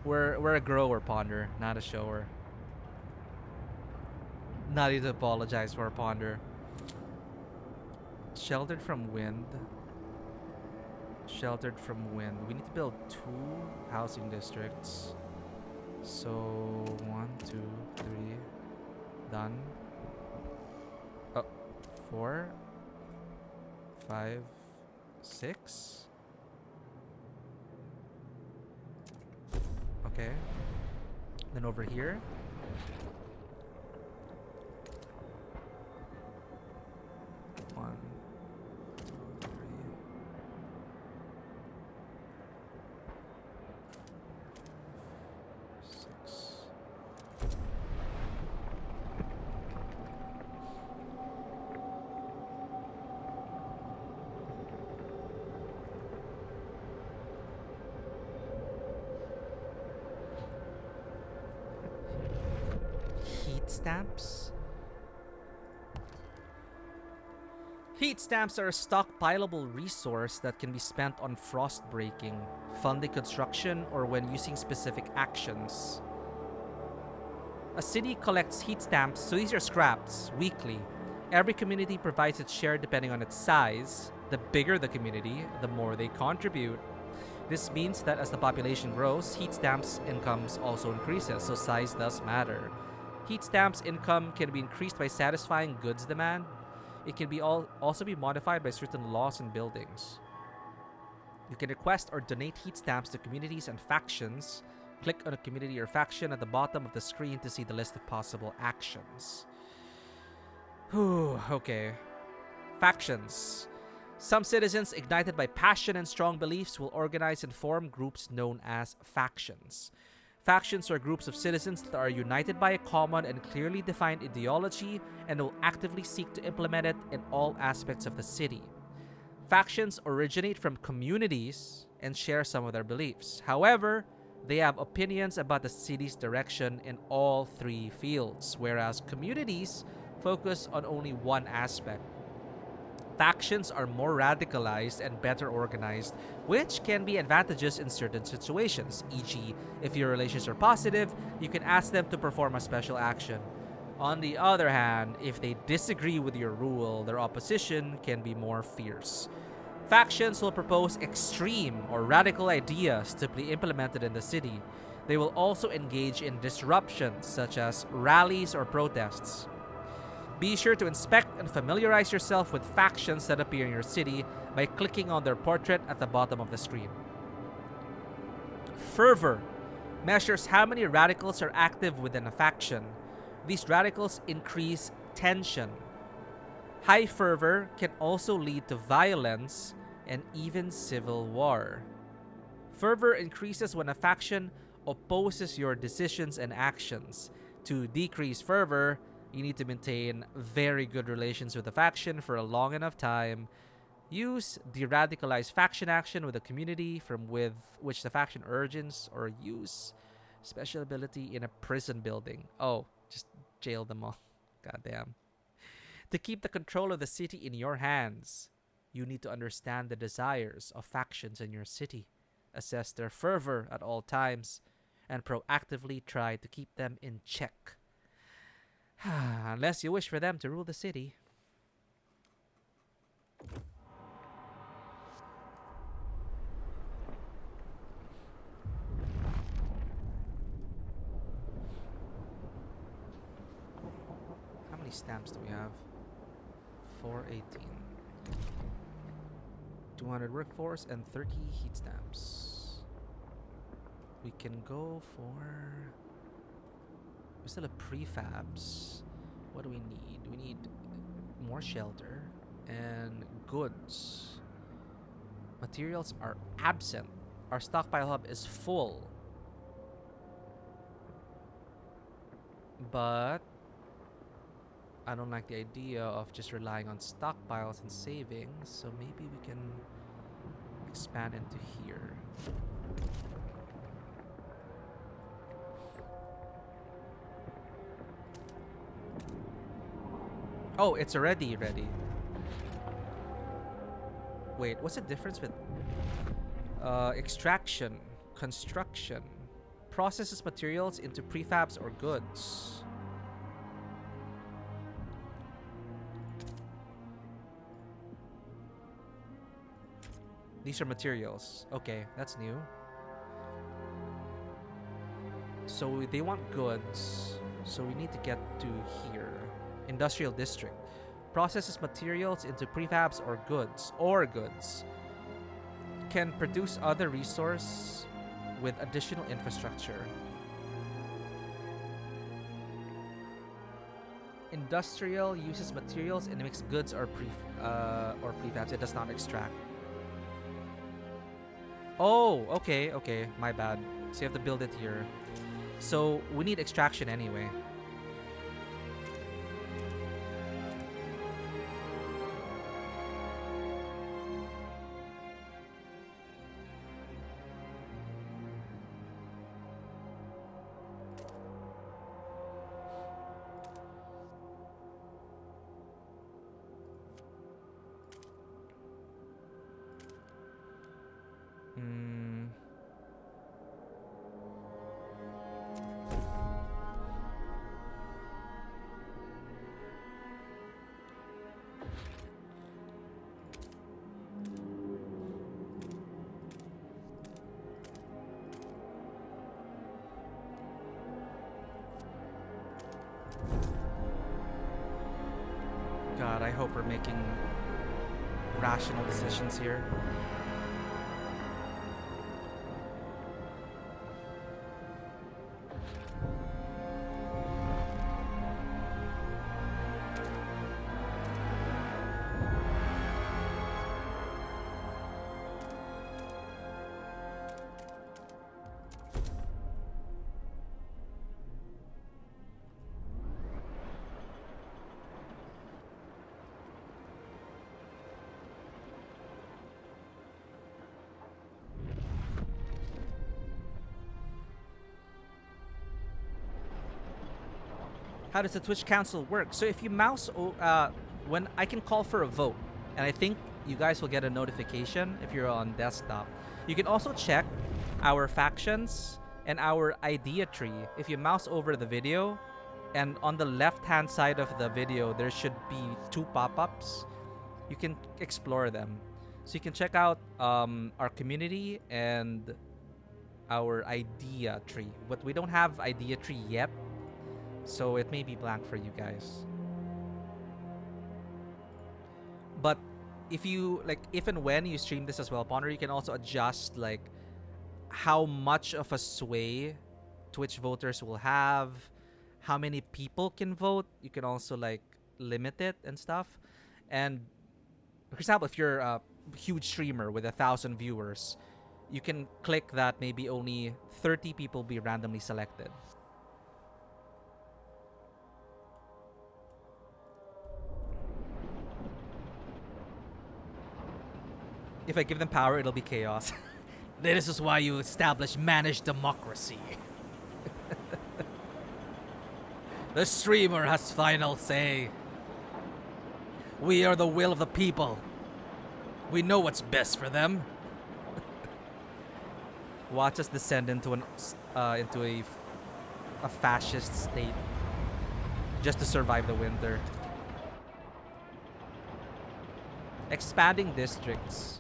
We're a grower, Ponder, not a shower. Not even to apologize for a Ponder. Sheltered from wind. Sheltered from wind. We need to build 2 housing districts. So 1, 2, 3. Done. Oh, 4, 5, 6. Okay. Then over here. One, 2, 3. 6. Heat stamps. Heat stamps are a stockpilable resource that can be spent on frost breaking, funding construction, or when using specific actions. A city collects heat stamps, so these are scraps, weekly. Every community provides its share depending on its size. The bigger the community, the more they contribute. This means that as the population grows, heat stamps' incomes also increases, so size does matter. Heat stamps' income can be increased by satisfying goods demand. It can be also be modified by certain laws and buildings. You can request or donate heat stamps to communities and factions. Click on a community or faction at the bottom of the screen to see the list of possible actions. Whew, okay. Factions. Some citizens, ignited by passion and strong beliefs, will organize and form groups known as factions. Factions are groups of citizens that are united by a common and clearly defined ideology and will actively seek to implement it in all aspects of the city. Factions originate from communities and share some of their beliefs. However, they have opinions about the city's direction in all 3 fields, whereas communities focus on only one aspect. Factions are more radicalized and better organized, which can be advantageous in certain situations. E.g., if your relations are positive, you can ask them to perform a special action. On the other hand, if they disagree with your rule, their opposition can be more fierce. Factions will propose extreme or radical ideas to be implemented in the city. They will also engage in disruptions such as rallies or protests. Be sure to inspect and familiarize yourself with factions that appear in your city by clicking on their portrait at the bottom of the screen. Fervor measures how many radicals are active within a faction. These radicals increase tension. High fervor can also lead to violence and even civil war. Fervor increases when a faction opposes your decisions and actions. To decrease fervor, you need to maintain very good relations with the faction for a long enough time. Use de-radicalized faction action with the community from which the faction origins, or use special ability in a prison building. Oh, just jail them all. Goddamn. To keep the control of the city in your hands, you need to understand the desires of factions in your city, assess their fervor at all times, and proactively try to keep them in check. Unless you wish for them to rule the city. How many stamps do we have? 418. 200 workforce and 30 heat stamps. We can go for... We still have prefabs. What do we need? We need more shelter and goods. Materials are absent. Our stockpile hub is full. But I don't like the idea of just relying on stockpiles and savings, so maybe we can expand into here. Oh, it's already ready. Wait, what's the difference with extraction, construction, processes materials into prefabs or goods? These are materials. Okay, that's new. So they want goods. So we need to get to here. Industrial district. Processes materials into prefabs or goods. Can produce other resource with additional infrastructure. Industrial uses materials and makes goods or prefabs. It does not extract. Oh, okay, my bad. So you have to build it here. So we need extraction anyway. God, I hope we're making rational decisions here. How does the Twitch Council work? So if you mouse, when I can call for a vote, and I think you guys will get a notification if you're on desktop. You can also check our factions and our idea tree. If you mouse over the video, and on the left-hand side of the video, there should be 2 pop-ups. You can explore them. So you can check out our community and our idea tree. But we don't have idea tree yet, so it may be blank for you guys. But if you if and when you stream this as well, Ponder, you can also adjust how much of a sway Twitch voters will have, how many people can vote. You can also limit it and stuff. And for example, if you're a huge streamer with 1,000 viewers, you can click that maybe only 30 people be randomly selected. If I give them power, it'll be chaos. This is why you establish managed democracy. The streamer has final say. We are the will of the people. We know what's best for them. Watch us descend into a fascist state just to survive the winter. Expanding districts.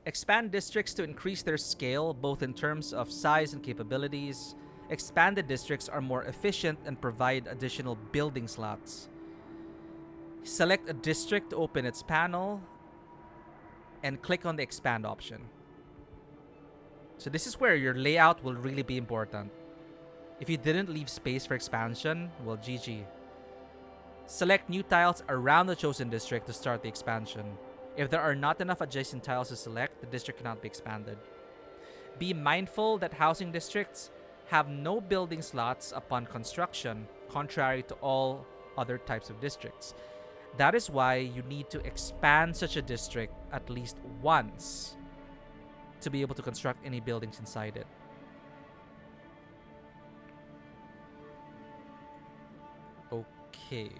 Expand districts to increase their scale, both in terms of size and capabilities. Expanded districts are more efficient and provide additional building slots. Select a district to open its panel and click on the expand option. So this is where your layout will really be important. If you didn't leave space for expansion, well, GG. Select new tiles around the chosen district to start the expansion. If there are not enough adjacent tiles to select, the district cannot be expanded. Be mindful that housing districts have no building slots upon construction, contrary to all other types of districts. That is why you need to expand such a district at least once to be able to construct any buildings inside it. Okay.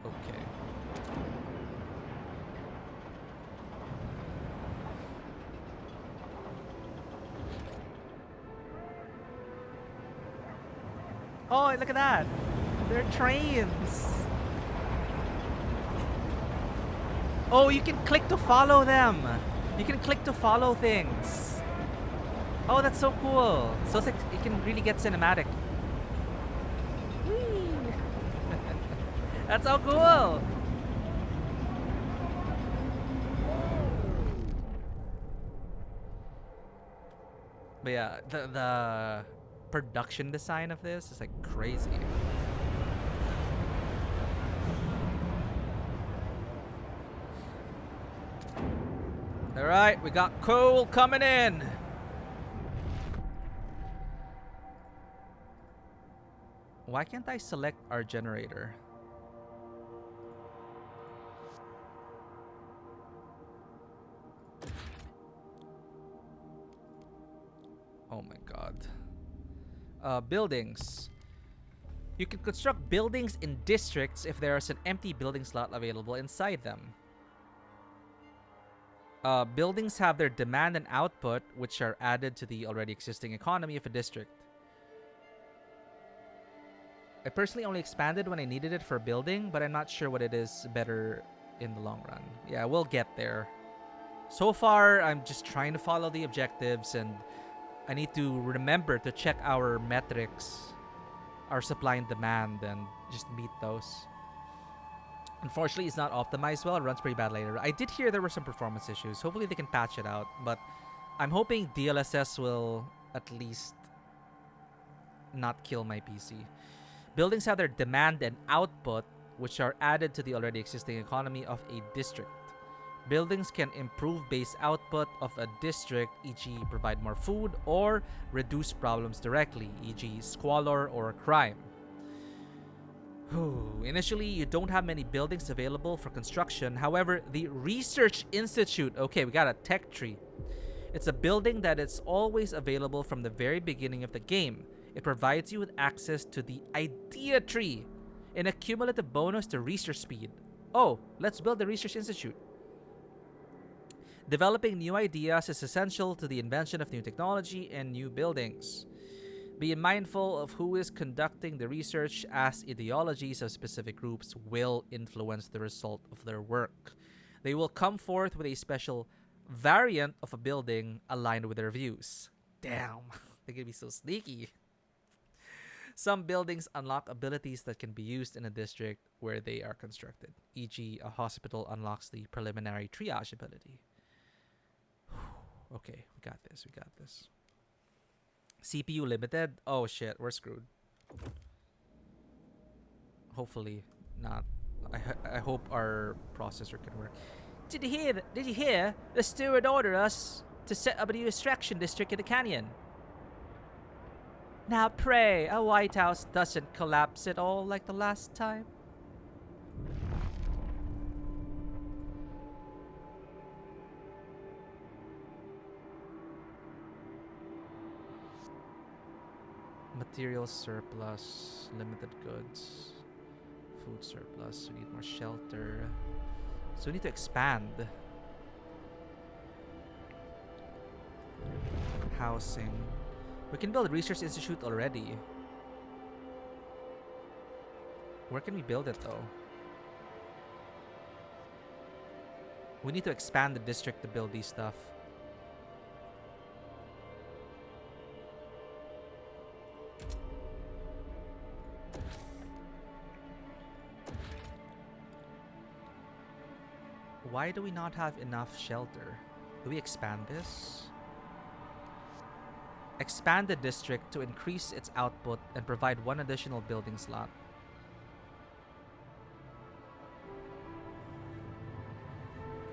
Okay. Oh, look at that. They're trains. Oh, you can click to follow them. You can click to follow things. Oh, that's so cool. So it's like you can really get cinematic. Whee! That's so cool. But yeah, the production design of this is like crazy. All right, we got coal coming in. Why can't I select our generator? Oh my god. Buildings. You can construct buildings in districts if there is an empty building slot available inside them. Buildings have their demand and output, which are added to the already existing economy of a district. I personally only expanded when I needed it for a building, but I'm not sure what it is better in the long run. Yeah, we'll get there. So far, I'm just trying to follow the objectives, and I need to remember to check our metrics, our supply and demand, and just meet those. Unfortunately, it's not optimized well. It runs pretty bad later. I did hear there were some performance issues. Hopefully they can patch it out, but I'm hoping DLSS will at least not kill my PC. Buildings have their demand and output, which are added to the already existing economy of a district. Buildings can improve base output of a district, e.g. provide more food, or reduce problems directly, e.g. squalor or crime. Initially, you don't have many buildings available for construction. However, the Research Institute, okay, we got a tech tree. It's a building that is always available from the very beginning of the game. It provides you with access to the Idea Tree, an accumulative bonus to research speed. Oh, let's build the Research Institute. Developing new ideas is essential to the invention of new technology and new buildings. Be mindful of who is conducting the research, as ideologies of specific groups will influence the result of their work. They will come forth with a special variant of a building aligned with their views. Damn, they're gonna be so sneaky. Some buildings unlock abilities that can be used in a district where they are constructed. E.g., a hospital unlocks the preliminary triage ability. Okay, we got this, we got this. CPU limited? Oh shit, we're screwed. Hopefully not. I hope our processor can work. Did you hear? The steward ordered us to set up a new extraction district in the canyon. Now pray a White House doesn't collapse at all like the last time. Material surplus, limited goods, food surplus, we need more shelter. So we need to expand. Housing. We can build a research institute already. Where can we build it though? We need to expand the district to build these stuff. Why do we not have enough shelter? Do we expand this? Expand the district to increase its output and provide one additional building slot.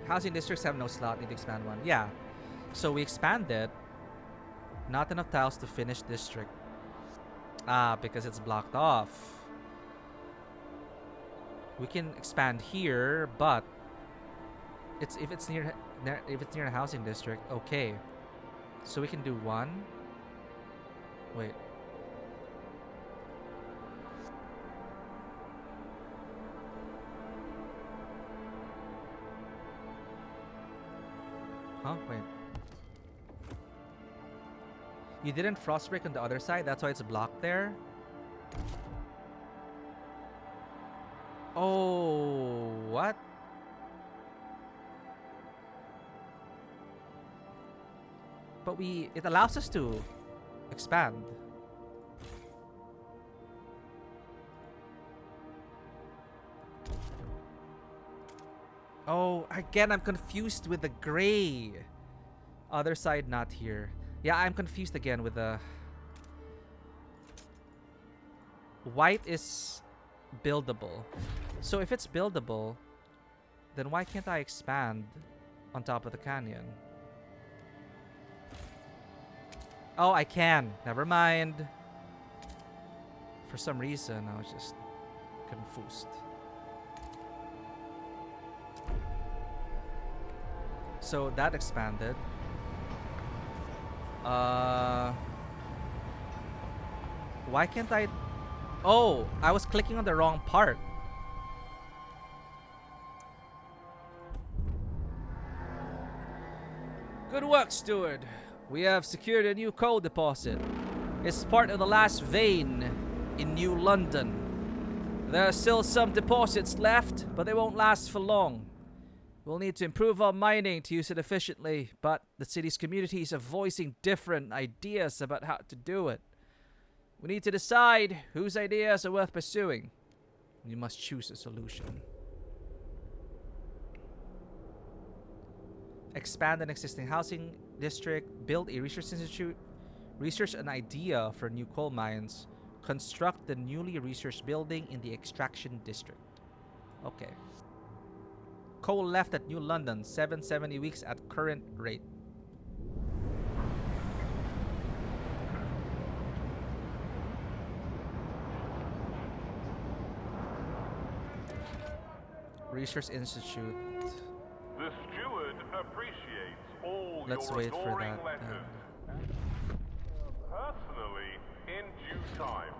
Housing districts have no slot, need to expand one. Yeah. So we expanded. Not enough tiles to finish district. Ah, because it's blocked off. We can expand here, but if it's near a housing district, okay. So we can do one. Wait. Huh? Wait. You didn't frost break on the other side? That's why it's blocked there? Oh, what? But it allows us to expand. Oh, again, I'm confused with the gray. Other side, not here. Yeah, I'm confused again with the... White is buildable. So if it's buildable, then why can't I expand on top of the canyon? Oh, I can. Never mind. For some reason, I was just confused. So that expanded. Why can't I... Oh, I was clicking on the wrong part. Good work, steward. We have secured a new coal deposit. It's part of the last vein in New London. There are still some deposits left, but they won't last for long. We'll need to improve our mining to use it efficiently, but the city's communities are voicing different ideas about how to do it. We need to decide whose ideas are worth pursuing. We must choose a solution. Expand an existing housing district, build a research institute, research an idea for new coal mines, construct the newly researched building in the extraction district. Okay. Coal left at New London, 770 weeks at current rate. Research Institute.
The steward appreciates all
Let's
your
wait for
adoring
that.
letters. Personally, in due time.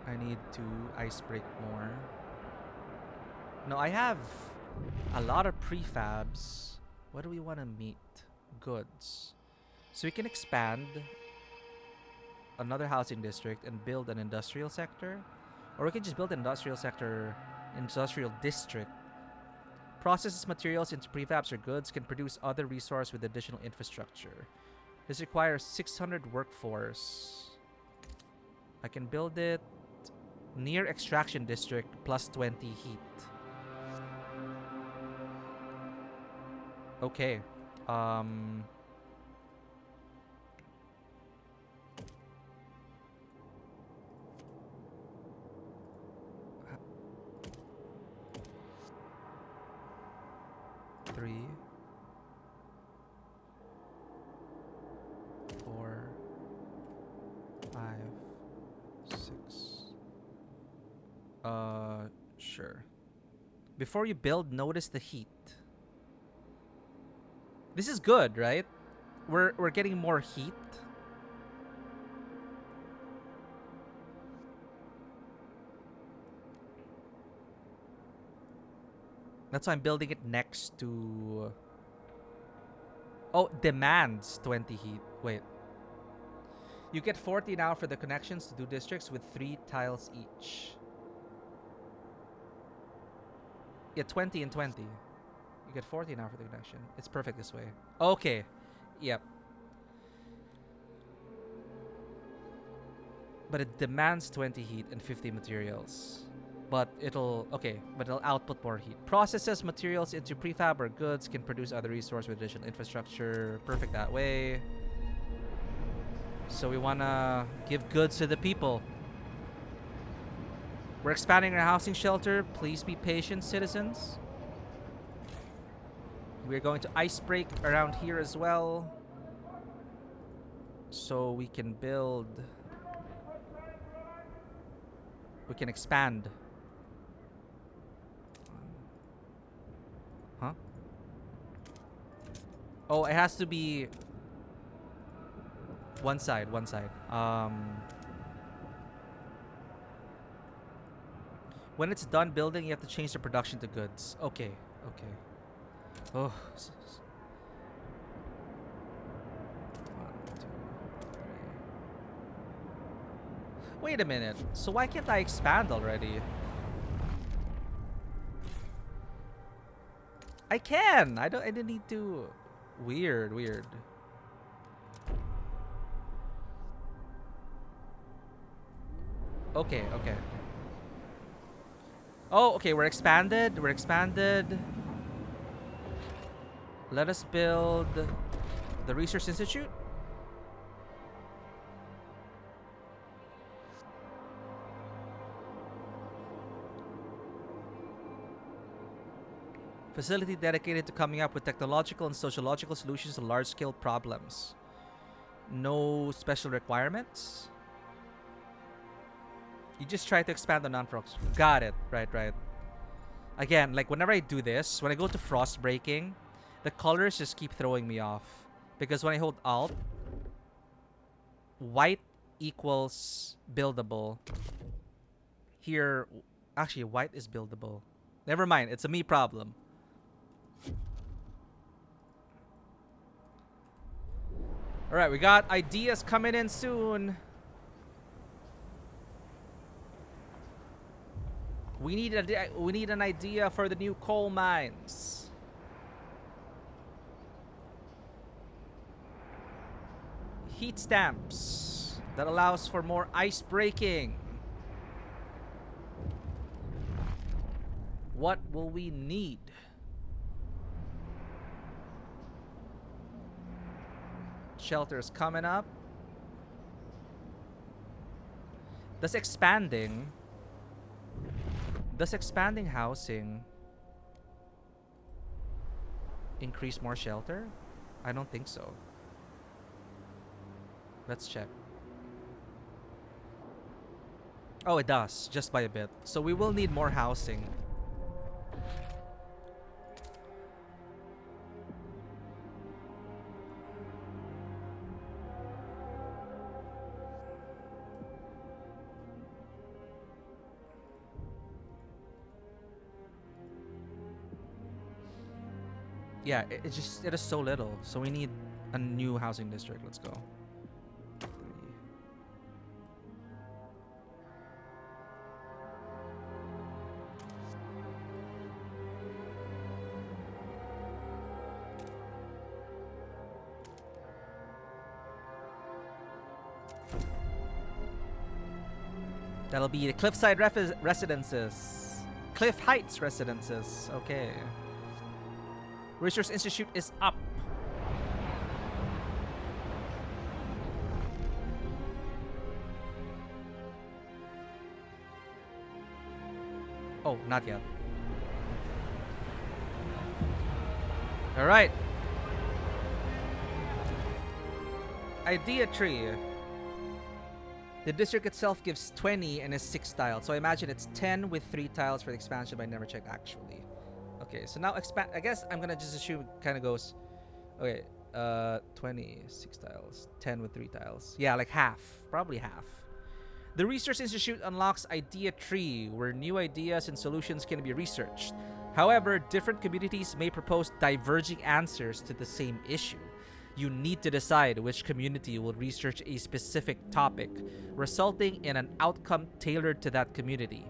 I need to ice break more. No, I have a lot of prefabs. What do we want to meet? Goods. So we can expand another housing district and build an industrial sector. Or we can just build an industrial sector, industrial district. Processes materials into prefabs or goods, can produce other resource with additional infrastructure. This requires 600 workforce. I can build it near extraction district plus 20 heat. Okay. Three, 4, 5, 6. Sure. Before you build, notice the heat. This is good, right? We're getting more heat. That's why I'm building it next to... Oh, demands 20 heat. Wait. You get 40 now for the connections to do districts with 3 tiles each. Yeah, 20 and 20. You get 40 now for the connection. It's perfect this way. Okay. Yep. But it demands 20 heat and 50 materials. But it'll output more heat. Processes materials into prefab or goods, can produce other resource with additional infrastructure. Perfect that way. So we wanna give goods to the people. We're expanding our housing shelter. Please be patient, citizens. We're going to ice break around here as well, so we can build. We can expand. Huh? Oh, it has to be one side. When it's done building, you have to change the production to goods. Okay. Oh. 1, 2, 3. Wait a minute. So why can't I expand already? I can. I didn't need to. Weird. Okay. Oh, okay. We're expanded. Let us build the Research Institute. Facility dedicated to coming up with technological and sociological solutions to large-scale problems. No special requirements. You just try to expand the non-frogs. Got it. Right. Again, like whenever I do this, when I go to frost breaking, the colors just keep throwing me off. Because when I hold Alt, white equals buildable. Here, actually, white is buildable. Never mind, it's a me problem. Alright, we got ideas coming in soon. We need an idea for the new coal mines. Heat stamps that allows for more ice breaking. What will we need? Shelters coming up. Does expanding housing increase more shelter? I don't think so. Let's check. Oh, it does, just by a bit. So we will need more housing. Yeah, it is so little. So we need a new housing district. Let's go. 3. That'll be the Cliffside Residences. Cliff Heights Residences. Okay. Research Institute is up. Oh, not yet. All right. Idea tree. The district itself gives 20 and is 6 tiles. So I imagine it's 10 with 3 tiles for the expansion, but I never checked actually. Okay, so now expand. I guess I'm gonna just assume it kind of goes. Okay, 20, 6 tiles, 10 with 3 tiles. Yeah, like half, probably half. The Research Institute unlocks Idea Tree, where new ideas and solutions can be researched. However, different communities may propose diverging answers to the same issue. You need to decide which community will research a specific topic, resulting in an outcome tailored to that community.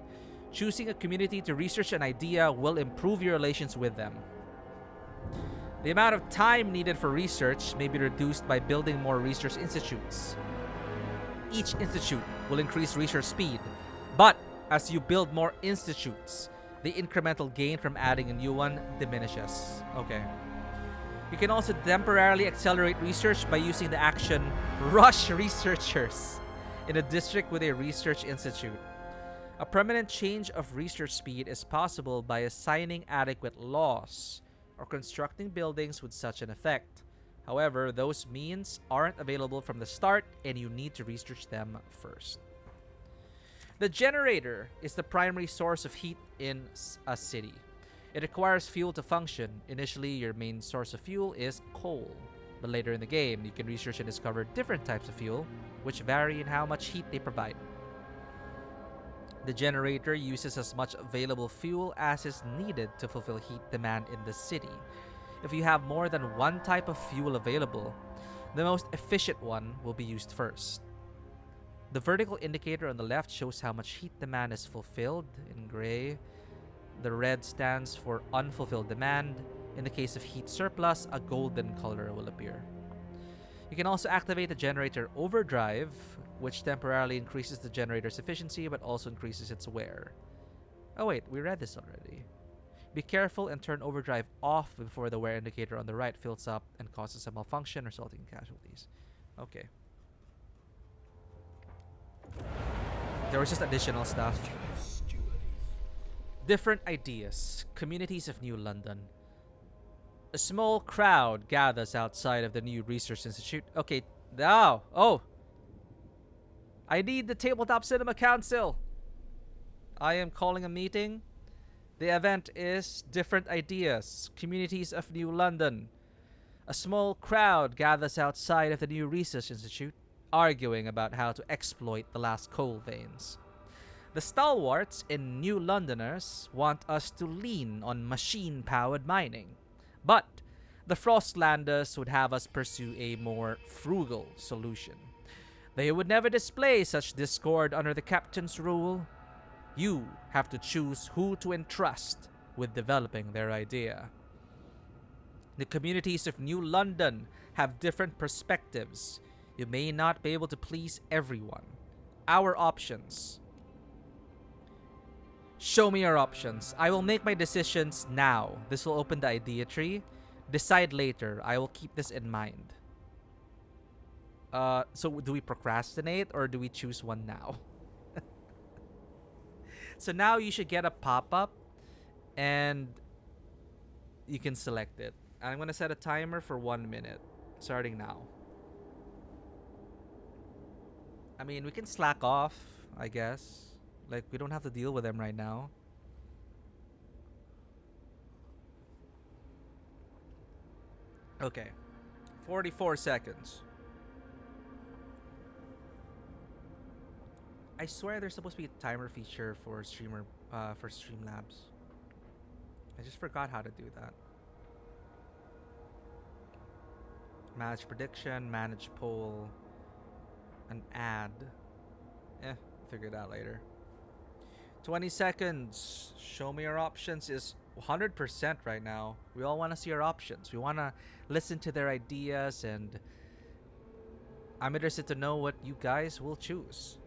Choosing a community to research an idea will improve your relations with them. The amount of time needed for research may be reduced by building more research institutes. Each institute will increase research speed, but as you build more institutes, the incremental gain from adding a new one diminishes. Okay. You can also temporarily accelerate research by using the action Rush Researchers in a district with a research institute. A permanent change of research speed is possible by assigning adequate laws or constructing buildings with such an effect. However, those means aren't available from the start and you need to research them first. The generator is the primary source of heat in a city. It requires fuel to function. Initially, your main source of fuel is coal. But later in the game, you can research and discover different types of fuel, which vary in how much heat they provide. The generator uses as much available fuel as is needed to fulfill heat demand in the city. If you have more than one type of fuel available, the most efficient one will be used first. The vertical indicator on the left shows how much heat demand is fulfilled in gray. The red stands for unfulfilled demand, In the case of heat surplus, a golden color will appear. You can also activate the generator overdrive, which temporarily increases the generator's efficiency but also increases its wear. Oh wait, we read this already. Be careful and turn overdrive off before the wear indicator on the right fills up and causes a malfunction, resulting in casualties. Okay. There was just additional stuff. Different ideas. Communities of New London. A small crowd gathers outside of the new research institute. Okay, now. Oh. I need the Tabletop Cinema Council. I am calling a meeting. The event is Different Ideas. Communities of New London. A small crowd gathers outside of the new research institute, arguing about how to exploit the last coal veins. The stalwarts in New Londoners want us to lean on machine-powered mining. But the Frostlanders would have us pursue a more frugal solution. They would never display such discord under the captain's rule. You have to choose who to entrust with developing their idea. The communities of New London have different perspectives. You may not be able to please everyone. Our options. Show me your options. I will make my decisions now. This will open the idea tree. Decide later. I will keep this in mind. So do we procrastinate or do we choose one now? So now you should get a pop-up and you can select it. I'm going to set a timer for 1 minute, starting now. I mean, we can slack off, I guess. Like, we don't have to deal with them right now. Okay. 44 seconds. I swear there's supposed to be a timer feature for Streamlabs. I just forgot how to do that. Manage prediction, manage poll, an ad. Figure it out later. 20 seconds. Show me your options is 100% right now. We all want to see your options. We want to listen to their ideas, and I'm interested to know what you guys will choose.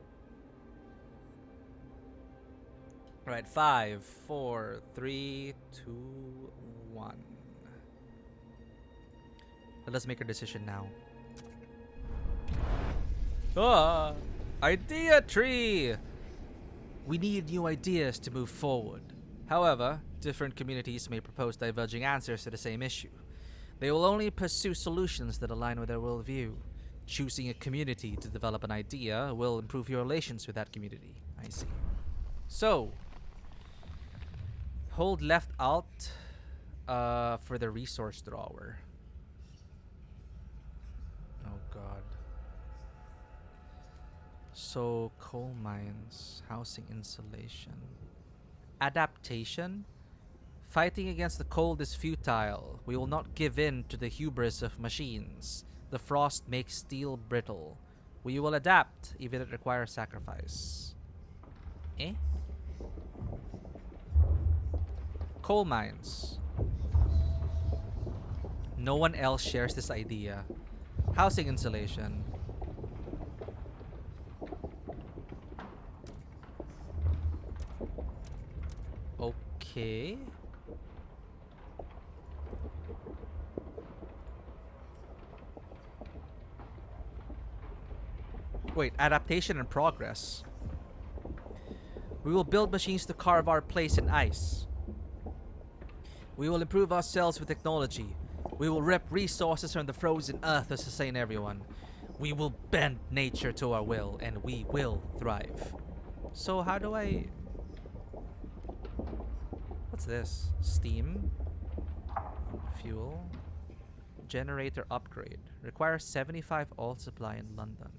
Alright, 5, 4, 3, 2, 1. Let us make our decision now. Idea tree! We need new ideas to move forward. However, different communities may propose diverging answers to the same issue. They will only pursue solutions that align with their worldview. Choosing a community to develop an idea will improve your relations with that community. I see. So, hold left alt for the resource drawer. Oh god. So, coal mines, housing insulation. Adaptation? Fighting against the cold is futile. We will not give in to the hubris of machines. The frost makes steel brittle. We will adapt, even if it requires sacrifice. Coal mines. No one else shares this idea. Housing insulation. Okay. Wait, adaptation and progress. We will build machines to carve our place in ice. We will improve ourselves with technology. We will rip resources from the frozen earth to sustain everyone. We will bend nature to our will, and we will thrive. So how do I... What's this? Steam? Fuel? Generator upgrade. Requires 75 alt supply in London.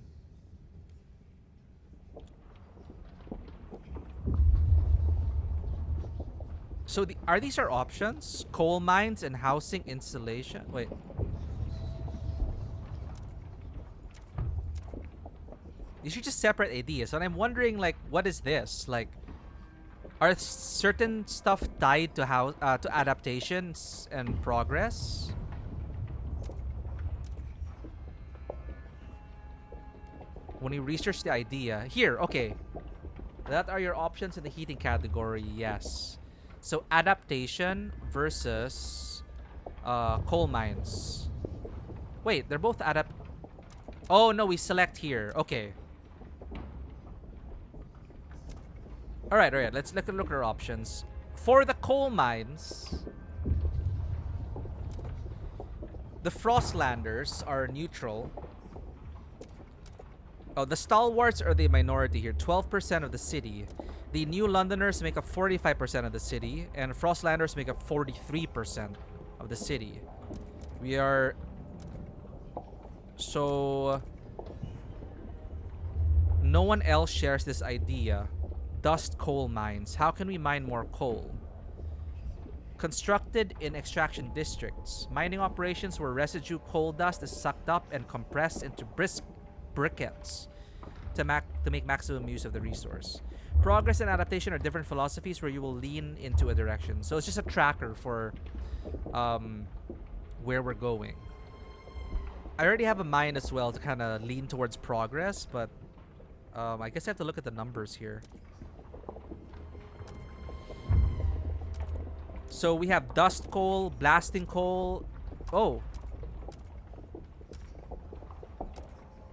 So are these our options? Coal mines and housing installation? Wait. These are just separate ideas. And I'm wondering, like, what is this? Like, Are certain stuff tied to how to adaptations and progress? When you research the idea, here, okay. That are your options in the heating category, yes. So adaptation versus coal mines. Wait, they're both Oh no, we select here. Okay. Alright, let's look at our options. For the coal mines, the Frostlanders are neutral. Oh, the stalwarts are the minority here. 12% of the city. The New Londoners make up 45% of the city, and Frostlanders make up 43% of the city. We are... So... No one else shares this idea. Dust coal mines. How can we mine more coal? Constructed in extraction districts. Mining operations where residue coal dust is sucked up and compressed into briquettes to make maximum use of the resource. Progress and adaptation are different philosophies where you will lean into a direction. So it's just a tracker for where we're going. I already have a mind as well to kind of lean towards progress, but I guess I have to look at the numbers here. So we have dust coal, blasting coal. Oh.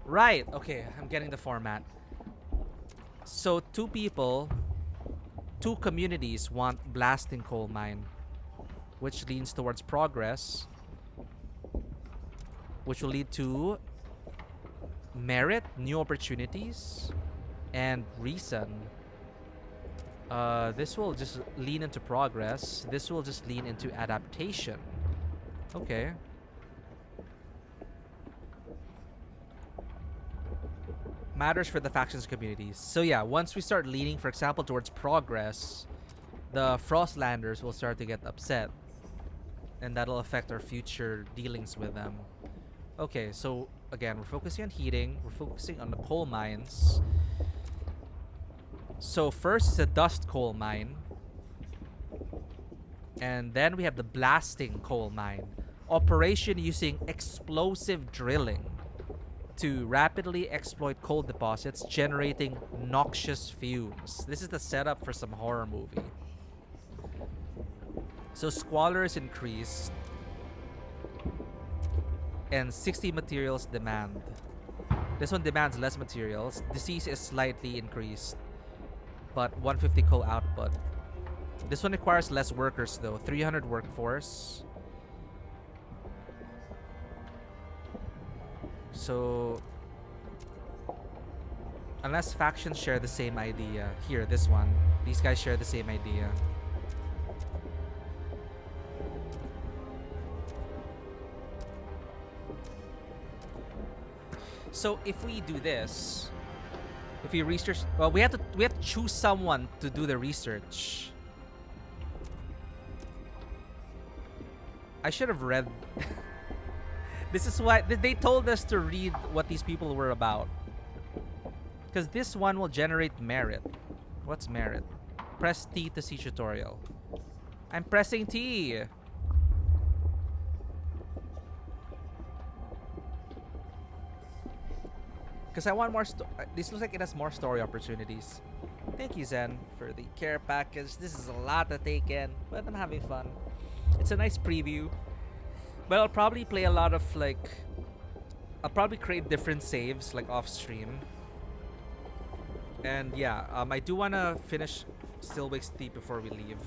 Right. Okay, I'm getting the format. So two communities want blasting coal mine, which leans towards progress, which will lead to merit, new opportunities, and reason. This will just lean into progress. This will just lean into adaptation. Okay. Matters for the factions communities. So yeah, once we start leaning, for example, towards progress, the Frostlanders will start to get upset. And that'll affect our future dealings with them. Okay, so again, we're focusing on heating. We're focusing on the coal mines. So first is a dust coal mine. And then we have the blasting coal mine. Operation using explosive drilling to rapidly exploit coal deposits, generating noxious fumes. This is the setup for some horror movie. So squalor is increased. And 60 materials demand. This one demands less materials. Disease is slightly increased, but 150 coal output. This one requires less workers though. 300 workforce. So unless factions share the same idea. Here, this one. These guys share the same idea. So if we do this, if we research, well, we have to choose someone to do the research. I should have read. This is why they told us to read what these people were about. Because this one will generate merit. What's merit? Press T to see tutorial. I'm pressing T. Because I want more. This looks like it has more story opportunities. Thank you, Zen, for the care package. This is a lot to take in, but I'm having fun. It's a nice preview. But I'll probably play a lot of like. I'll probably create different saves like off stream. And yeah, I do want to finish Stillwake's Deep before we leave.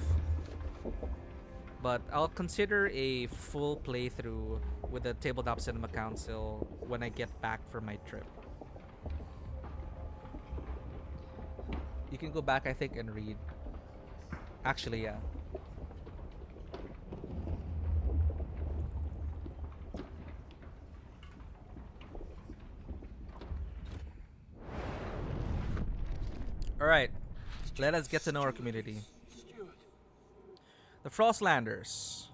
But I'll consider a full playthrough with the Tabletop Cinema Council when I get back from my trip. You can go back, I think, and read. Actually, yeah. Alright, let us get to know our community. The Frostlanders.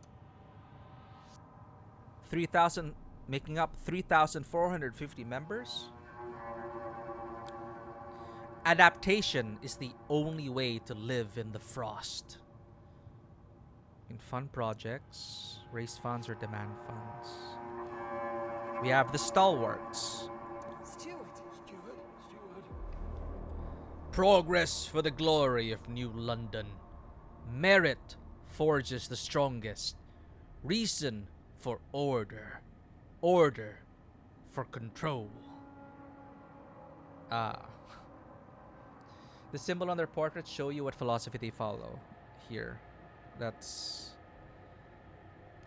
3,000, making up 3,450 members. Adaptation is the only way to live in the frost. In fun projects, raise funds or demand funds. We have the stalwarts.
Steward.
Progress for the glory of New London. Merit forges the strongest. Reason for order. Order for control. The symbol on their portraits show you what philosophy they follow. Here. That's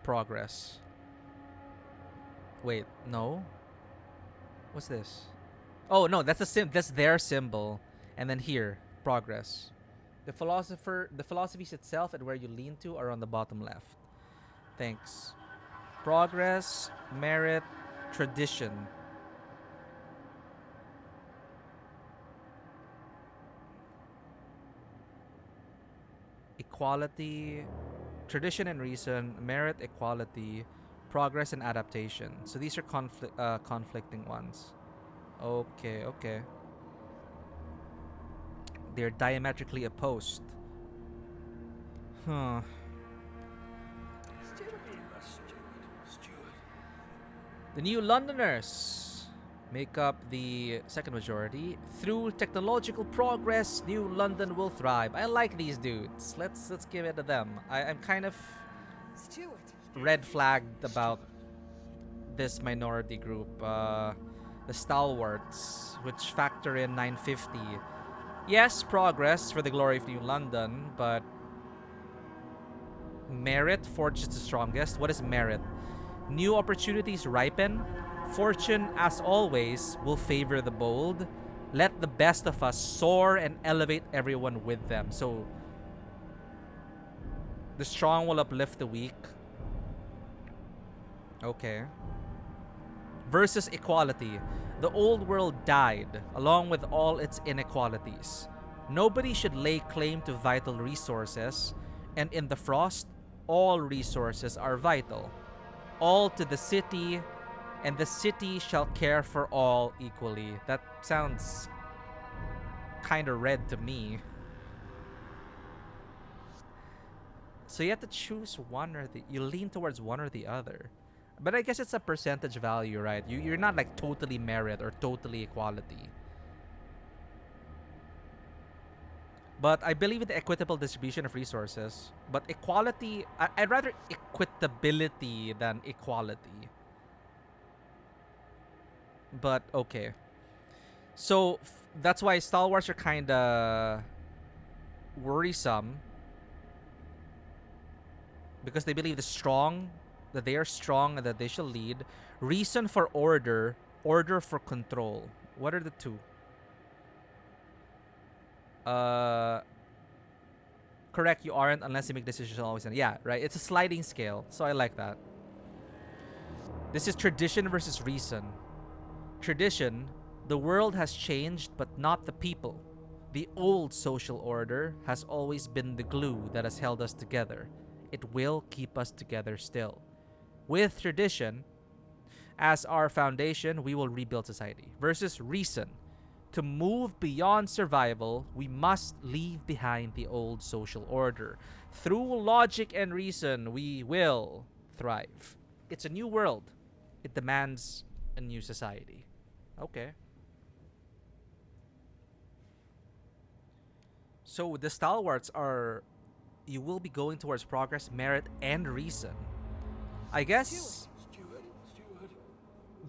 progress. Wait, no? What's this? Oh no, that's their symbol. And then here, progress. The philosophies itself and where you lean to are on the bottom left. Thanks. Progress, merit, tradition. Equality, tradition and reason, merit, equality, progress, and adaptation. So these are conflicting ones. Okay. They're diametrically opposed. Huh.
Steward.
The New Londoners make up the second majority. Through technological progress, New London will thrive. I like these dudes. Let's give it to them. I'm kind of
Steward.
red flagged about this minority group. The stalwarts, which factor in 950. Yes, progress for the glory of New London, but merit forges the strongest. What is merit? New opportunities ripen. Fortune, as always, will favor the bold. Let the best of us soar and elevate everyone with them. So, the strong will uplift the weak. Okay. Versus equality. The old world died, along with all its inequalities. Nobody should lay claim to vital resources, and in the frost, all resources are vital. All to the city, and the city shall care for all equally. That sounds kind of red to me. So you have to choose one or the... You lean towards one or the other. But I guess it's a percentage value, right? You're not like totally merit or totally equality. But I believe in the equitable distribution of resources. But equality... I'd rather equitability than equality. But okay. So that's why stalwarts are kind of worrisome. Because they believe that they are strong and that they shall lead. Reason for order, order for control. What are the two? Correct, you aren't unless you make decisions always. Yeah, right. It's a sliding scale, so I like that. This is tradition versus reason. Tradition, the world has changed, but not the people. The old social order has always been the glue that has held us together. It will keep us together still. With tradition as our foundation, we will rebuild society. Versus reason. To move beyond survival, we must leave behind the old social order. Through logic and reason, we will thrive. It's a new world. It demands a new society. Okay. So the stalwarts are... You will be going towards progress, merit, and reason. I guess...
Steward.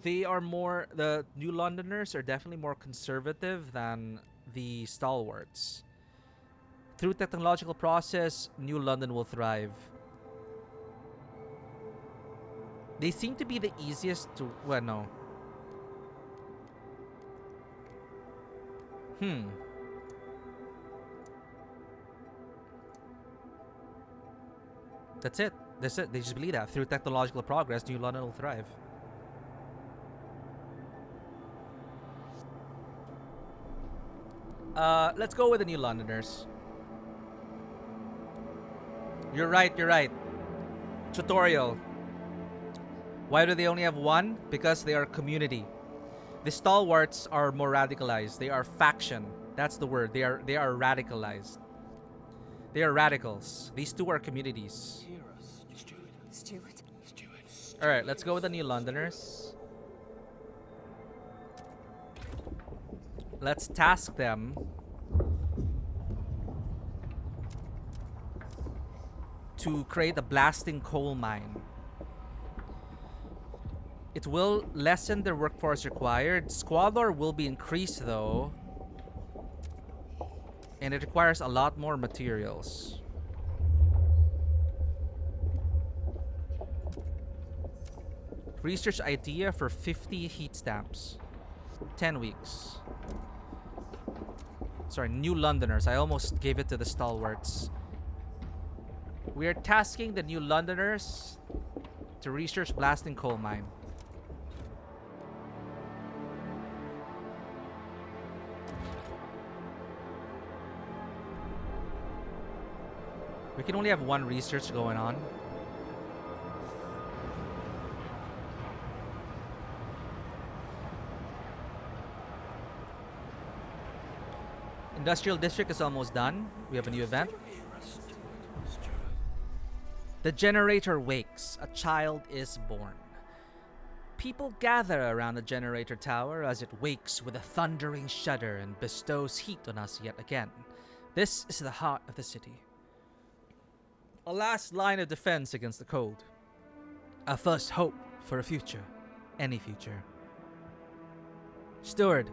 They are more... The New Londoners are definitely more conservative than the stalwarts. Through technological process, New London will thrive. They seem to be the easiest to... Well, no. That's it. That's it. They just believe that. Through technological progress, New London will thrive. Let's go with the New Londoners. You're right. Tutorial. Why do they only have one? Because they are community. The stalwarts are more radicalized. They are faction. That's the word. They are radicalized. They are radicals. These two are communities.
Hear us, Steward.
Steward.
All right, let's go with the New Londoners. Let's task them to create a blasting coal mine. It will lessen their workforce required. Squalor will be increased though. And it requires a lot more materials. Research idea for 50 heat stamps. 10 weeks. Sorry, New Londoners. I almost gave it to the stalwarts. We are tasking the New Londoners to research blasting coal mine. We can only have one research going on. Industrial district is almost done. We have a new event. The generator wakes. A child is born. People gather around the generator tower as it wakes with a thundering shudder and bestows heat on us yet again. This is the heart of the city. A last line of defense against the cold. A first hope for a future. Any future. Steward,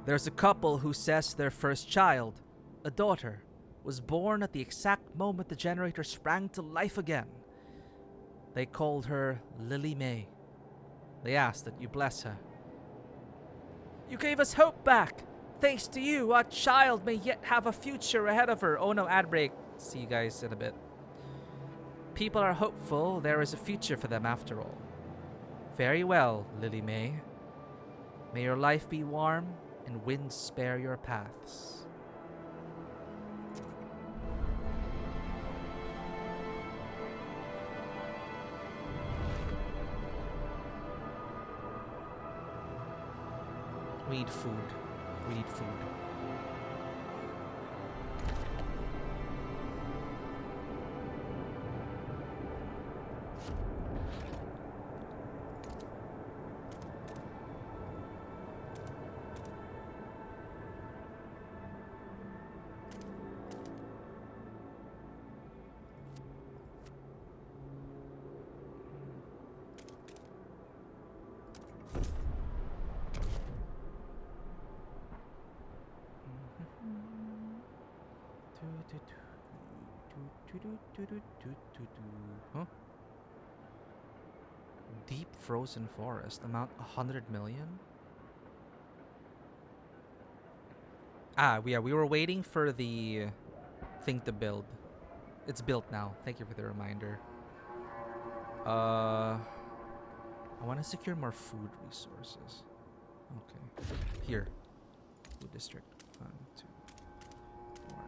there's a couple who says their first child, a daughter, was born at the exact moment the generator sprang to life again. They called her Lily May. They asked that you bless her.
You gave us hope back. Thanks to you, our child may yet have a future ahead of her.
Oh no, ad break. See you guys in a bit. People are hopeful there is a future for them after all. Very well, Lily May. May your life be warm and winds spare your paths. We need food. We need food. Huh? Deep frozen forest. Amount 100 million? We were waiting for the thing to build. It's built now. Thank you for the reminder. I want to secure more food resources. Okay. Here. Food district. 1, 2, 4.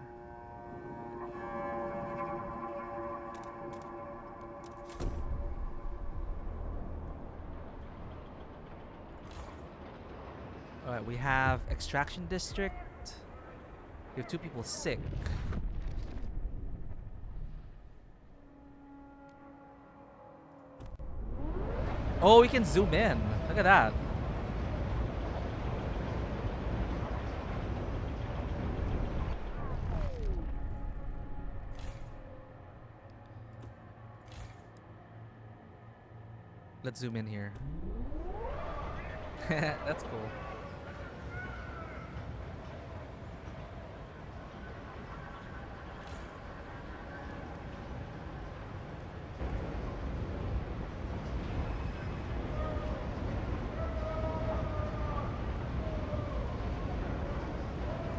Alright, we have extraction district. We have 2 people sick. Oh, we can zoom in. Look at that. Let's zoom in here. That's cool.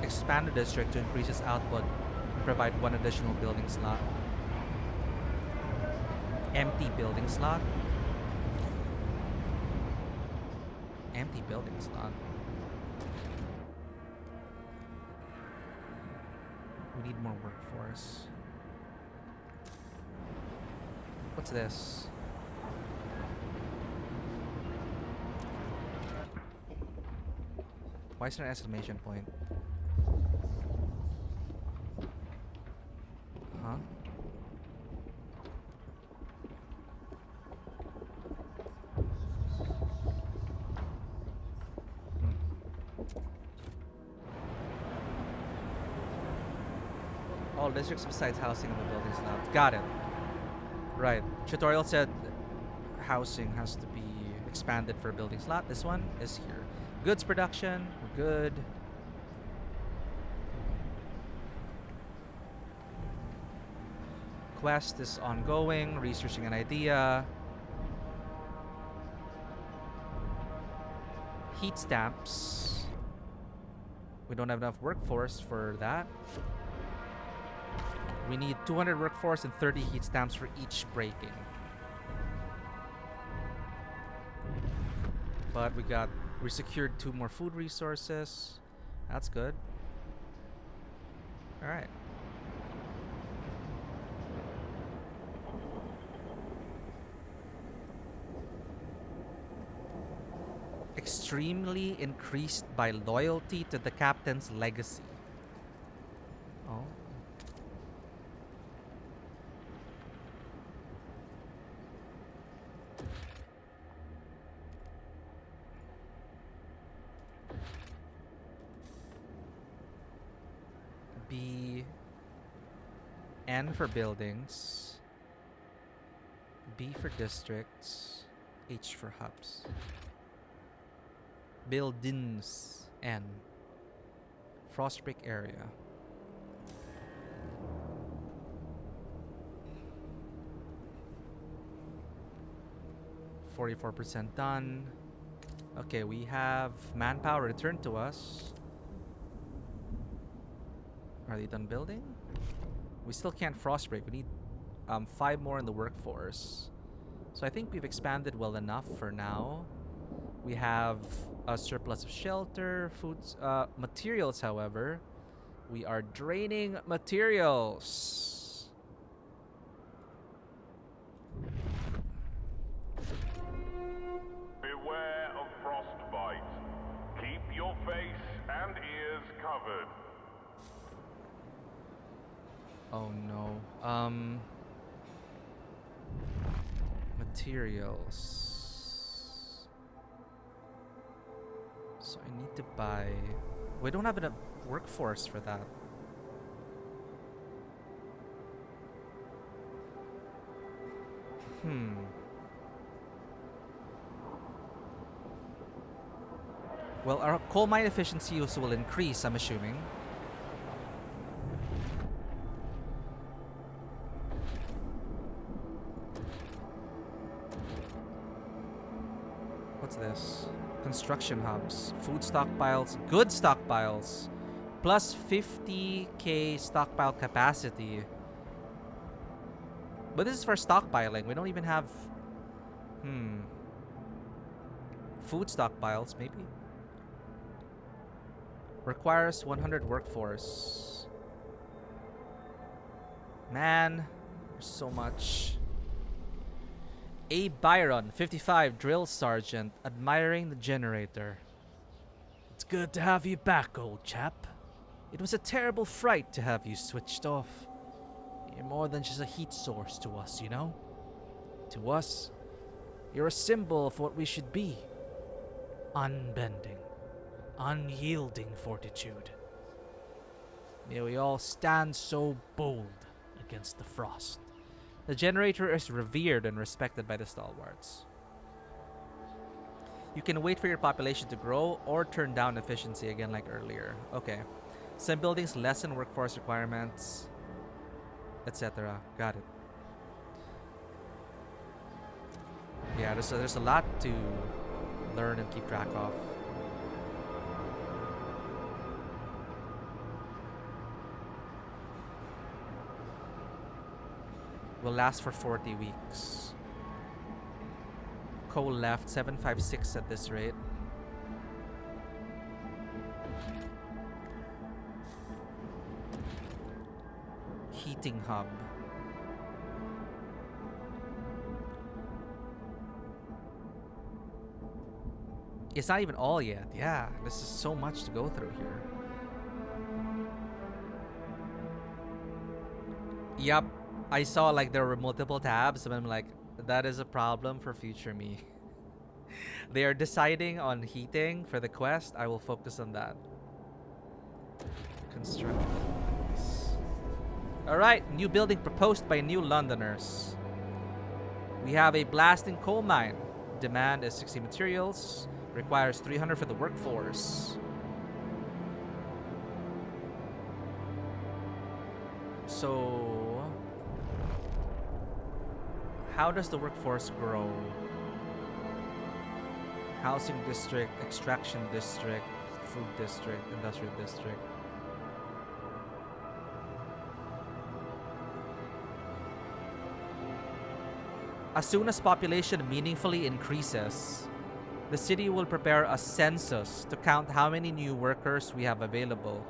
Expand the district to increase its output and provide 1 additional building slot. Empty building slot? Empty building slot. We need more workforce. What's this? Why is there an exclamation point? all districts besides housing of the buildings allowed. Got it. Right. Tutorial said housing has to be expanded for building slot. This one is here. Goods production. We're good. Quest is ongoing. Researching an idea. Heat stamps. We don't have enough workforce for that. We need 200 workforce and 30 heat stamps for each breaking. But we secured 2 more food resources. That's good. All right. Extremely increased by loyalty to the captain's legacy. Oh. B. N for buildings. B for districts. H for hubs. Buildings. N. Frostpunk area. %44 done. Okay, we have manpower returned to us. Are they done building? We still can't frostbreak. We need 5 more in the workforce. So I think we've expanded well enough for now. We have a surplus of shelter, foods, materials, however. We are draining materials.
Beware of frostbite. Keep your face and ears covered.
Oh no. Materials. So I need to buy... We don't have enough workforce for that. Well, our coal mine efficiency also will increase, I'm assuming. What's this? Construction hubs, food stockpiles, good stockpiles, plus 50k stockpile capacity. But this is for stockpiling. We don't even have food stockpiles, maybe. Requires 100 workforce. Man, there's so much. A. Byron, 55, drill sergeant, admiring the generator. It's good to have you back, old chap. It was a terrible fright to have you switched off. You're more than just a heat source to us, you know? To us, you're a symbol of what we should be. Unbending, unyielding fortitude. May we all stand so bold against the frost. The generator is revered and respected by the stalwarts. You can wait for your population to grow or turn down efficiency again like earlier. Okay. Some buildings lessen workforce requirements, etc. Got it. Yeah, there's a lot to learn and keep track of. Will last for 40 weeks. Coal left 756 at this rate. Heating hub. It's not even all yet. Yeah, this is so much to go through here. Yup. I saw like there were multiple tabs and I'm like, that is a problem for future me. They are deciding on heating for the quest. I will focus on that. Construct. Alright, new building proposed by New Londoners. We have a blasting coal mine. Demand is 60 materials. Requires 300 for the workforce. So, how does the workforce grow? Housing district, extraction district, food district, industrial district. As soon as population meaningfully increases, the city will prepare a census to count how many new workers we have available.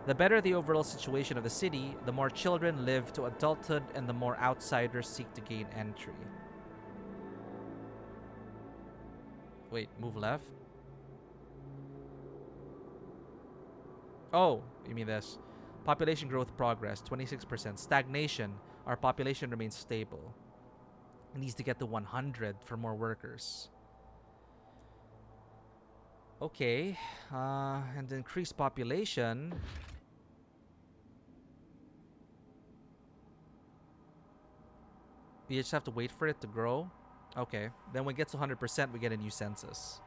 The better the overall situation of the city, the more children live to adulthood and the more outsiders seek to gain entry. Wait, move left? Oh, you mean this. Population growth progress, 26%. Stagnation, our population remains stable. It needs to get to 100 for more workers. Okay, and increased population. We just have to wait for it to grow. Okay, then when it gets to 100%, we get a new census.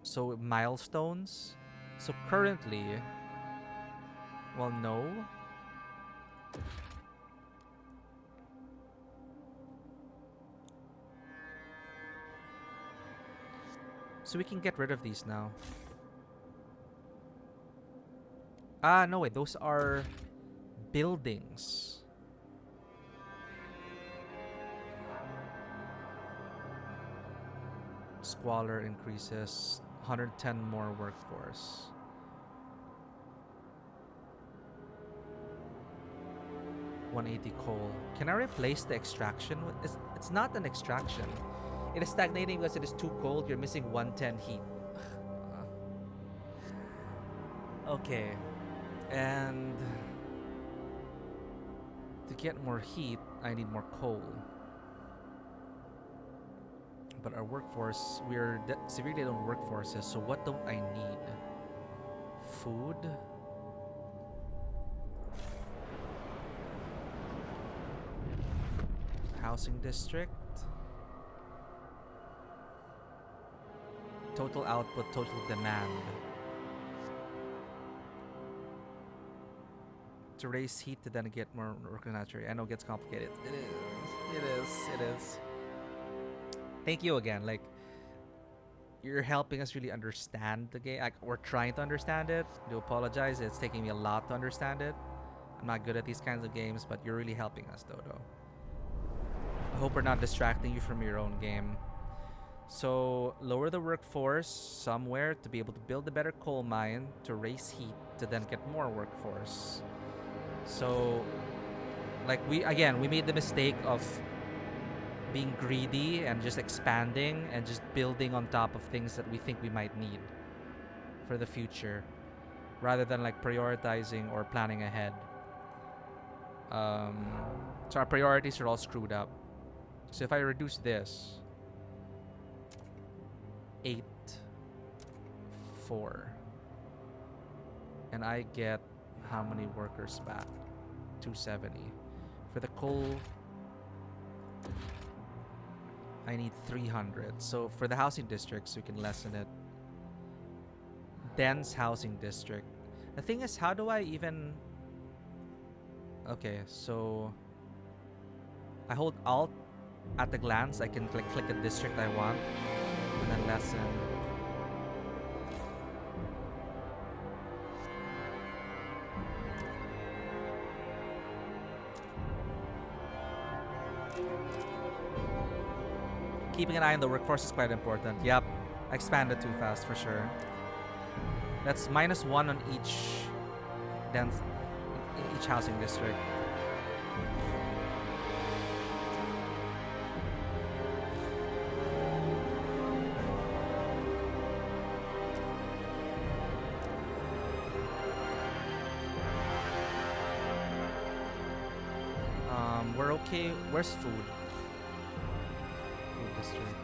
So milestones. So currently, well, no. So we can get rid of these now. Ah, no, wait. Those are buildings. Squalor increases. 110 more workforce. $180 coal. Can I replace the extraction? It's not an extraction. It is stagnating because it is too cold. You're missing 110 heat. Okay. And to get more heat, I need more coal. But our workforce, we're severely low on workforces, so what don't I need? Food? Housing district? Total output, total demand. To raise heat to then get more worker naturally. I know it gets complicated. It is. Thank you again. Like, you're helping us really understand the game. Like, we're trying to understand it. I do apologize. It's taking me a lot to understand it. I'm not good at these kinds of games, but you're really helping us, Dodo. I hope we're not distracting you from your own game. So, lower the workforce somewhere to be able to build a better coal mine to raise heat to then get more workforce. So, like, we made the mistake of being greedy and just expanding and just building on top of things that we think we might need for the future rather than like prioritizing or planning ahead. So our priorities are all screwed up. So if I reduce this 8 4 and I get how many workers back? 270. For the coal, I need 300. So for the housing districts, we can lessen it. Dense housing district. The thing is, how do I even... Okay, so I hold Alt at a glance. I can click a district I want and then lessen. Keeping an eye on the workforce is quite important. Yep, I expanded too fast for sure. That's -1 on each dense in each housing district. We're okay. Where's food? Food district.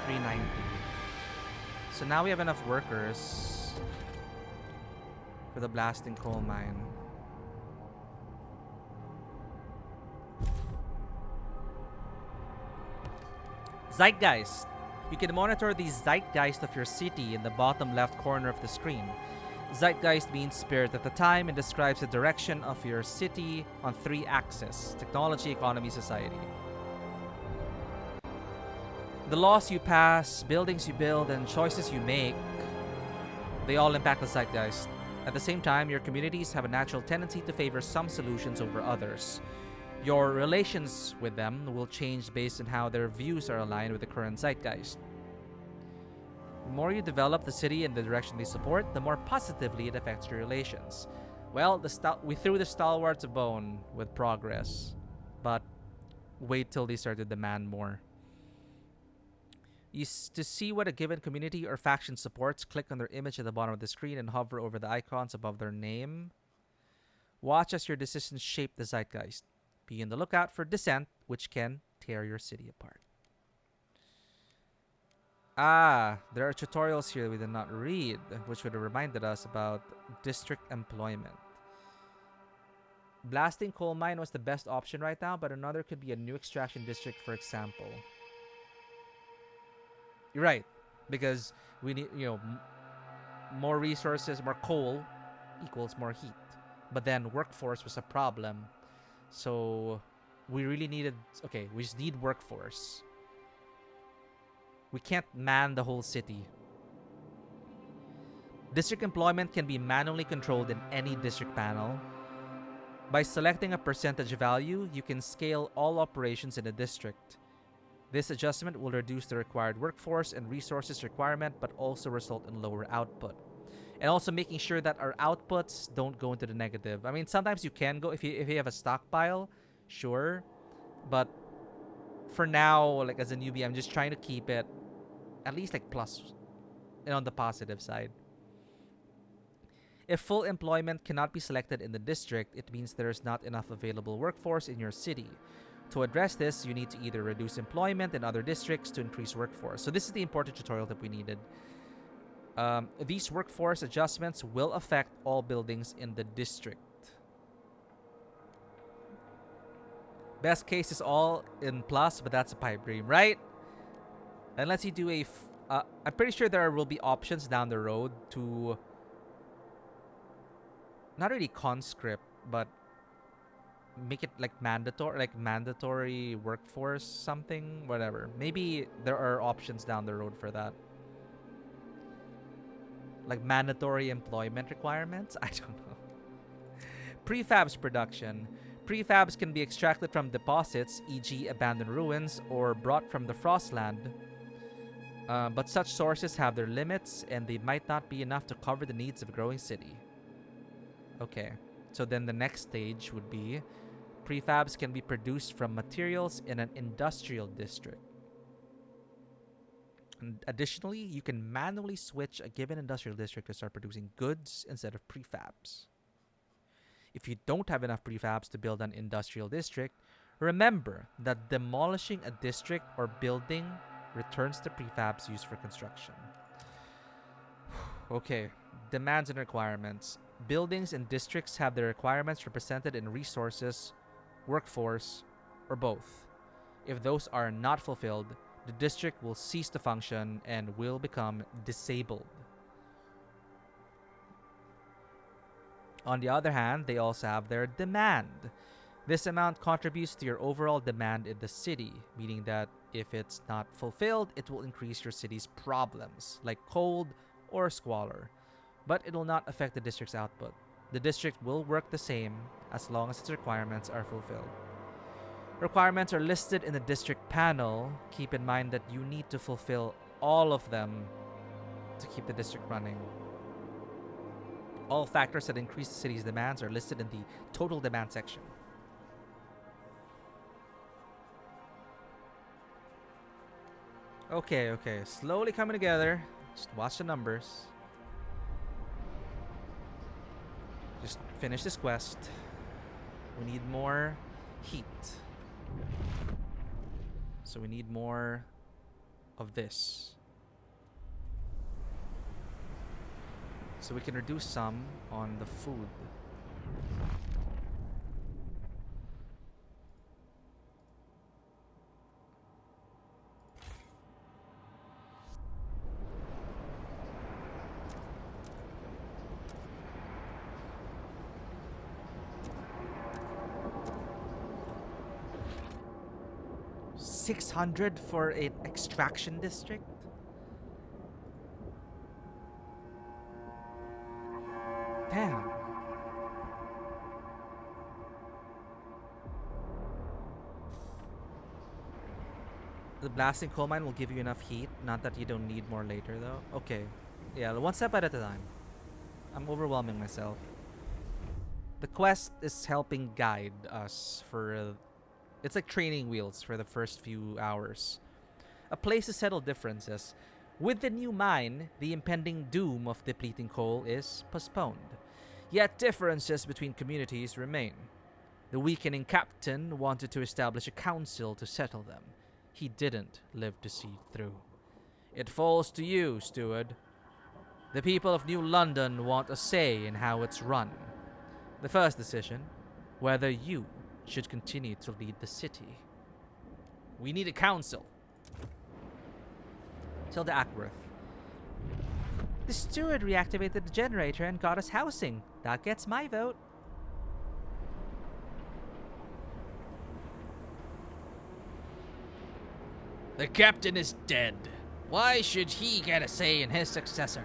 390. So now we have enough workers for the blasting coal mine. Zeitgeist. You can monitor the zeitgeist of your city in the bottom left corner of the screen. Zeitgeist means spirit of the time and describes the direction of your city on 3 axes: technology, economy, society. The laws you pass, buildings you build, and choices you make, they all impact the zeitgeist. At the same time, your communities have a natural tendency to favor some solutions over others. Your relations with them will change based on how their views are aligned with the current zeitgeist. The more you develop the city in the direction they support, the more positively it affects your relations. Well, we threw the stalwarts a bone with progress, but wait till they start to demand more. To see what a given community or faction supports, click on their image at the bottom of the screen and hover over the icons above their name. Watch as your decisions shape the zeitgeist. Be on the lookout for dissent, which can tear your city apart. There are tutorials here we did not read, which would have reminded us about district employment. Blasting coal mine was the best option right now, but another could be a new extraction district, for example. You're right, because we need, more resources, more coal equals more heat. But then workforce was a problem. So we really needed, we just need workforce. We can't man the whole city. District employment can be manually controlled in any district panel. By selecting a percentage value, you can scale all operations in a district. This adjustment will reduce the required workforce and resources requirement, but also result in lower output. And also making sure that our outputs don't go into the negative. I mean, sometimes you can go, if you have a stockpile, sure. But for now, like as a newbie, I'm just trying to keep it at least like plus and on the positive side. If full employment cannot be selected in the district, it means there is not enough available workforce in your city. To address this, you need to either reduce employment in other districts to increase workforce. So this is the important tutorial that we needed. These workforce adjustments will affect all buildings in the district. Best case is all in plus, but that's a pipe dream, right? Unless you do I'm pretty sure there will be options down the road to not really conscript, but make it like mandatory workforce something, whatever. Maybe there are options down the road for that. Like mandatory employment requirements? I don't know. Prefabs production. Prefabs can be extracted from deposits, e.g. abandoned ruins, or brought from the Frostland. But such sources have their limits, and they might not be enough to cover the needs of a growing city. Okay, so then the next stage would be prefabs can be produced from materials in an industrial district. And additionally, you can manually switch a given industrial district to start producing goods instead of prefabs. If you don't have enough prefabs to build an industrial district, remember that demolishing a district or building returns the prefabs used for construction. Okay, demands and requirements. Buildings and districts have their requirements represented in resources, workforce, or both. If those are not fulfilled, the district will cease to function and will become disabled. On the other hand, they also have their demand. This amount contributes to your overall demand in the city, meaning that if it's not fulfilled, it will increase your city's problems, like cold or squalor. But it will not affect the district's output. The district will work the same as long as its requirements are fulfilled. Requirements are listed in the district panel. Keep in mind that you need to fulfill all of them to keep the district running. All factors that increase the city's demands are listed in the total demand section. Okay, slowly coming together. Just watch the numbers. Just finish this quest. We need more heat. So we need more of this. So we can reduce some on the food. $600 for an extraction district? Damn. The blasting coal mine will give you enough heat. Not that you don't need more later, though. Okay. Yeah, one step at a time. I'm overwhelming myself. The quest is helping guide us for... it's like training wheels for the first few hours. A place to settle differences. With the new mine, the impending doom of depleting coal is postponed. Yet differences between communities remain. The weakening captain wanted to establish a council to settle them. He didn't live to see it through. It falls to you, steward. The people of New London want a say in how it's run. The first decision, whether you should continue to lead the city. We need a council. Tilda Ackworth. The steward reactivated the generator and got us housing. That gets my vote. The captain is dead. Why should he get a say in his successor?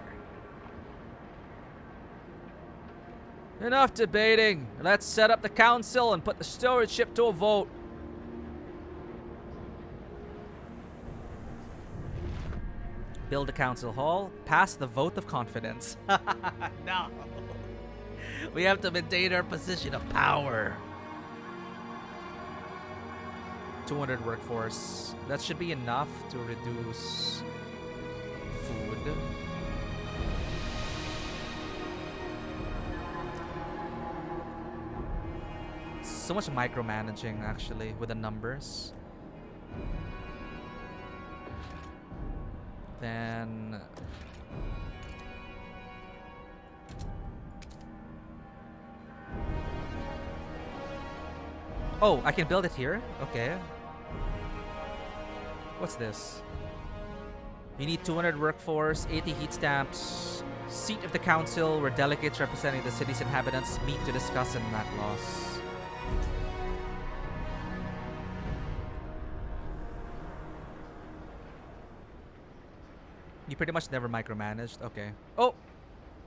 Enough debating. Let's set up the council and put the stewardship to a vote. Build a council hall. Pass the vote of confidence. No. We have to maintain our position of power. 200 workforce. That should be enough to reduce food. So much micromanaging actually with the numbers. Then oh, I can build it here? Okay. What's this? You need 200 workforce, 80 heat stamps, seat of the council where delegates representing the city's inhabitants meet to discuss and enact laws. You pretty much never micromanaged. Okay. Oh!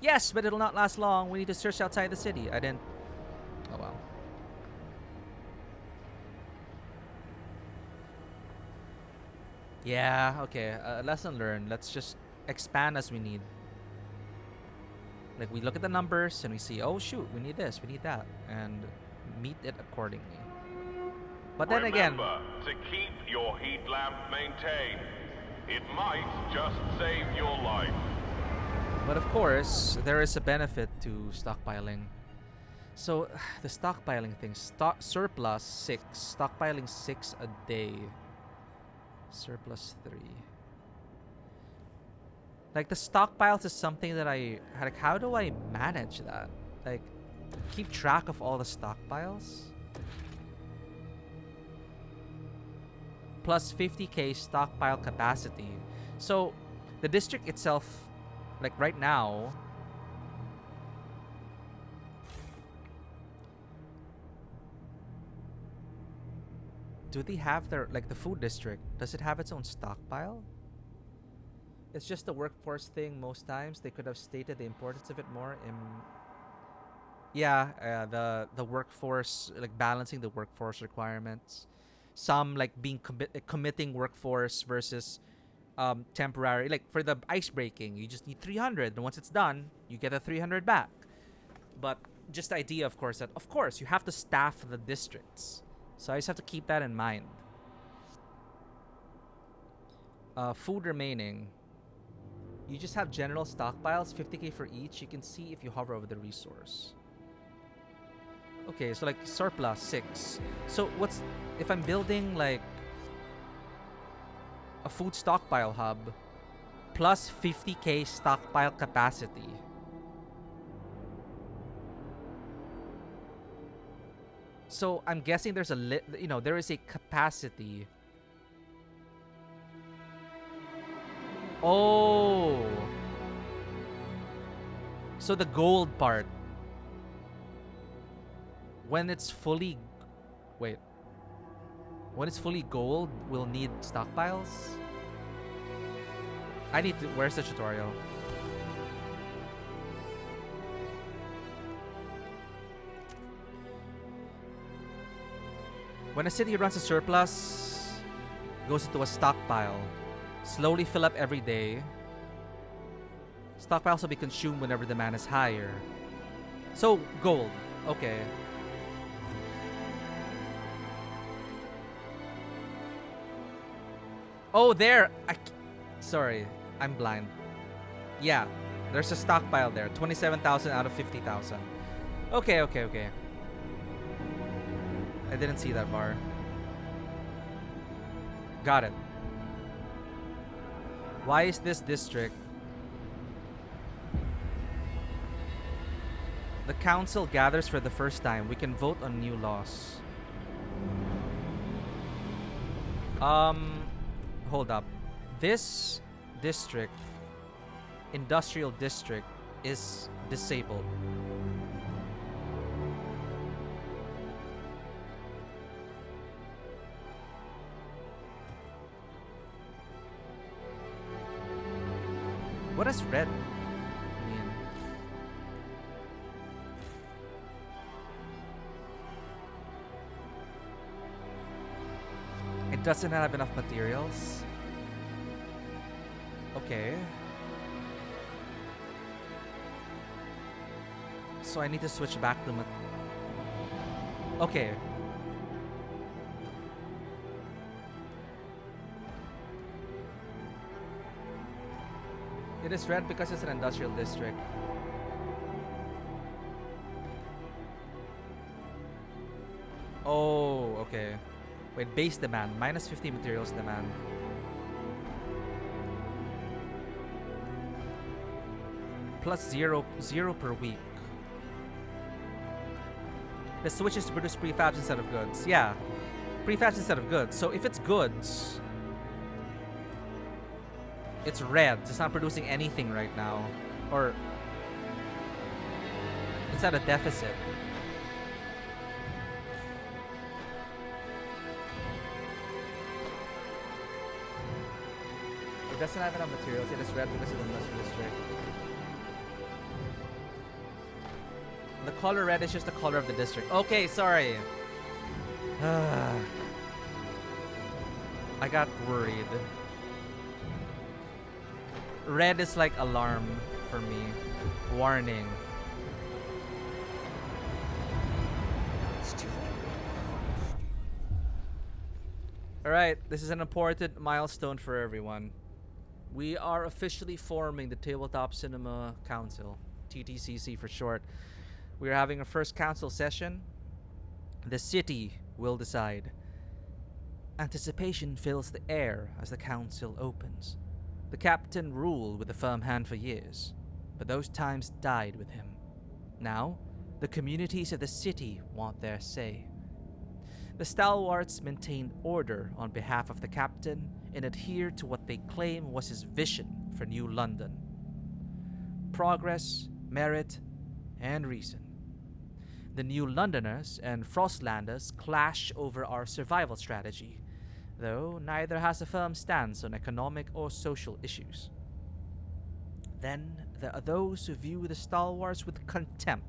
Yes, but it'll not last long. We need to search outside the city. I didn't... Oh, well. Yeah, okay. Lesson learned. Let's just expand as we need. Like, we look at the numbers and we see, oh, shoot, we need this, we need that. And meet it accordingly. But then again...
Remember to keep your heat lamp maintained. It might just save your life.
But of course, there is a benefit to stockpiling. So, the stockpiling thing, surplus 6, stockpiling 6 a day. Surplus 3. Like, the stockpiles is something that like, how do I manage that? Like, keep track of all the stockpiles? Plus 50k stockpile capacity. So, the district itself, like right now, do they have their, like the food district, does it have its own stockpile? It's just the workforce thing most times. They could have stated the importance of it more in... Yeah, the workforce, like balancing the workforce requirements. Some like being committing workforce versus temporary. Like for the ice breaking, you just need 300, and once it's done, you get a 300 back. But just the idea, of course, that of course you have to staff the districts. So I just have to keep that in mind. Food remaining. You just have general stockpiles, 50k for each. You can see if you hover over the resource. Okay, so like surplus 6. So what's if I'm building like a food stockpile hub, plus 50k stockpile capacity. So I'm guessing there's there is a capacity. Oh. So the gold part, when it's fully gold, we'll need stockpiles. Where's the tutorial? When a city runs a surplus, goes into a stockpile. Slowly fill up every day. Stockpiles will be consumed whenever demand is higher. So, gold. Okay. Oh, there! Sorry, I'm blind. Yeah, there's a stockpile there. 27,000 out of 50,000. Okay. I didn't see that bar. Got it. Why is this district? The council gathers for the first time. We can vote on new laws. Hold up. This district, industrial district, is disabled. What does red mean? It doesn't have enough materials. Okay. So I need to switch back to okay. It is red because it's an industrial district. Oh, okay. Wait, base demand. Minus 50 materials demand. Plus zero per week. The switch is to produce prefabs instead of goods. Yeah. Prefabs instead of goods. So if it's goods, it's red. It's not producing anything right now. Or it's at a deficit. It doesn't have enough materials. It is red because of the industrial district. The color red is just the color of the district. Okay, sorry. I got worried. Red is like alarm for me. Warning. Alright, this is an important milestone for everyone. We are officially forming the Tabletop Cinema Council, TTCC for short. We are having our first council session. The city will decide. Anticipation fills the air as the council opens. The captain ruled with a firm hand for years, but those times died with him. Now, the communities of the city want their say. The stalwarts maintain order on behalf of the captain and adhere to what they claim was his vision for New London. Progress, merit, and reason. The New Londoners and Frostlanders clash over our survival strategy, though neither has a firm stance on economic or social issues. Then there are those who view the stalwarts with contempt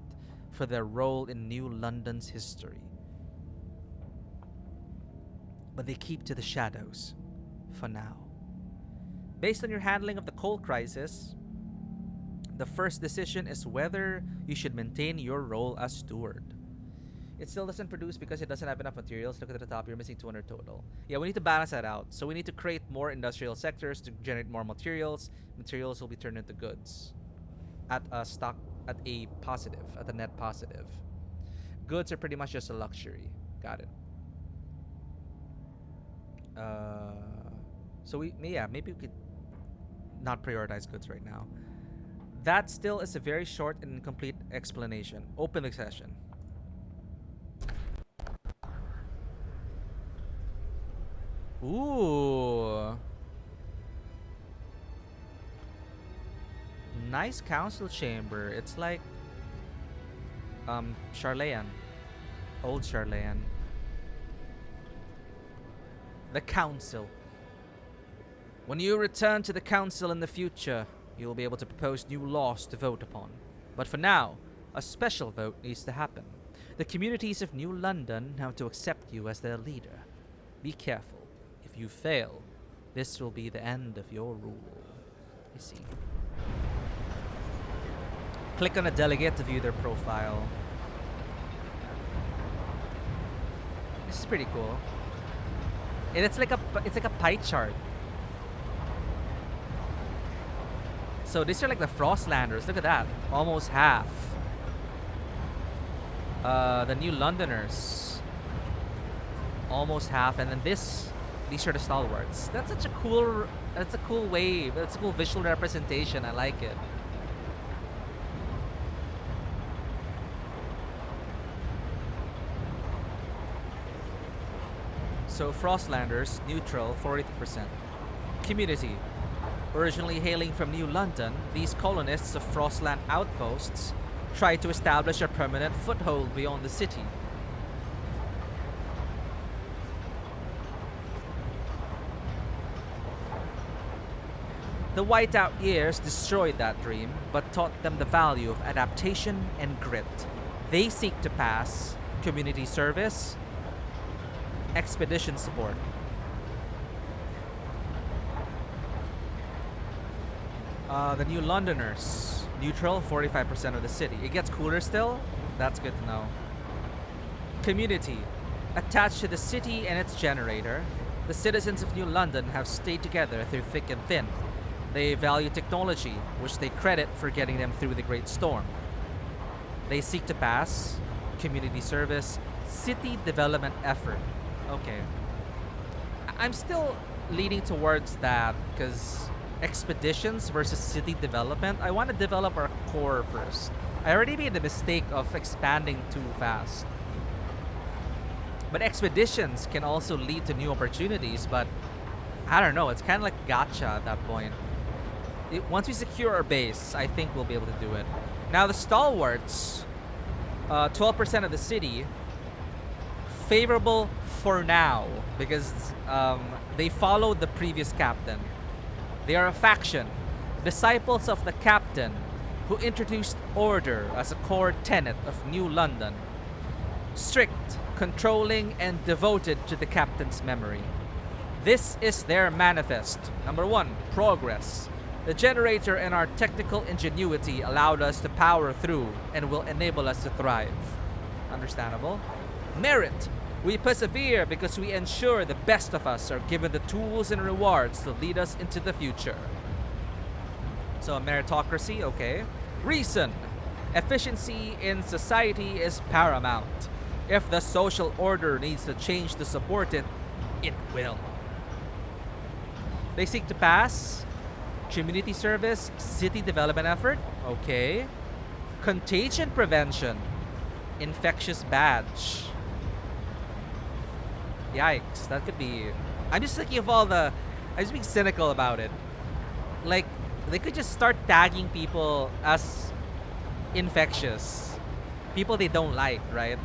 for their role in New London's history. But they keep to the shadows, for now. Based on your handling of the coal crisis, the first decision is whether you should maintain your role as steward. It still doesn't produce because it doesn't have enough materials. Look at the top, you're missing 200 total. Yeah, we need to balance that out. So we need to create more industrial sectors to generate more materials. Materials will be turned into goods at a net positive. Goods are pretty much just a luxury. Got it. So yeah, maybe we could not prioritize goods right now. That still is a very short and incomplete explanation. Open the session. Ooh. Nice council chamber. It's like Charlayan. Old Charlayan. The council. When you return to the council in the future, you will be able to propose new laws to vote upon. But for now, a special vote needs to happen. The communities of New London have to accept you as their leader. Be careful. If you fail, this will be the end of your rule. I see. Click on a delegate to view their profile. This is pretty cool. And it's like a pie chart. So these are like the Frostlanders. Look at that. Almost half. The New Londoners. Almost half. And then these are the stalwarts. That's such a cool wave. That's a cool visual representation. I like it. So Frostlanders, neutral, 40%. Community. Originally hailing from New London, these colonists of Frostland outposts tried to establish a permanent foothold beyond the city. The whiteout years destroyed that dream, but taught them the value of adaptation and grit. They seek to pass community service, expedition support. The New Londoners, neutral, 45% of the city. It gets cooler still? That's good to know. Community, attached to the city and its generator, the citizens of New London have stayed together through thick and thin. They value technology, which they credit for getting them through the Great Storm. They seek to pass community service, city development effort. Okay. I'm still leaning towards that because expeditions versus city development. I want to develop our core first. I already made the mistake of expanding too fast. But expeditions can also lead to new opportunities, but I don't know. It's kind of like gacha at that point. Once we secure our base, I think we'll be able to do it. Now the stalwarts, 12% of the city, favorable for now because they followed the previous captain. They are a faction, disciples of the captain who introduced order as a core tenet of New London. Strict, controlling, and devoted to the captain's memory. This is their manifest. Number 1, progress. The generator and our technical ingenuity allowed us to power through and will enable us to thrive. Understandable. Merit. We persevere because we ensure the best of us are given the tools and rewards to lead us into the future. So meritocracy, okay. Reason. Efficiency in society is paramount. If the social order needs to change to support it, it will. They seek to pass community service, city development effort, okay. Contagion prevention, infectious badge. Yikes, that could be... I'm just thinking of I'm just being cynical about it. Like, they could just start tagging people as infectious. People they don't like, right?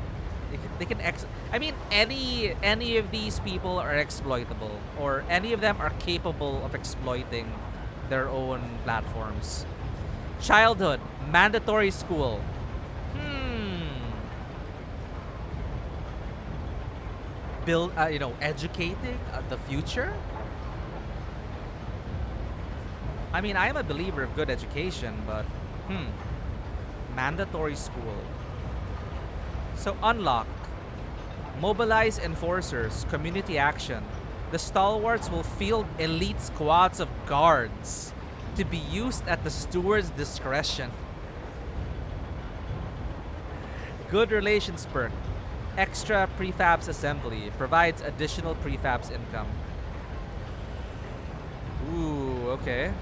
I mean, any of these people are exploitable, or any of them are capable of exploiting their own platforms. Childhood, mandatory school. Build, educating the future. I mean, I am a believer of good education, but mandatory school. So unlock, mobilize enforcers, community action. The stalwarts will field elite squads of guards to be used at the steward's discretion. Good relations perk. Extra prefabs assembly provides additional prefabs income. Ooh, okay.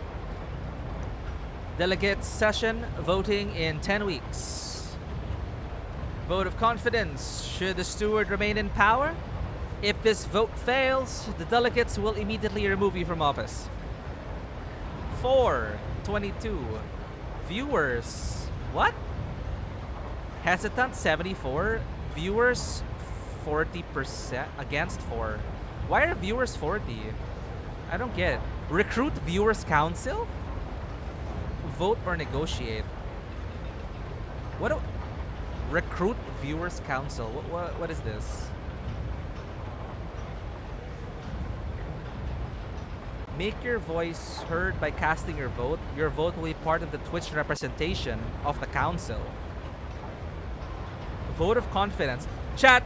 Delegate session voting in 10 weeks. Vote of confidence. Should the steward remain in power? If this vote fails, the delegates will immediately remove you from office. 422. Viewers. What? Hesitant 74. Viewers 40% against 4. Why are viewers 40? I don't get it. Recruit viewers council? Vote or negotiate? What do... Recruit viewers council. What is this? Make your voice heard by casting your vote. Your vote will be part of the Twitch representation of the council. Vote of confidence. Chat.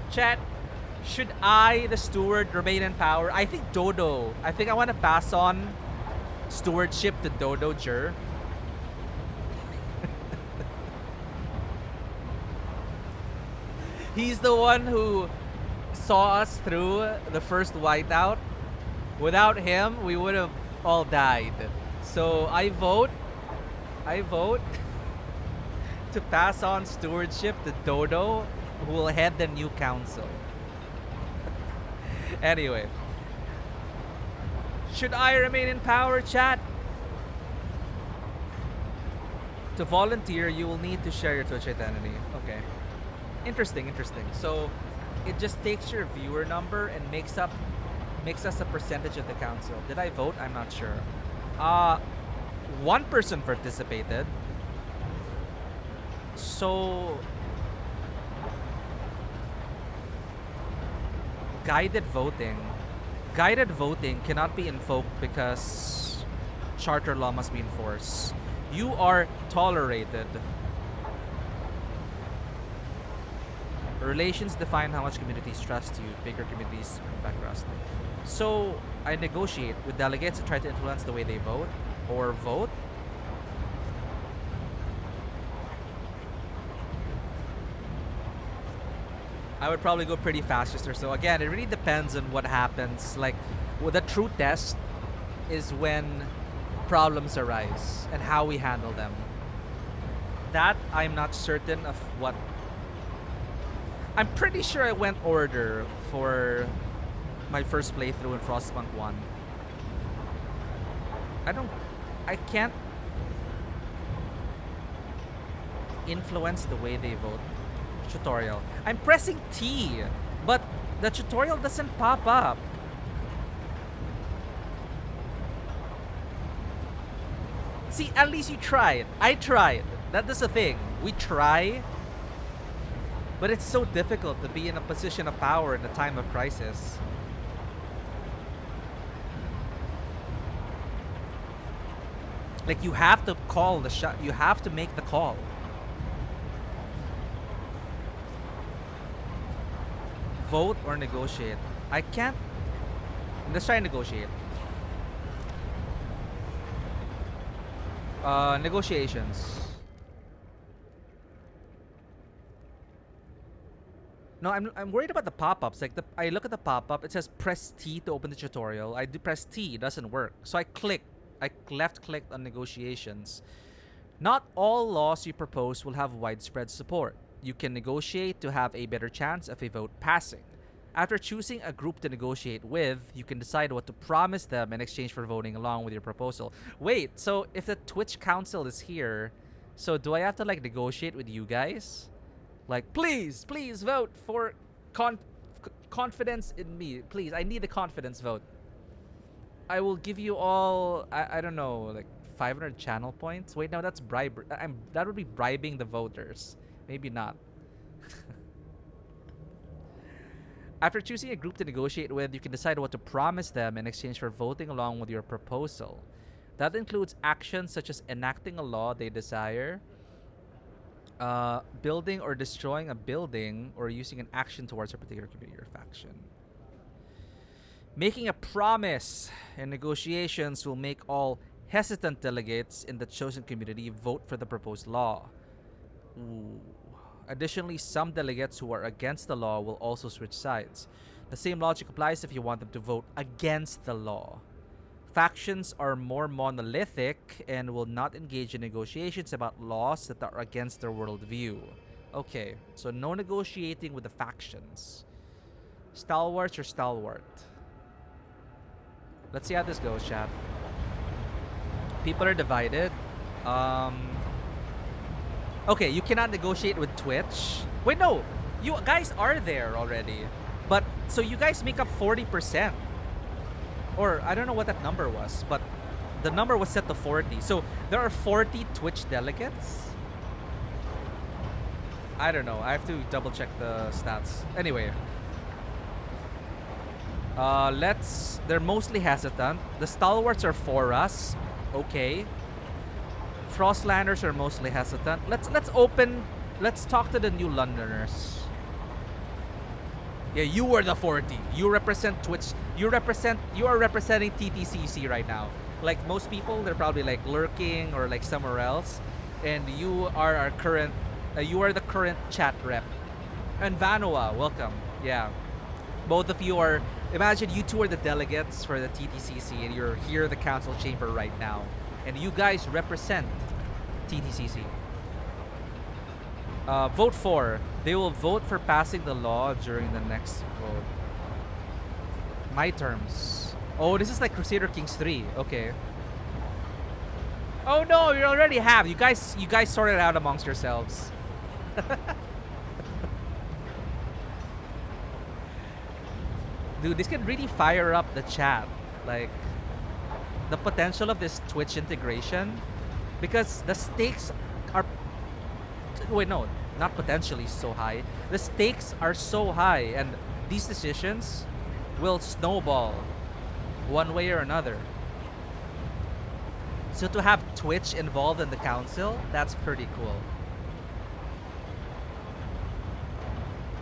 Should I, the steward, remain in power? I think Dodo. I think I want to pass on stewardship to Dodo Jur. He's the one who saw us through the first whiteout. Without him, we would have all died. So I vote to pass on stewardship to Dodo, who will head the new council. Anyway. Should I remain in power, chat? To volunteer, you will need to share your Twitch identity. Okay. Interesting. So it just takes your viewer number and makes us a percentage of the council. Did I vote? I'm not sure. One person participated. So guided voting cannot be invoked because charter law must be enforced. You are tolerated. Relations define how much communities trust you. Bigger communities back trust. So I negotiate with delegates to try to influence the way they vote or vote. I would probably go pretty fast just or so. Again, it really depends on what happens. Like, well, the true test is when problems arise and how we handle them. That I'm not certain of what. I'm pretty sure I went order for my first playthrough in Frostpunk 1. I can't influence the way they vote. Tutorial. I'm pressing T, but the tutorial doesn't pop up. See, at least you tried. I tried. That is the thing. We try. But it's so difficult to be in a position of power in a time of crisis. Like, you have to call the shot. You have to make the call. Vote or negotiate. I can't. Let's try and negotiate. Negotiations. No, I'm worried about the pop-ups. Like, I look at the pop-up, it says press T to open the tutorial. I do press T, it doesn't work. So I left-clicked on negotiations. Not all laws you propose will have widespread support. You can negotiate to have a better chance of a vote passing. After choosing a group to negotiate with, you can decide what to promise them in exchange for voting along with your proposal. Wait, so if the Twitch Council is here, so do I have to, like, negotiate with you guys? Like, please vote for confidence in me. Please, I need the confidence vote. I will give you all, I don't know, like 500 channel points. Wait, no, that's bribe. That would be bribing the voters. Maybe not. After choosing a group to negotiate with, you can decide what to promise them in exchange for voting along with your proposal. That includes actions such as enacting a law they desire, building or destroying a building, or using an action towards a particular community or faction. Making a promise in negotiations will make all hesitant delegates in the chosen community vote for the proposed law. Ooh. Additionally, some delegates who are against the law will also switch sides. The same logic applies if you want them to vote against the law. Factions are more monolithic and will not engage in negotiations about laws that are against their worldview. Okay, so no negotiating with the factions. Stalwarts or stalwart? Let's see how this goes, chat. People are divided. Okay, you cannot negotiate with Twitch. Wait, no. You guys are there already. But, so you guys make up 40%. Or, I don't know what that number was, but the number was set to 40. So, there are 40 Twitch delegates? I don't know. I have to double check the stats. Anyway. They're mostly hesitant. The stalwarts are for us. Okay. Frostlanders are mostly hesitant. Let's talk to the New Londoners. Yeah, you are the 40. You represent Twitch. You are representing TTCC right now. Like most people, they're probably like lurking or like somewhere else. And you are our current, you are the current chat rep. And Vanua, welcome. Yeah. Both of you are, imagine you two are the delegates for the TTCC and you're here in the council chamber right now. And you guys represent TTCC. Vote for. They will vote for passing the law during the next vote. My terms. Oh, this is like Crusader Kings 3. Okay. Oh no, you already have. You guys sorted it out amongst yourselves. Dude, this can really fire up the chat. Like, the potential of this Twitch integration. Because the stakes are... Wait, no. Not potentially so high. The stakes are so high. And these decisions will snowball one way or another. So to have Twitch involved in the council, that's pretty cool.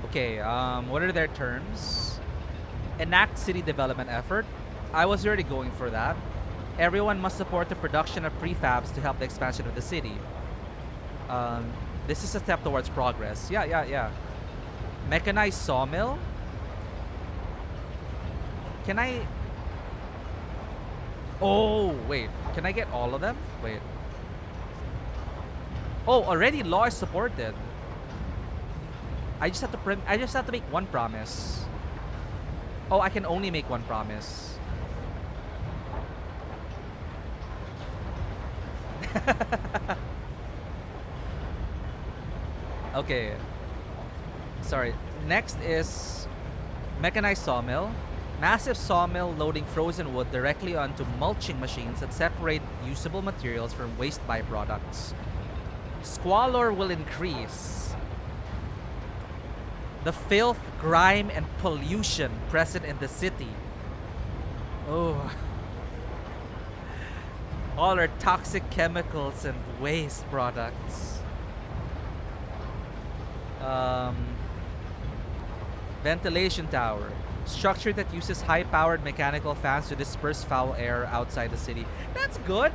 Okay, what are their terms? Enact city development effort. I was already going for that. Everyone must support the production of prefabs to help the expansion of the city. This is a step towards progress. Yeah. Mechanized sawmill? Can I... Oh, wait. Can I get all of them? Wait. Oh, already law is supported. I just have to make one promise. Oh, I can only make one promise. Okay. Sorry. Next is mechanized sawmill. Massive sawmill loading frozen wood directly onto mulching machines that separate usable materials from waste byproducts. Squalor will increase. The filth, grime, and pollution present in the city. Oh. All are toxic chemicals and waste products. Ventilation tower. Structure that uses high-powered mechanical fans to disperse foul air outside the city. That's good.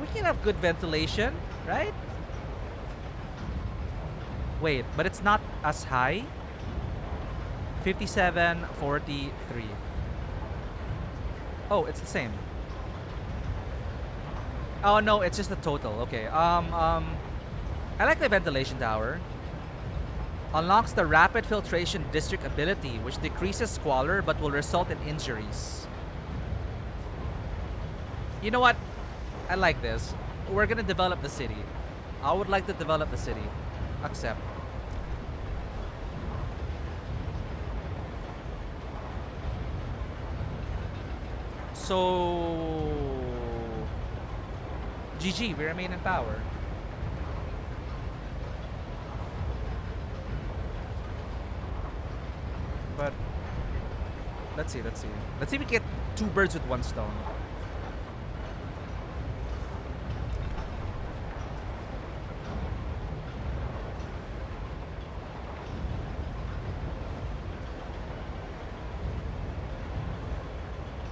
We can have good ventilation, right? Wait, but it's not as high. 5743. Oh, it's the same. Oh no, it's just the total. Okay. I like the ventilation tower. Unlocks the rapid filtration district ability, which decreases squalor but will result in injuries. You know what? I like this. We're gonna develop the city. I would like to develop the city. Accept. So... GG, we remain in power. But let's see. Let's see if we get two birds with one stone.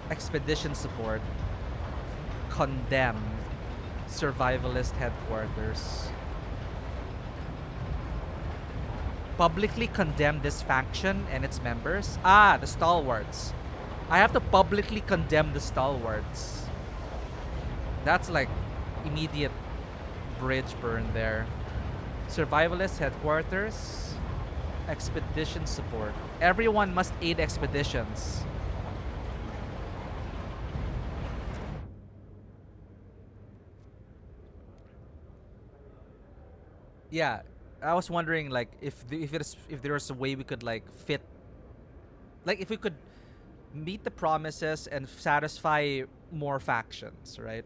Expedition support. Condemn. Survivalist headquarters. Publicly condemn this faction and its members. Ah, the stalwarts. I have to publicly condemn the stalwarts. That's like immediate bridge burn there. Survivalist headquarters. Expedition support. Everyone must aid expeditions. Yeah, I was wondering like if there's a way we could like fit, like if we could meet the promises and satisfy more factions, right?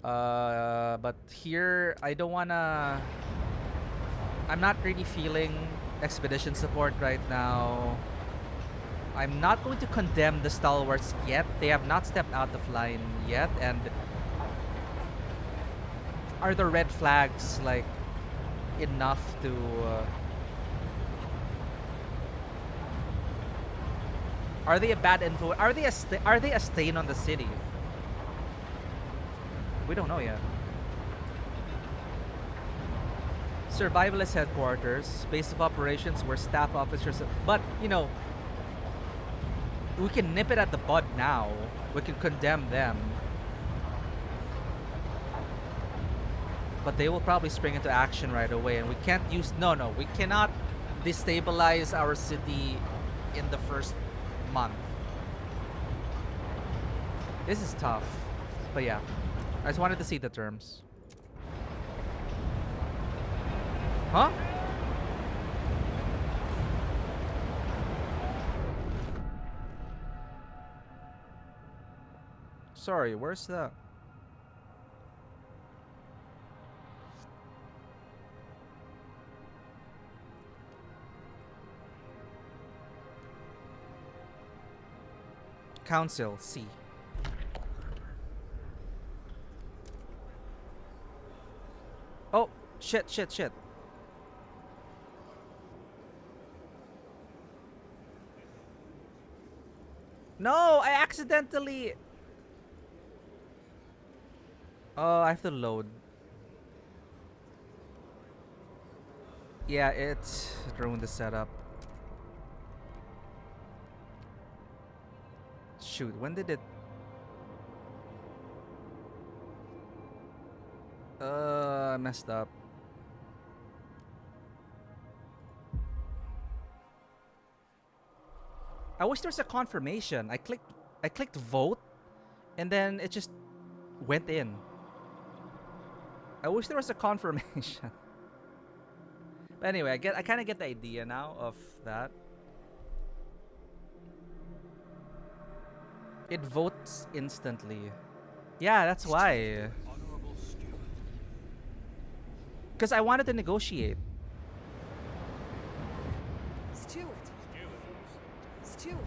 But here I don't wanna. I'm not really feeling expedition support right now. I'm not going to condemn the stalwarts yet. They have not stepped out of line yet, and are the red flags like enough to are they a bad influence? Are they a stain on the city? We don't know yet. Survivalist headquarters, base of operations where staff officers, but you know, we can nip it at the bud now. We can condemn them. But they will probably spring into action right away, and we can't use we cannot destabilize our city in the first month. This is tough. But yeah, I just wanted to see the terms. Huh? Sorry, where's the... Council, C. Oh, shit. No, I accidentally... Oh, I have to load. Yeah, it ruined the setup. Shoot, when did it... I messed up. I wish there was a confirmation. I clicked vote, and then it just went in. I wish there was a confirmation. But anyway, I kind of get the idea now of that. It votes instantly. Yeah, that's why. Because I wanted to negotiate.
Stewart. Stewart.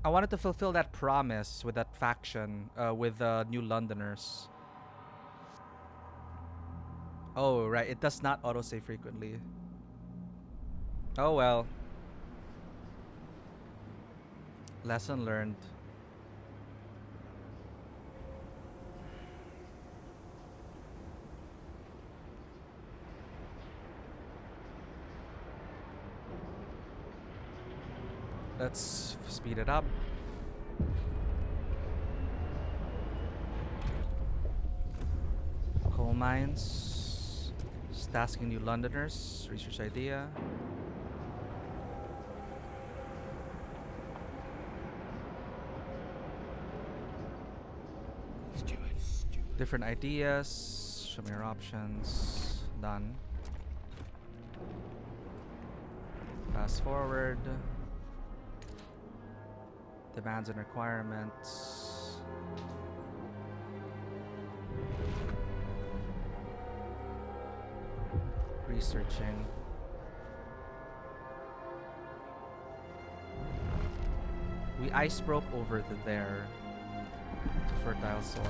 I wanted to fulfill that promise with that faction, with New Londoners. Oh, right. It does not autosave frequently. Oh, well. Lesson learned. Let's speed it up. Coal mines. Tasking New Londoners. Research idea. Different ideas. Show me your options. Done. Fast forward. Demands and requirements. Researching. We ice broke over to there. To fertile soil.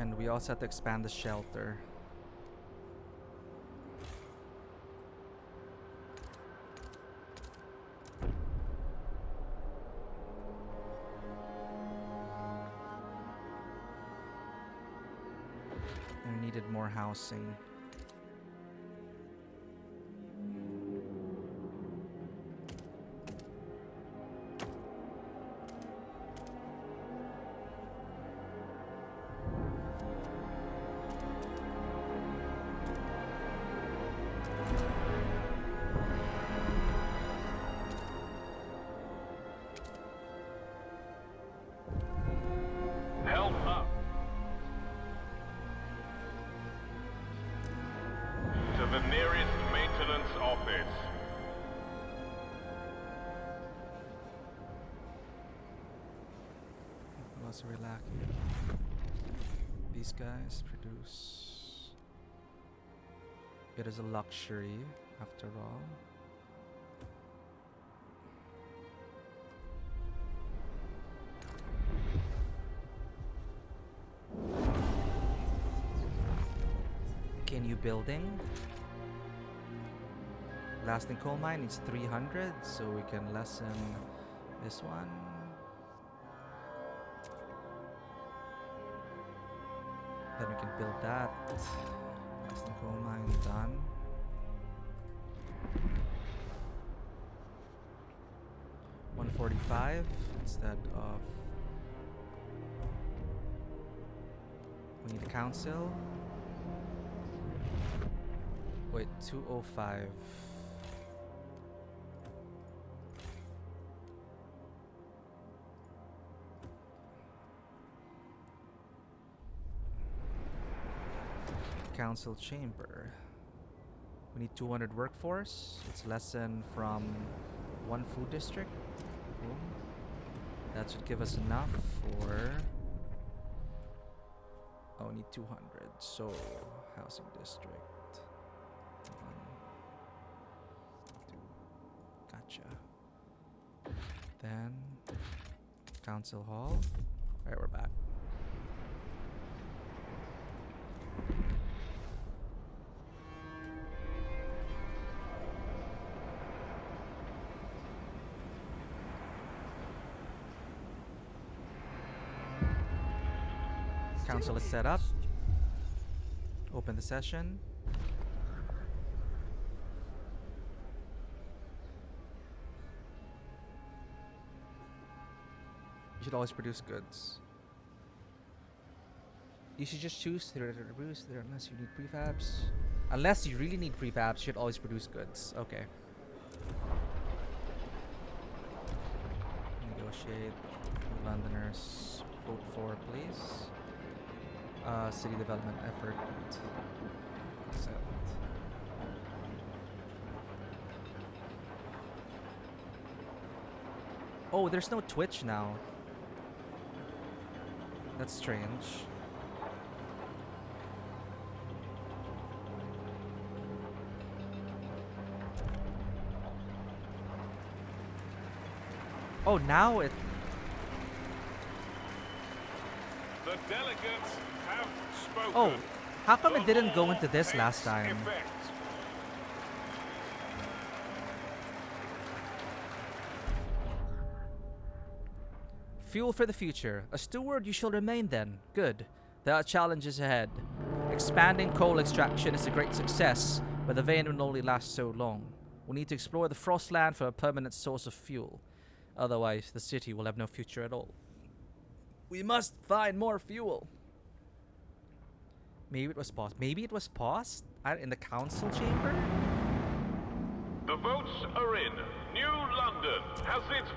And we also have to expand the shelter. And we needed more housing.
Help up. To the nearest maintenance office.
What else are we lacking? These guys produce. It is a luxury, after all. Okay, new building. Blasting coal mine needs 300, so we can lessen this one. Then we can build that. Blasting coal mine done. $145 instead of. We need a council. Wait, 205. Council chamber. We need 200 workforce. It's lessen from one food district. Boom. That should give us enough for. Oh, we need 200. So, housing district. 1, 2. Gotcha. Then, council hall. Alright, we're back. Council is set up. Open the session. You should always produce goods. You should just choose to produce there unless you need prefabs. Unless you really need prefabs, you should always produce goods. Okay. Negotiate. Londoners. Vote for, please. City development effort. Accept. Oh, there's no Twitch now. That's strange. Oh, now it.
The delegates have spoken.
Oh, how come it didn't go into this last
Takes
time?
effect.
Fuel for the future. A steward you shall remain then. Good. There are challenges ahead. Expanding coal extraction is a great success, but the vein will only last so long. We need to explore the Frostland for a permanent source of fuel. Otherwise, the city will have no future at all. We must find more fuel. Maybe it was paused. Maybe it was paused in the council chamber?
The votes are in. New London has its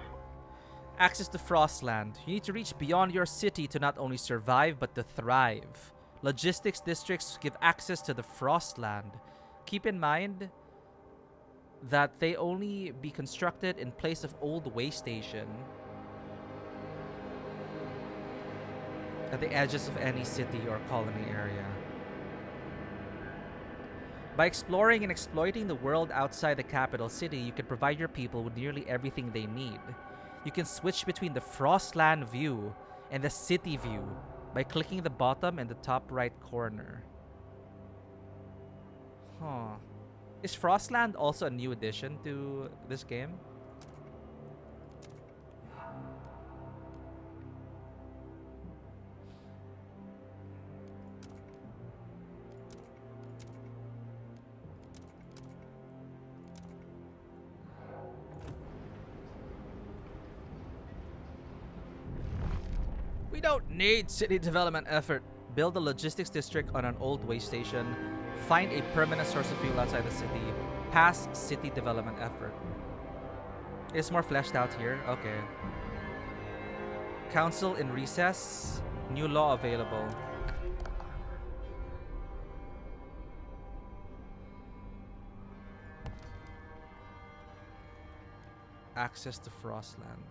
Access to Frostland. You need to reach beyond your city to not only survive, but to thrive. Logistics districts give access to the Frostland. Keep in mind that they only be constructed in place of old way station at the edges of any city or colony area. By exploring and exploiting the world outside the capital city, you can provide your people with nearly everything they need. You can switch between the Frostland view and the city view by clicking the bottom and the top right corner. Huh. Is Frostland also a new addition to this game? We don't need city development effort. Build a logistics district on an old way station. Find a permanent source of fuel outside the city. Pass city development effort. It's more fleshed out here. Okay. Council in recess. New law available. Access to Frostland.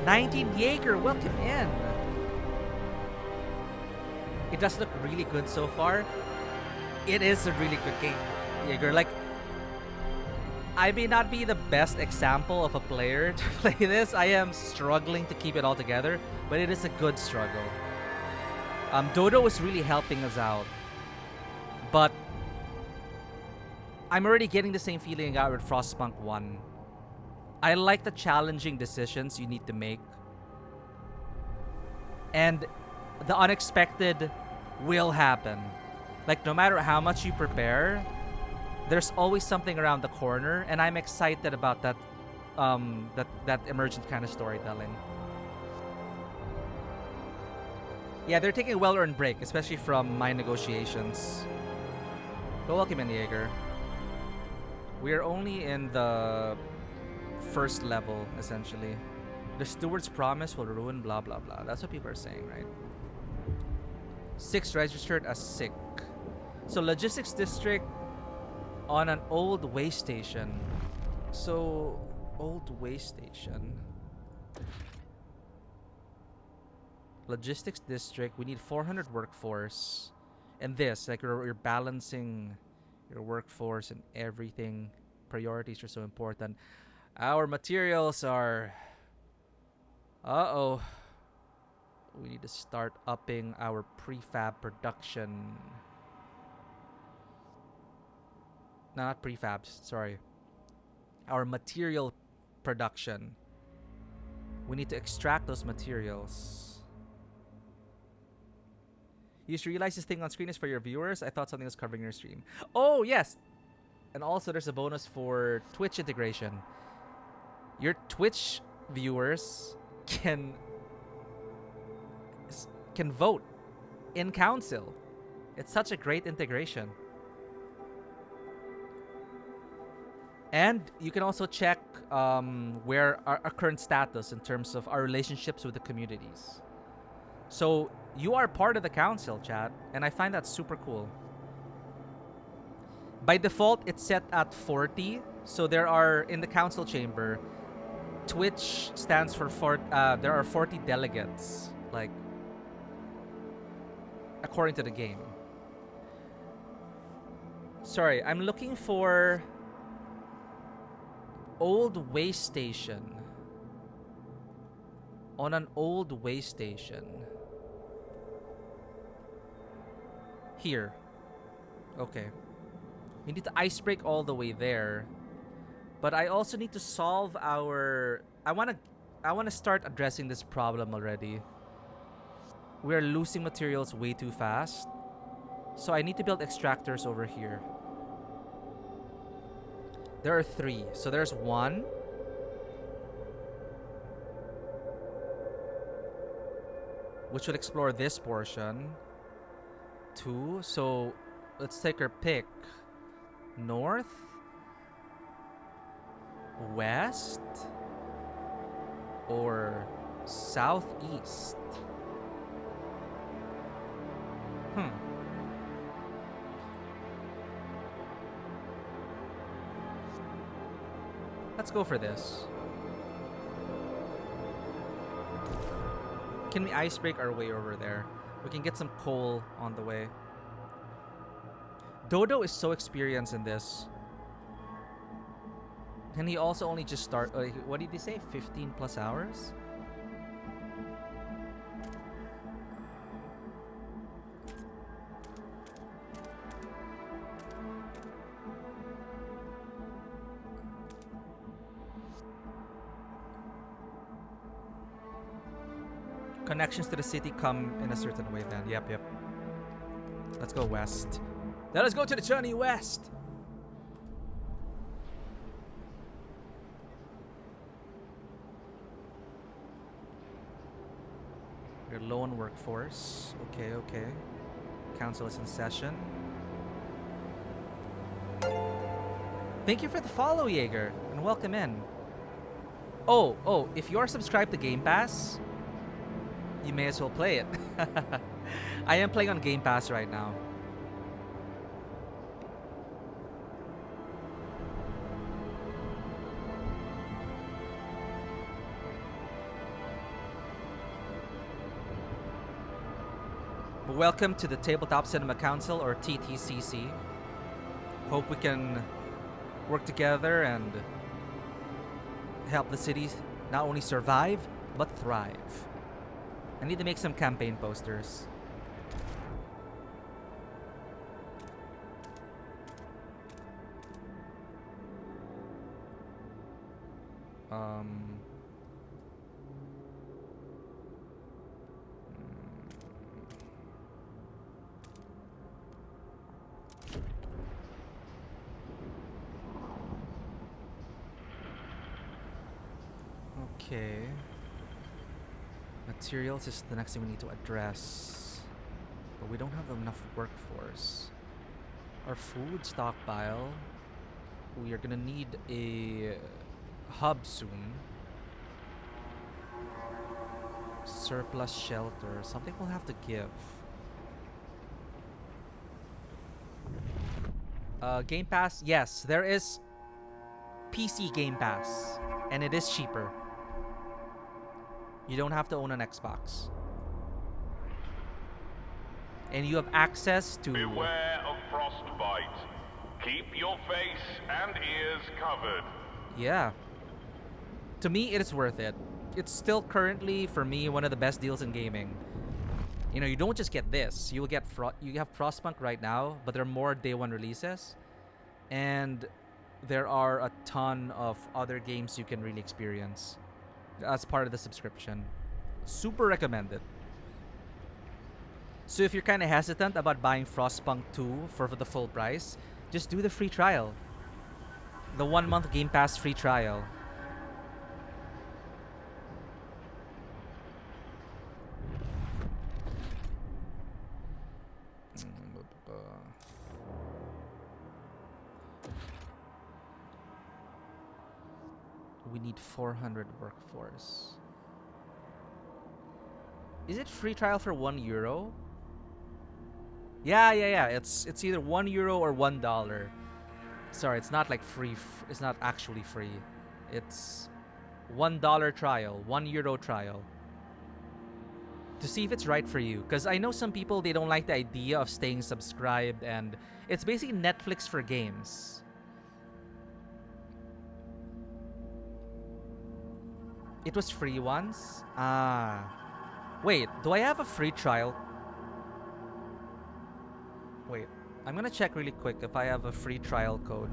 19 Jaeger, welcome in. It does look really good so far. It is a really good game, Jaeger. Like, I may not be the best example of a player to play this. I am struggling to keep it all together, but it is a good struggle. Dodo is really helping us out, but I'm already getting the same feeling I got with Frostpunk 1. I like the challenging decisions you need to make. And the unexpected will happen. Like, no matter how much you prepare, there's always something around the corner, and I'm excited about that that emergent kind of storytelling. Yeah, they're taking a well-earned break, especially from my negotiations. But welcome in, Jaeger. We are only in the first level, essentially. The steward's promise will ruin blah blah blah. That's what people are saying, right? 6 registered as sick. So logistics district on an old way station. So old way station. Logistics district. We need 400 workforce. And this, like, you're balancing your workforce and everything. Priorities are so important. Our materials are... Uh-oh. We need to start upping our prefab production. No, not prefabs, sorry. Our material production. We need to extract those materials. You should realize this thing on screen is for your viewers. I thought something was covering your stream. Oh, yes! And also there's a bonus for Twitch integration. Your Twitch viewers can vote in council. It's such a great integration. And you can also check where our current status in terms of our relationships with the communities. So you are part of the council, chat, and I find that super cool. By default, it's set at 40. So there are, in the council chamber, Twitch stands for there are 40 delegates, like, according to the game. Sorry, I'm looking for old way station. On an old way station. Here. Okay. We need to ice break all the way there. But I also need to solve our... I want to start addressing this problem already. We're losing materials way too fast. So I need to build extractors over here. There are 3. So there's 1. Which will explore this portion. 2. So let's take our pick. North. West. Or southeast. Let's go for this. Can we ice break our way over there? We can get some coal on the way. Dodo is so experienced in this. Can he also only just start? What did he say? 15 plus hours? Connections to the city come in a certain way then. Yep, yep. Let's go west. Let us go to the journey west. You're low on workforce. Okay, okay. Council is in session. Thank you for the follow, Jaeger, and welcome in. Oh, if you are subscribed to Game Pass, you may as well play it. I am playing on Game Pass right now. But welcome to the Tabletop Cinema Council, or TTCC. Hope we can work together and help the cities not only survive, but thrive. I need to make some campaign posters. Okay. Materials is the next thing we need to address. But we don't have enough workforce. Our food stockpile. We are gonna need a hub soon. Surplus shelter. Something we'll have to give. Game Pass. Yes, there is PC Game Pass. And it is cheaper. You don't have to own an Xbox. And you have access to...
Beware of frostbite. Keep your face and ears covered.
Yeah. To me, it is worth it. It's still currently, for me, one of the best deals in gaming. You know, you don't just get this. You will get you have Frostpunk right now, but there are more day one releases. And there are a ton of other games you can really experience as part of the subscription. Super recommended. So if you're kind of hesitant about buying Frostpunk 2 for the full price, just do the free trial. The 1-month Game Pass free trial. We need 400 workforce. Is it free trial for €1? Yeah. It's either €1 or $1. Sorry, it's not like free. It's not actually free. It's $1 trial, €1 trial. To see if it's right for you. Because I know some people, they don't like the idea of staying subscribed, and it's basically Netflix for games. It was free once? Wait, do I have a free trial? Wait, I'm gonna check really quick if I have a free trial code.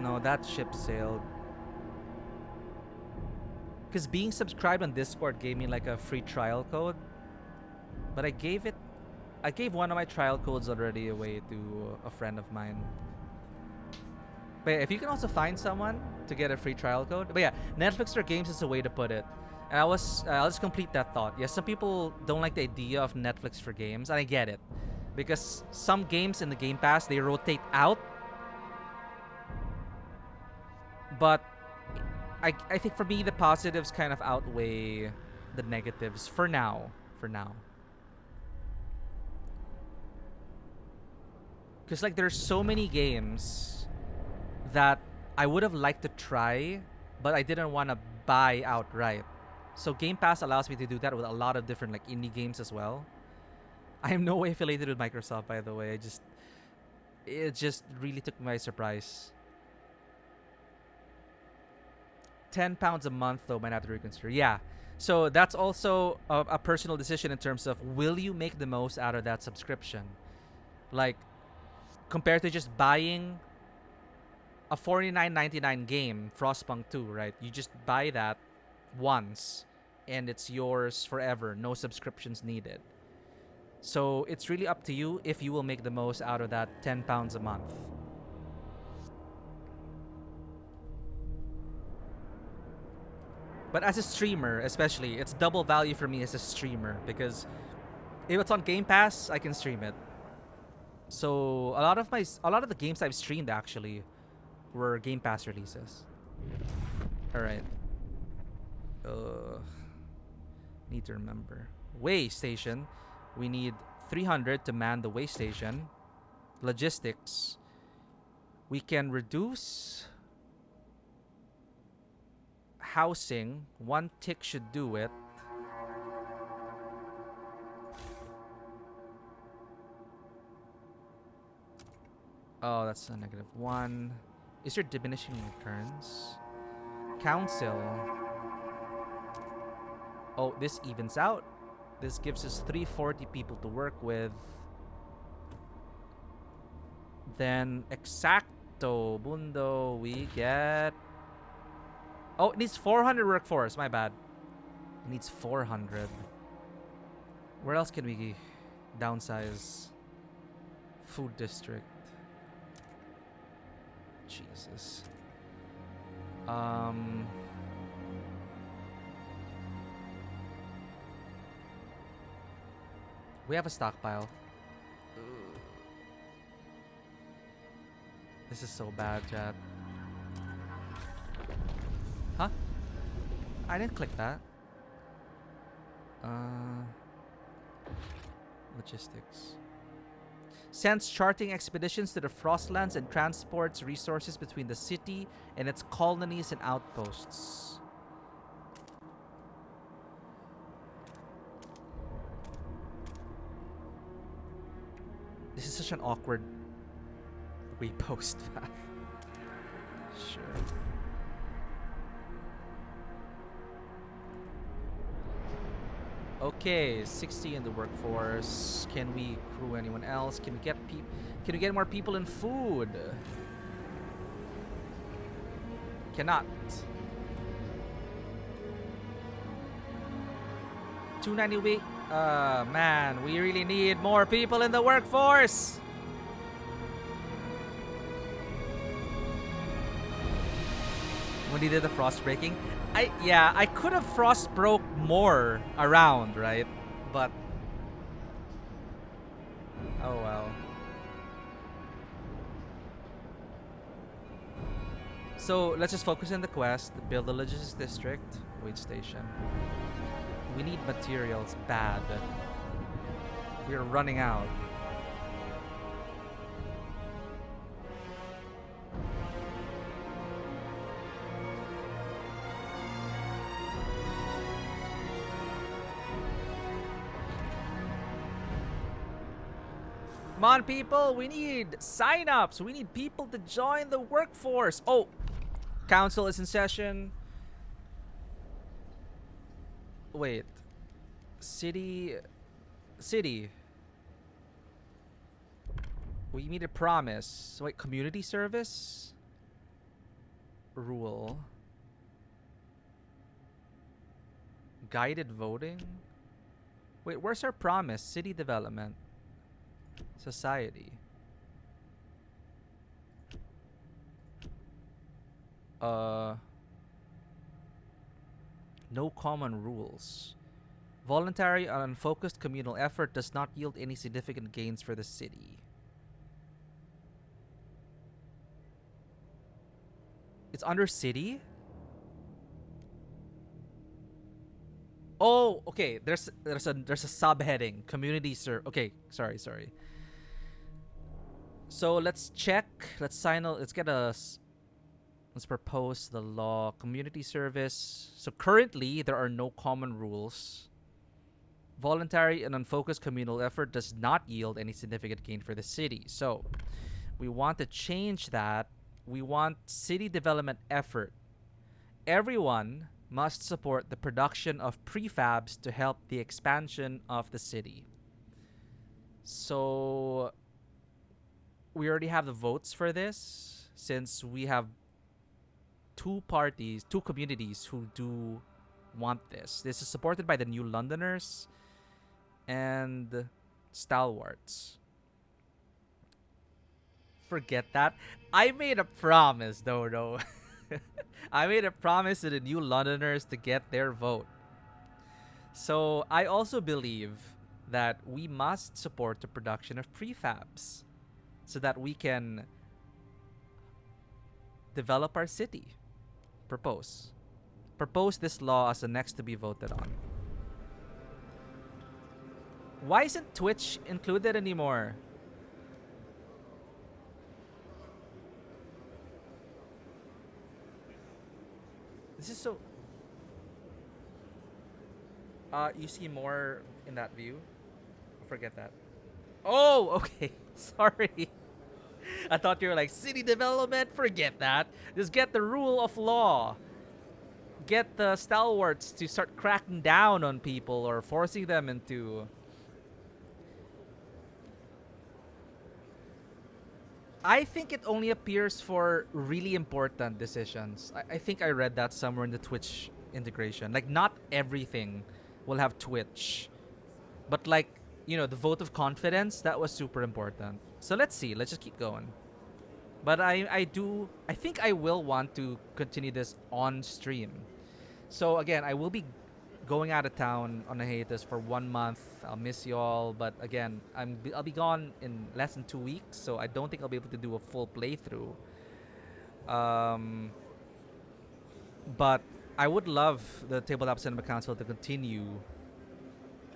No, that ship sailed. Because being subscribed on Discord gave me like a free trial code. But I gave one of my trial codes already away to a friend of mine. But yeah, if you can also find someone to get a free trial code. But yeah, Netflix for games is a way to put it. And I'll just complete that thought. Yes, some people don't like the idea of Netflix for games, and I get it. Because some games in the Game Pass, they rotate out. But I think for me, the positives kind of outweigh the negatives for now. Because like there's so many games that I would have liked to try, but I didn't want to buy outright. So Game Pass allows me to do that with a lot of different like indie games as well. I am no way affiliated with Microsoft, by the way. It just really took me by surprise. £10 a month though might have to reconsider. Yeah. So that's also a personal decision in terms of will you make the most out of that subscription? Like compared to just buying a $49.99 game, Frostpunk 2, right? You just buy that once and it's yours forever, no subscriptions needed. So it's really up to you if you will make the most out of that £10 a month. But as a streamer, especially, it's double value for me as a streamer because if it's on Game Pass, I can stream it. So a lot of the games I've streamed actually were Game Pass releases. All right. Need to remember. Way station. We need 300 to man the way station. Logistics. We can reduce housing. 1 tick should do it. Oh, that's a -1. Is there diminishing returns? Council. Oh, this evens out. This gives us 340 people to work with. Then exacto mundo we get. Oh, it needs 400 workforce. My bad. It needs 400. Where else can we downsize? Food district. Jesus. We have a stockpile. This is so bad, chat. Huh? I didn't click that. Logistics. Sends charting expeditions to the Frostlands and transports resources between the city and its colonies and outposts. This is such an awkward repost path. Sure. Okay, 60 in the workforce. Can we crew anyone else? Can we get more people in food? Cannot. 290 a week. Man, we really need more people in the workforce. When he did the frost breaking, I could have frost broke more around, right? But oh well. So let's just focus on the quest. Build a logistics district. Wait station. We need materials bad. We're running out. Come on, people. We need sign-ups. We need people to join the workforce. Oh, council is in session. Wait. City. We need a promise. Wait, community service? Rule. Guided voting? Wait, where's our promise? City development. Society. No common rules. Voluntary and unfocused communal effort does not yield any significant gains for the city. It's under city? Oh, okay. There's a subheading. Community okay, sorry. So let's check. Let's propose the law. Community service. So currently there are no common rules. Voluntary and unfocused communal effort does not yield any significant gain for the city. So We want to change that. We want city development effort. Everyone must support the production of prefabs to help the expansion of the city. So we already have the votes for this, since we have two communities who do want this. This is supported by the New Londoners and Stalwarts. Forget that. I made a promise, though. I made a promise to the New Londoners to get their vote. So I also believe that we must support the production of prefabs so that we can develop our city. Propose this law as the next to be voted on. Why isn't Twitch included anymore? This is so... you see more in that view? Forget that. Oh, okay. Sorry. I thought you were like, city development? Forget that. Just get the rule of law. Get the stalwarts to start cracking down on people or forcing them into... I think it only appears for really important decisions. I think I read that somewhere in the Twitch integration. Like, not everything will have Twitch. But like, you know, the vote of confidence, that was super important. So let's see. Let's just keep going. But I think I will want to continue this on stream. So again, I will be going out of town on a hiatus for 1 month. I'll miss y'all, but again, I'll be gone in less than 2 weeks, so I don't think I'll be able to do a full playthrough. But I would love the Tabletop Cinema Council to continue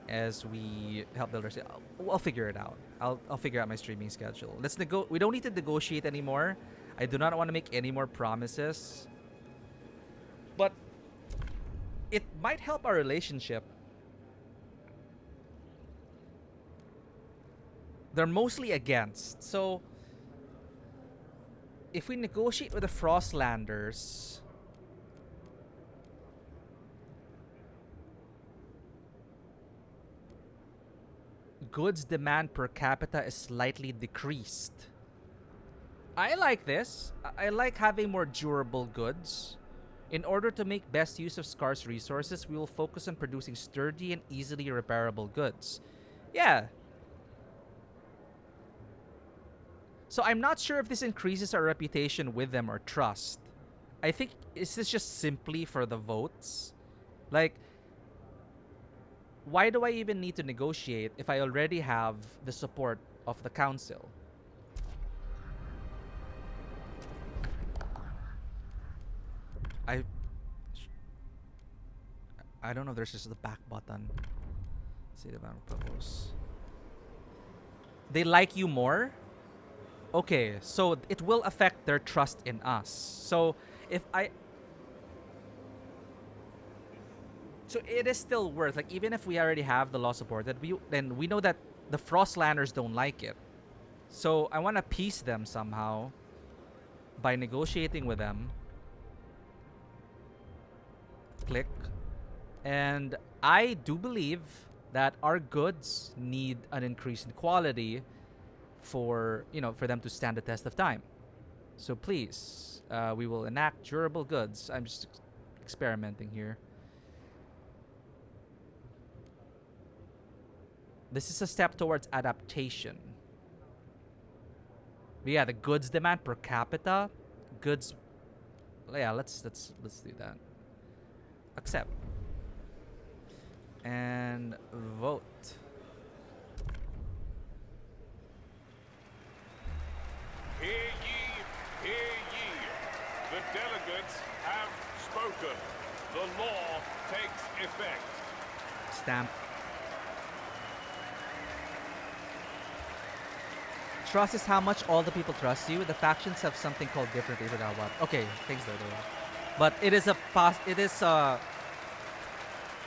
as we help builders. I'll figure it out. I'll figure out my streaming schedule. We don't need to negotiate anymore. I do not want to make any more promises. But it might help our relationship. They're mostly against. So if we negotiate with the Frostlanders, goods demand per capita is slightly decreased. I like this. I like having more durable goods. In order to make best use of scarce resources, we will focus on producing sturdy and easily repairable goods. Yeah. So I'm not sure if this increases our reputation with them or trust. I think, is this just simply for the votes? Like, why do I even need to negotiate if I already have the support of the council? I don't know if there's just the back button. See the propose. They like you more? Okay, so it will affect their trust in us. So if so it is still worth, like, even if we already have the law supported, then we know that the Frostlanders don't like it. So I want to appease them somehow by negotiating with them. Click. And I do believe that our goods need an increase in quality for them to stand the test of time. So please, we will enact durable goods. I'm just experimenting here. This is a step towards adaptation. But yeah, the goods demand per capita, goods. Yeah, let's do that. Accept. And vote.
Hear ye, hear ye. The delegates have spoken. The law takes effect.
Stamp. Trust is how much all the people trust you. The factions have something called differently without what. Okay, thanks though. But it is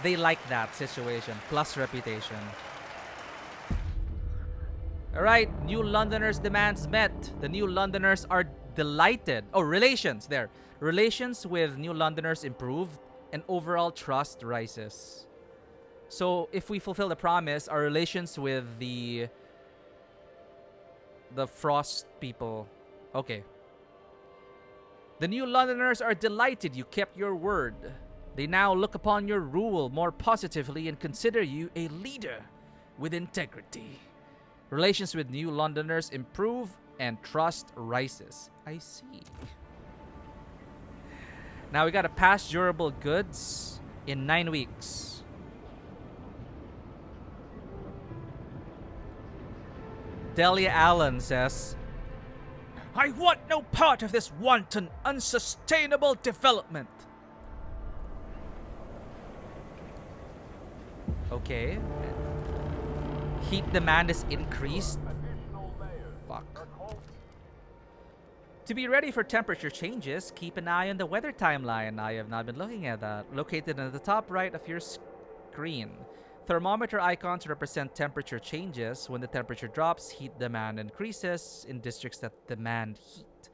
they like that situation plus reputation. Alright, New Londoners' demands met. The New Londoners are delighted. Oh, relations there. Relations with New Londoners improved and overall trust rises. So if we fulfill the promise, our relations with the Frost people. Okay. The New Londoners are delighted you kept your word. They now look upon your rule more positively and consider you a leader with integrity. Relations with New Londoners improve and trust rises. I see. Now we gotta pass durable goods in 9 weeks. Delia Allen says, I want no part of this wanton, unsustainable development. Okay. Heat demand is increased. Fuck. To be ready for temperature changes, keep an eye on the weather timeline. I have not been looking at that. Located at the top right of your screen. Thermometer icons represent temperature changes. When the temperature drops, heat demand increases in districts that demand heat.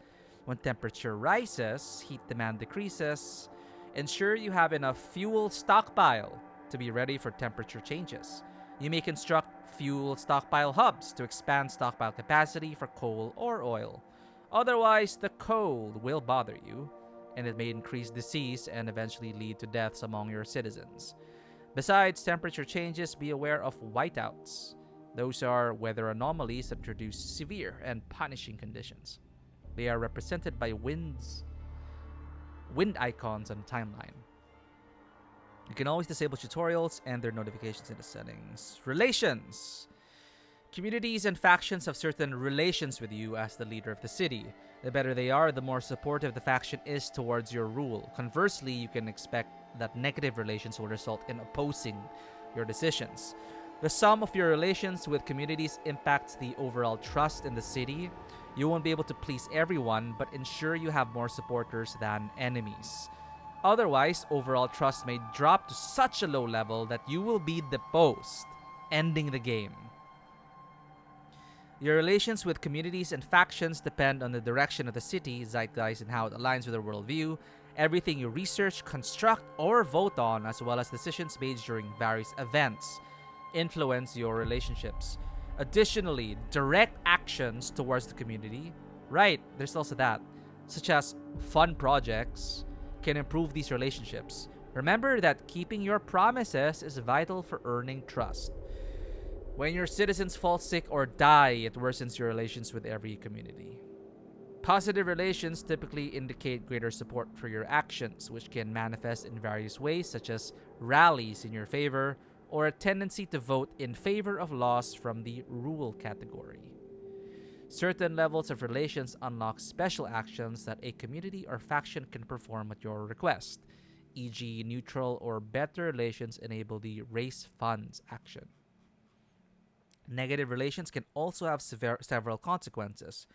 When temperature rises, heat demand decreases. Ensure you have enough fuel stockpile to be ready for temperature changes. You may construct fuel stockpile hubs to expand stockpile capacity for coal or oil. Otherwise, the cold will bother you, and it may increase disease and eventually lead to deaths among your citizens. Besides temperature changes, be aware of whiteouts. Those are weather anomalies that produce severe and punishing conditions. They are represented by wind icons on the timeline. You can always disable tutorials and their notifications in the settings. Relations. Communities and factions have certain relations with you as the leader of the city. The better they are, the more supportive the faction is towards your rule. Conversely, you can expect that negative relations will result in opposing your decisions. The sum of your relations with communities impacts the overall trust in the city. You won't be able to please everyone, but ensure you have more supporters than enemies. Otherwise, overall trust may drop to such a low level that you will be deposed, ending the game. Your relations with communities and factions depend on the direction of the city, zeitgeist, and how it aligns with their worldview. Everything you research, construct, or vote on, as well as decisions made during various events, influence your relationships. Additionally, direct actions towards the community, right, there's also that, such as fun projects, can improve these relationships. Remember that keeping your promises is vital for earning trust. When your citizens fall sick or die, it worsens your relations with every community. Positive relations typically indicate greater support for your actions, which can manifest in various ways, such as rallies in your favor or a tendency to vote in favor of laws from the rule category. Certain levels of relations unlock special actions that a community or faction can perform at your request, e.g., neutral or better relations enable the raise funds action. Negative relations can also have several consequences.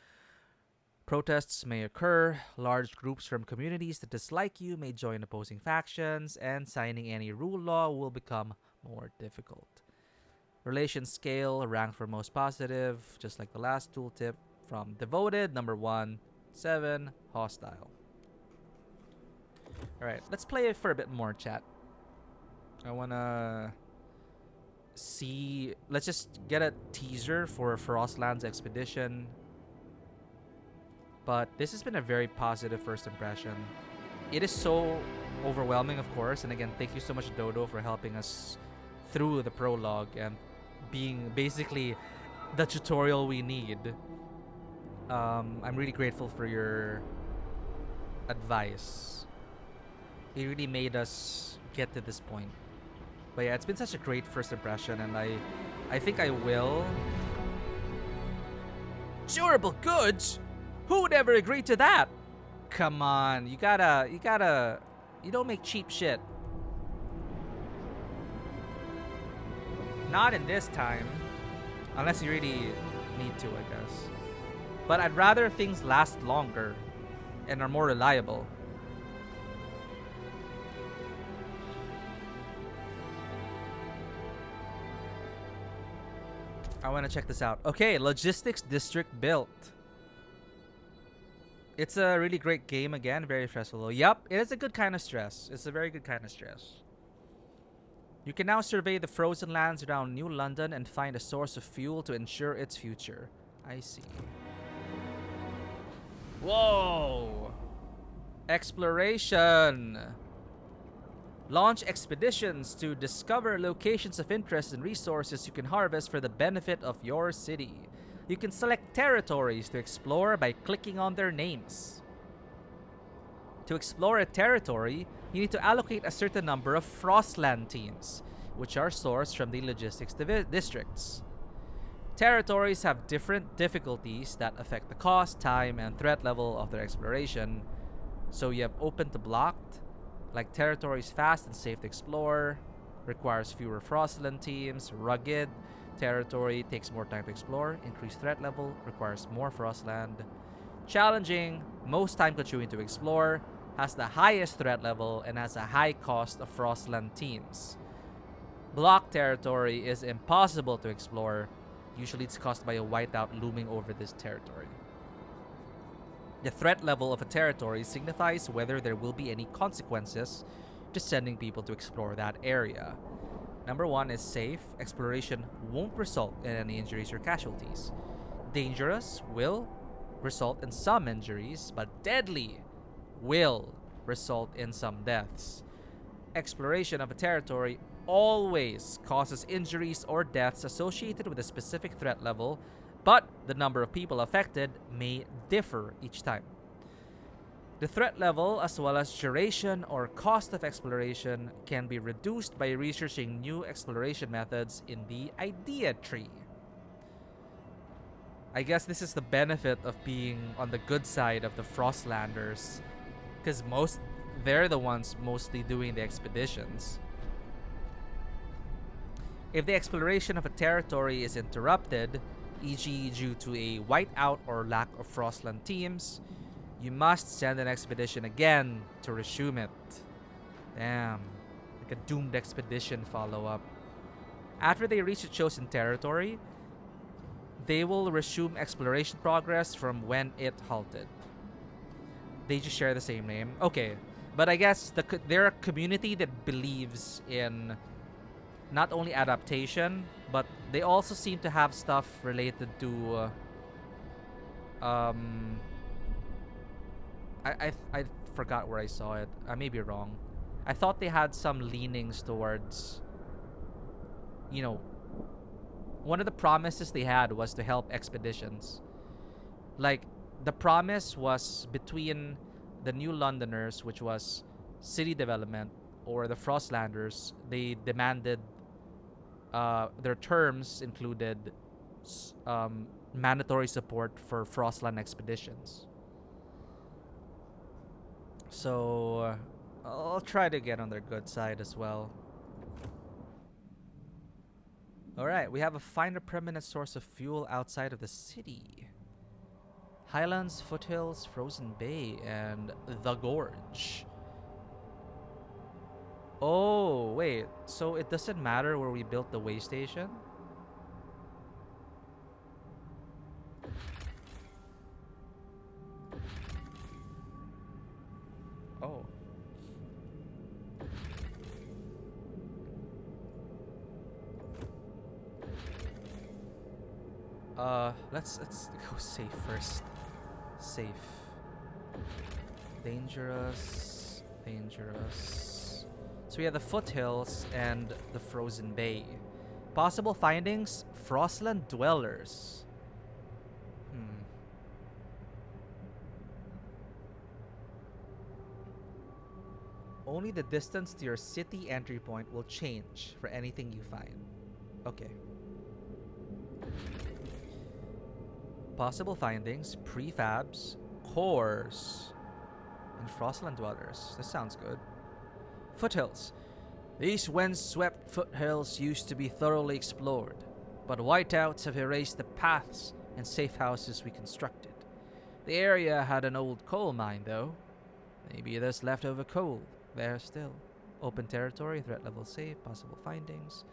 Protests may occur, large groups from communities that dislike you may join opposing factions, and signing any rule law will become more difficult. Relations scale, rank for most positive, just like the last tooltip, from devoted, number 1, 7, hostile. Alright, let's play it for a bit more, chat. I wanna see, let's just get a teaser for Frostland's expedition. But this has been a very positive first impression. It is so overwhelming, of course, and again, thank you so much, Dodo, for helping us through the prologue and being basically the tutorial we need. I'm really grateful for your advice. It really made us get to this point. But yeah, it's been such a great first impression, and I think I will. Durable goods? Who would ever agree to that? Come on, you don't make cheap shit. Not in this time. Unless you really need to, I guess. But I'd rather things last longer and are more reliable. I want to check this out. Okay, Logistics District built. It's a really great game again, very stressful. Yup, it is a good kind of stress. It's a very good kind of stress. You can now survey the frozen lands around New London and find a source of fuel to ensure its future. I see. Whoa! Exploration! Launch expeditions to discover locations of interest and resources you can harvest for the benefit of your city. You can select territories to explore by clicking on their names. To explore a territory, you need to allocate a certain number of Frostland teams, which are sourced from the logistics districts. Territories have different difficulties that affect the cost, time, and threat level of their exploration. So you have open to blocked, like territories fast and safe to explore, requires fewer Frostland teams. Rugged territory takes more time to explore, increased threat level, requires more Frostland. Challenging, most time consuming to explore, has the highest threat level, and has a high cost of Frostland teams. Block territory is impossible to explore. Usually it's caused by a whiteout looming over this territory. The threat level of a territory signifies whether there will be any consequences to sending people to explore that area. Number 1 is safe. Exploration won't result in any injuries or casualties. Dangerous will result in some injuries, but deadly will result in some deaths. Exploration of a territory always causes injuries or deaths associated with a specific threat level, but the number of people affected may differ each time. The threat level, as well as duration or cost of exploration, can be reduced by researching new exploration methods in the idea tree. I guess this is the benefit of being on the good side of the Frostlanders, because they're the ones mostly doing the expeditions. If the exploration of a territory is interrupted, e.g. due to a whiteout or lack of Frostland teams, you must send an expedition again to resume it. Damn. Like a doomed expedition follow-up. After they reach a chosen territory, they will resume exploration progress from when it halted. They just share the same name. Okay. But I guess they're a community that believes in not only adaptation, but they also seem to have stuff related to I forgot where I saw it. I may be wrong. I thought they had some leanings towards, one of the promises they had was to help expeditions. Like, the promise was between the New Londoners, which was city development, or the Frostlanders. They demanded their terms included mandatory support for Frostland expeditions. So I'll try to get on their good side as well. Alright, we have find a permanent source of fuel outside of the city. Highlands, Foothills, Frozen Bay, and the Gorge. Oh, wait. So it doesn't matter where we built the way station? Oh. Let's go safe first. Safe. Dangerous. So we have the Foothills and the Frozen Bay. Possible findings: Frostland dwellers. Only the distance to your city entry point will change for anything you find. Okay. Possible findings: prefabs, cores, and Frostland dwellers. This sounds good. Foothills. These windswept foothills used to be thoroughly explored, but whiteouts have erased the paths and safe houses we constructed. The area had an old coal mine, though. Maybe there's leftover coal there still. Open territory, threat level safe, possible findings.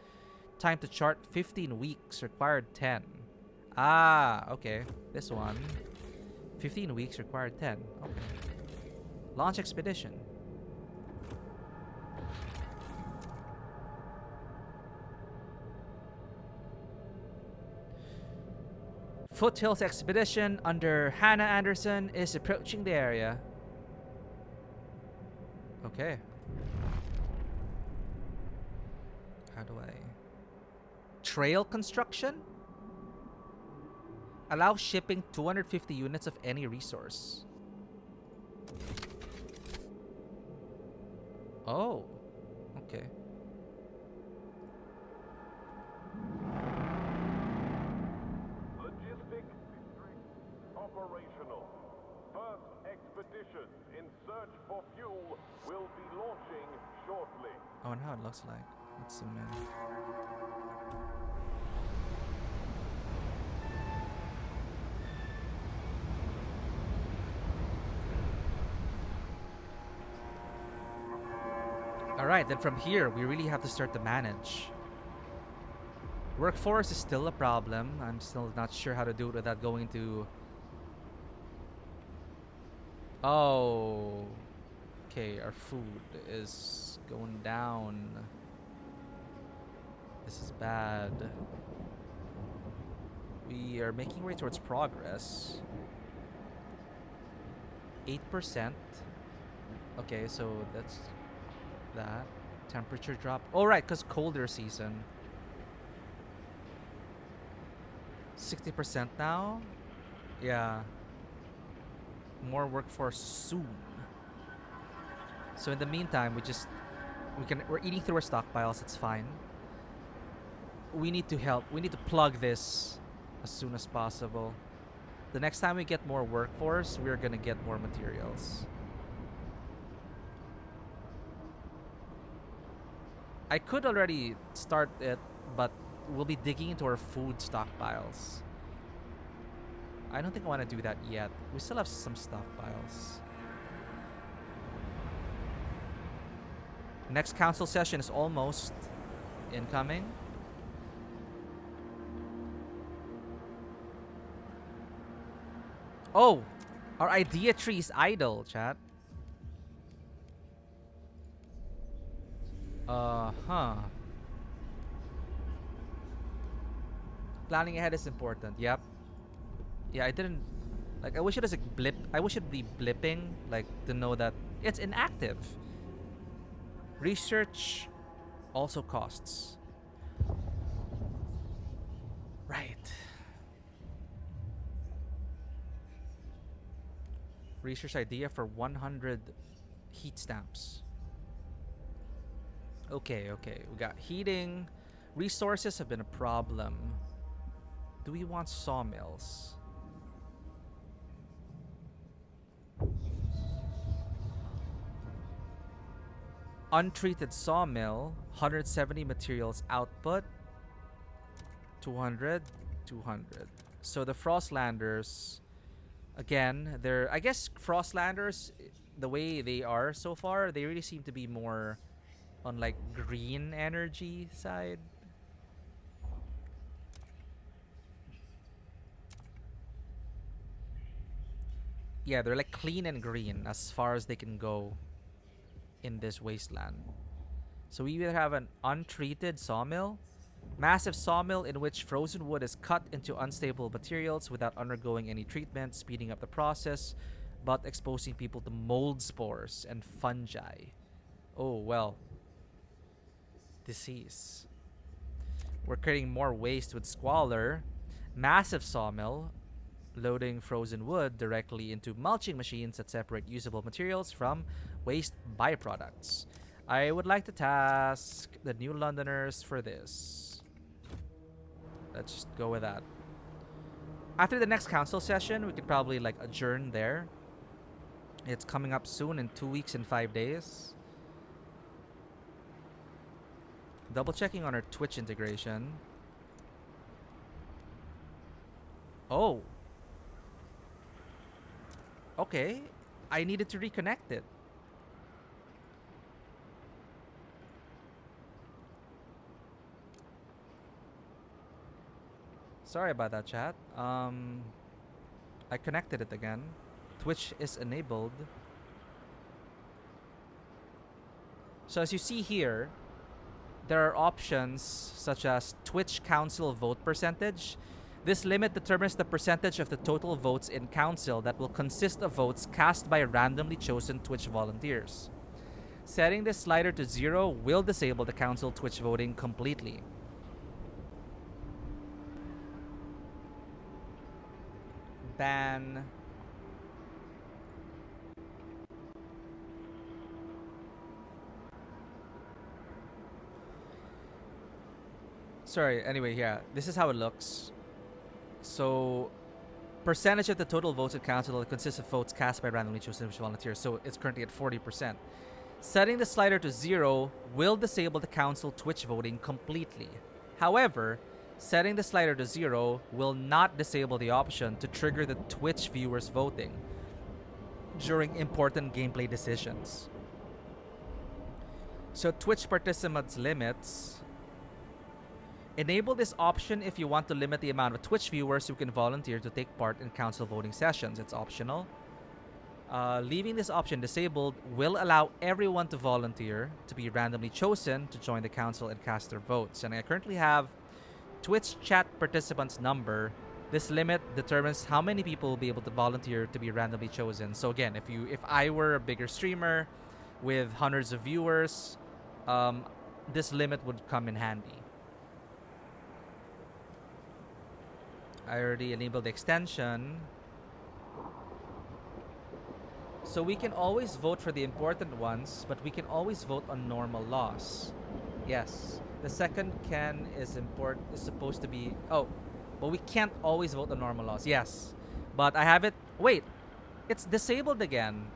Time to chart 15 weeks, required 10. Ah, okay. This one. 15 weeks, required 10. Okay. Launch expedition. Foothills expedition under Hannah Anderson is approaching the area. Okay. How do I... Trail construction? Allow shipping 250 units of any resource. Oh. Okay.
Logistic district operational. First expedition in search for fuel will be launching shortly.
Oh, and how it looks like. Let's zoom in. Alright, then from here, we really have to start to manage. Workforce is still a problem. I'm still not sure how to do it without going to... Oh. Okay, our food is going down. This is bad. We are making way towards progress. 8%. Okay, so that's that. Temperature drop. Oh, right, because colder season. 60% now. Yeah. More workforce soon. So in the meantime, we're eating through our stockpiles. It's fine. We need to help. We need to plug this as soon as possible. The next time we get more workforce, we're gonna get more materials. I could already start it, but we'll be digging into our food stockpiles. I don't think I want to do that yet. We still have some stockpiles. Next council session is almost incoming. Oh! Our idea tree is idle, chat. Huh. Planning ahead is important. Yep. Yeah, I didn't... Like, I wish it was a blip. I wish it'd be blipping, like, to know that it's inactive. Research also costs. Right. Research idea for 100 heat stamps. Okay, okay. We got heating. Resources have been a problem. Do we want sawmills? Untreated sawmill. 170 materials output. 200. 200. So the Frostlanders... Again, they're... I guess Frostlanders, the way they are so far, they really seem to be more... on like green energy side. Yeah, they're like clean and green as far as they can go in this wasteland. So we either have an untreated sawmill, massive sawmill in which frozen wood is cut into unstable materials without undergoing any treatment, speeding up the process, but exposing people to mold spores and fungi. Oh, well. Disease. We're creating more waste with squalor. Massive sawmill, loading frozen wood directly into mulching machines that separate usable materials from waste byproducts. I would like to task the New Londoners for this. Let's just go with that. After the next council session, we could probably like adjourn there. It's coming up soon in 2 weeks and 5 days. Double checking on our Twitch integration. Oh. Okay. I needed to reconnect it. Sorry about that, chat. I connected it again. Twitch is enabled. So as you see here, there are options such as Twitch Council vote percentage. This limit determines the percentage of the total votes in Council that will consist of votes cast by randomly chosen Twitch volunteers. Setting this slider to 0 will disable the Council Twitch voting completely. Ban. Sorry, anyway, yeah, this is how it looks. So, percentage of the total votes at council consists of votes cast by randomly chosen volunteers. So, it's currently at 40%. Setting the slider to 0 will disable the council Twitch voting completely. However, setting the slider to 0 will not disable the option to trigger the Twitch viewers voting during important gameplay decisions. So, Twitch participants limits. Enable this option if you want to limit the amount of Twitch viewers who can volunteer to take part in council voting sessions. It's optional. Leaving this option disabled will allow everyone to volunteer to be randomly chosen to join the council and cast their votes. And I currently have Twitch chat participants number. This limit determines how many people will be able to volunteer to be randomly chosen. So again, if I were a bigger streamer with hundreds of viewers, this limit would come in handy. I already enabled the extension. So we can always vote for the important ones, but we can always vote on normal laws. Yes. The second can is supposed to be... Oh, but we can't always vote on normal laws. Yes. But I have it... Wait. It's disabled again.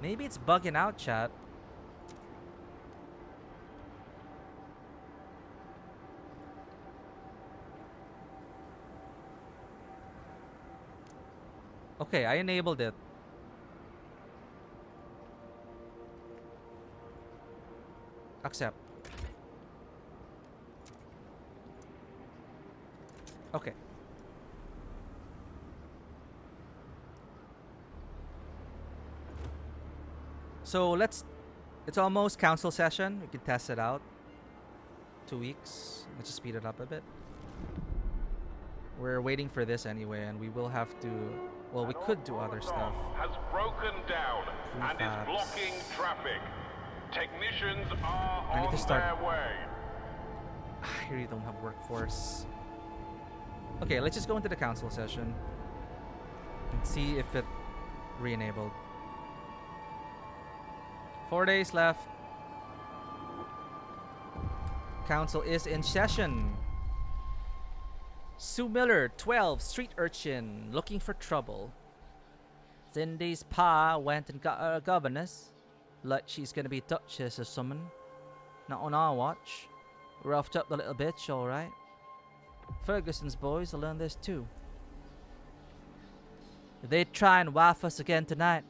Maybe it's bugging out, chat. Okay, I enabled it. Accept. Okay. So it's almost council session. We can test it out. 2 weeks. Let's just speed it up a bit. We're waiting for this anyway, and we will have to... Well, we could do other stuff.
Has broken down and is blocking traffic. Technicians are on their way.
I really don't have workforce. Okay, let's just go into the council session and see if it re-enabled. 4 days left. Council is in session. Sue Miller, 12, street urchin, looking for trouble. Cindy's pa went and got her a governess. Like she's gonna be duchess or something. Not on our watch. Roughed up the little bitch, alright. Ferguson's boys will learn this too. If they try and waff us again tonight,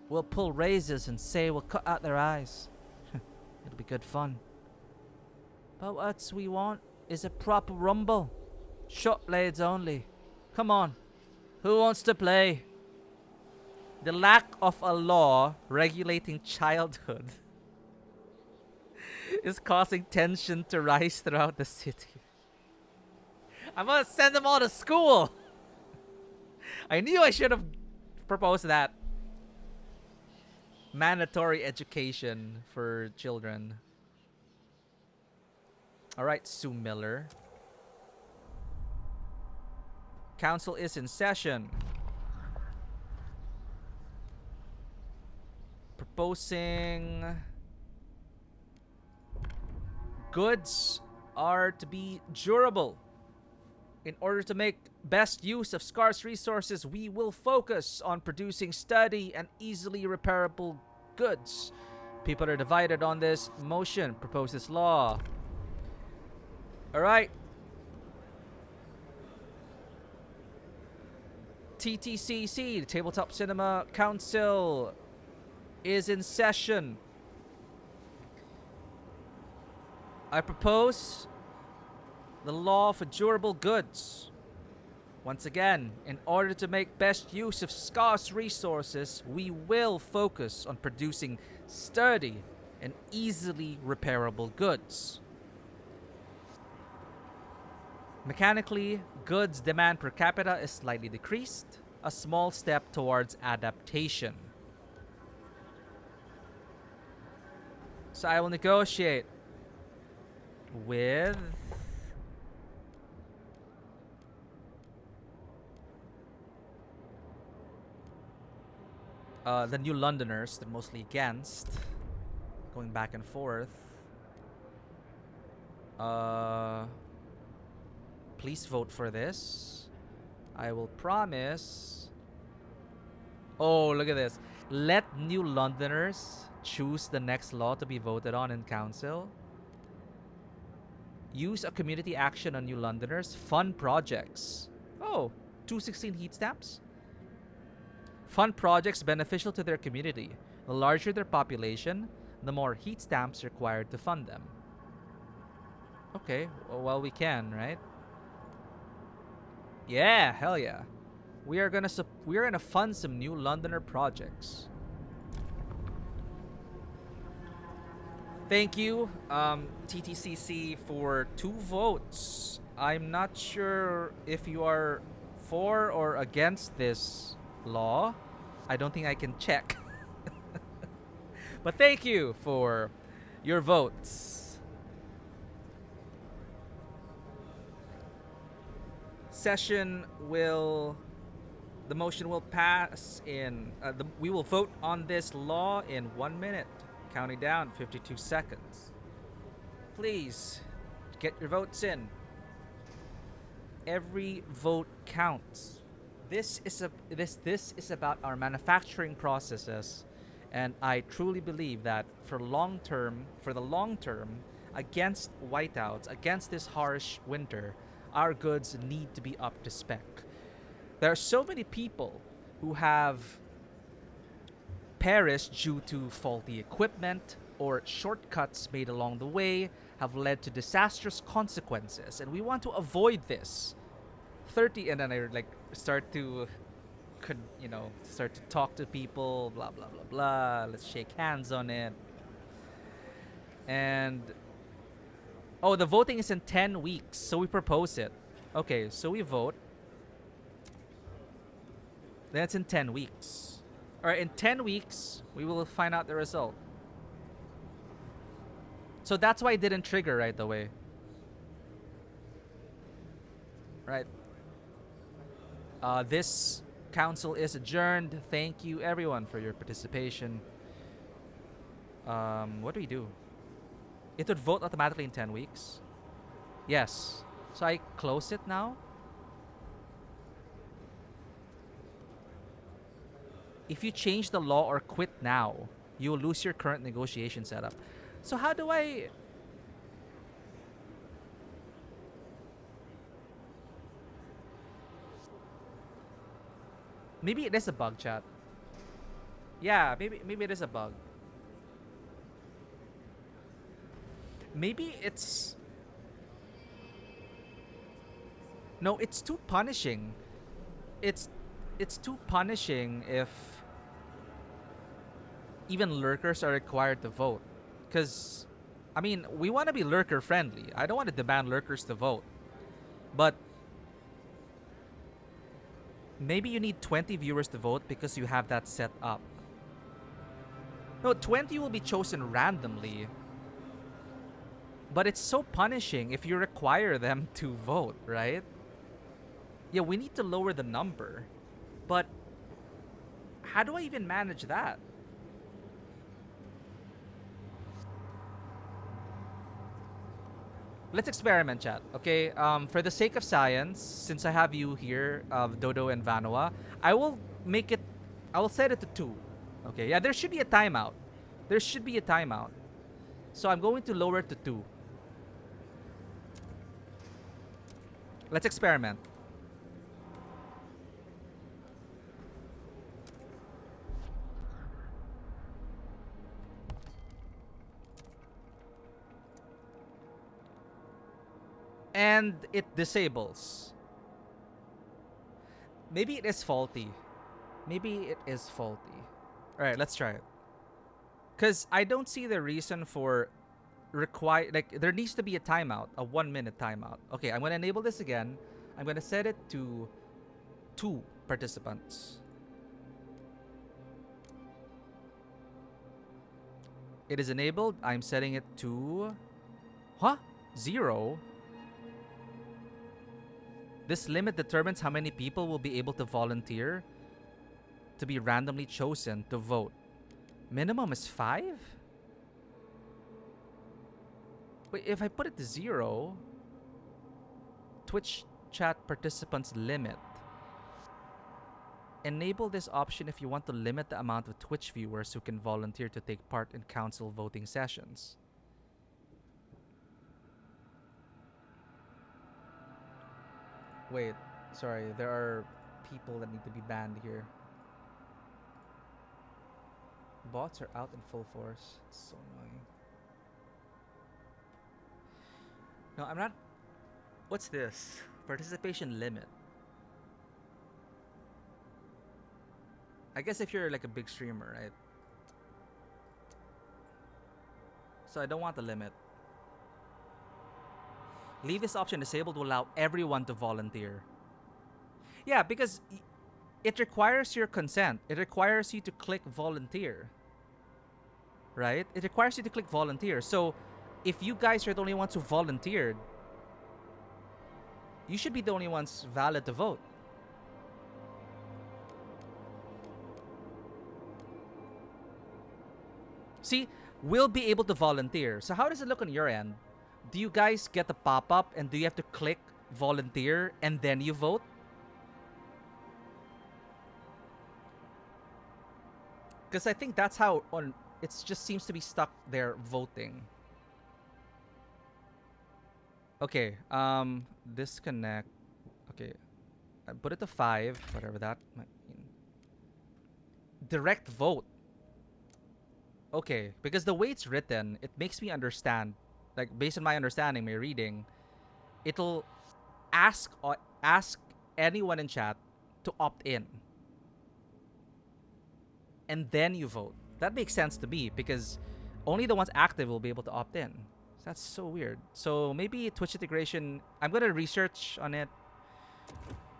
we'll pull razors and say we'll cut out their eyes. It'll be good fun. But what we want is a proper rumble. Shot blades only. Come on. Who wants to play? The lack of a law regulating childhood is causing tension to rise throughout the city. I'm gonna send them all to school. I knew I should have proposed that. Mandatory education for children. Alright, Sue Miller. Council is in session. Proposing goods are to be durable. In order to make best use of scarce resources, we will focus on producing sturdy and easily repairable goods. People are divided on this motion. Propose this law. Alright. TTCC, the Tabletop Cinema Council, is in session. I propose the law for durable goods. Once again, in order to make best use of scarce resources, we will focus on producing sturdy and easily repairable goods. Mechanically, goods demand per capita is slightly decreased, a small step towards adaptation. So I will negotiate with the New Londoners, they're mostly against. Going back and forth. Please vote for this. I will promise. Oh, look at this. Let New Londoners choose the next law to be voted on in council. Use a community action on New Londoners. Fund projects. Oh, 216 heat stamps. Fund projects beneficial to their community. The larger their population, the more heat stamps required to fund them. Okay, well we can, right? Yeah, hell yeah. We are gonna fund some New Londoner projects. Thank you, TTCC, for 2 votes. I'm not sure if you are for or against this law. I don't think I can check. But thank you for your votes. The motion will pass in, we will vote on this law in 1 minute. Counting down 52 seconds. Please get your votes in. Every vote counts. This is about our manufacturing processes, and I truly believe that for the long term, against whiteouts, against this harsh winter, our goods need to be up to spec. There are so many people who have perished due to faulty equipment or shortcuts made along the way have led to disastrous consequences, and we want to avoid this. 30, and then I start to talk to people, blah blah blah blah. Let's shake hands on it. And the voting is in 10 weeks, so we propose it. Okay, so we vote. Then it's in 10 weeks. Alright, in 10 weeks, we will find out the result. So that's why it didn't trigger right away. Right. This council is adjourned. Thank you, everyone, for your participation. What do we do? It would vote automatically in 10 weeks. Yes. So I close it now. If you change the law or quit now, you will lose your current negotiation setup. So how do I... Maybe it is a bug, chat. Yeah, maybe it is a bug. Maybe it's... No, it's too punishing. It's too punishing if even lurkers are required to vote. Because, I mean, we want to be lurker friendly. I don't want to demand lurkers to vote. But maybe you need 20 viewers to vote because you have that set up. No, 20 will be chosen randomly. But it's so punishing if you require them to vote, right? Yeah, we need to lower the number. But how do I even manage that? Let's experiment, chat. Okay, for the sake of science, since I have you here, Dodo and Vanoa, I will set it to 2. Okay, yeah, there should be a timeout. So I'm going to lower it to 2. Let's experiment. And it disables. Maybe it is faulty. Maybe it is faulty. Alright, let's try it. Because I don't see the reason for there needs to be a timeout, a 1-minute timeout. Okay, I'm going to enable this again. I'm going to set it to 2 participants. It is enabled. I'm setting it to... Huh? 0? This limit determines how many people will be able to volunteer to be randomly chosen to vote. Minimum is 5? Wait, if I put it to 0, Twitch chat participants limit. Enable this option if you want to limit the amount of Twitch viewers who can volunteer to take part in council voting sessions. Wait, sorry, there are people that need to be banned here. Bots are out in full force. It's so annoying. No, I'm not... What's this? Participation limit. I guess if you're like a big streamer, right? So I don't want the limit. Leave this option disabled to allow everyone to volunteer. Yeah, because it requires your consent. It requires you to click volunteer. Right? It requires you to click volunteer. So if you guys are the only ones who volunteered, you should be the only ones valid to vote. See, we'll be able to volunteer. So how does it look on your end? Do you guys get the pop-up and do you have to click volunteer and then you vote? Because I think that's how it just seems to be stuck there voting. Okay, disconnect. Okay, I put it to 5, whatever that might mean. Direct vote. Okay, because the way it's written, it makes me understand. Like, based on my understanding, my reading, it'll ask anyone in chat to opt in. And then you vote. That makes sense to me because only the ones active will be able to opt in. That's so weird. So maybe Twitch integration, I'm going to research on it.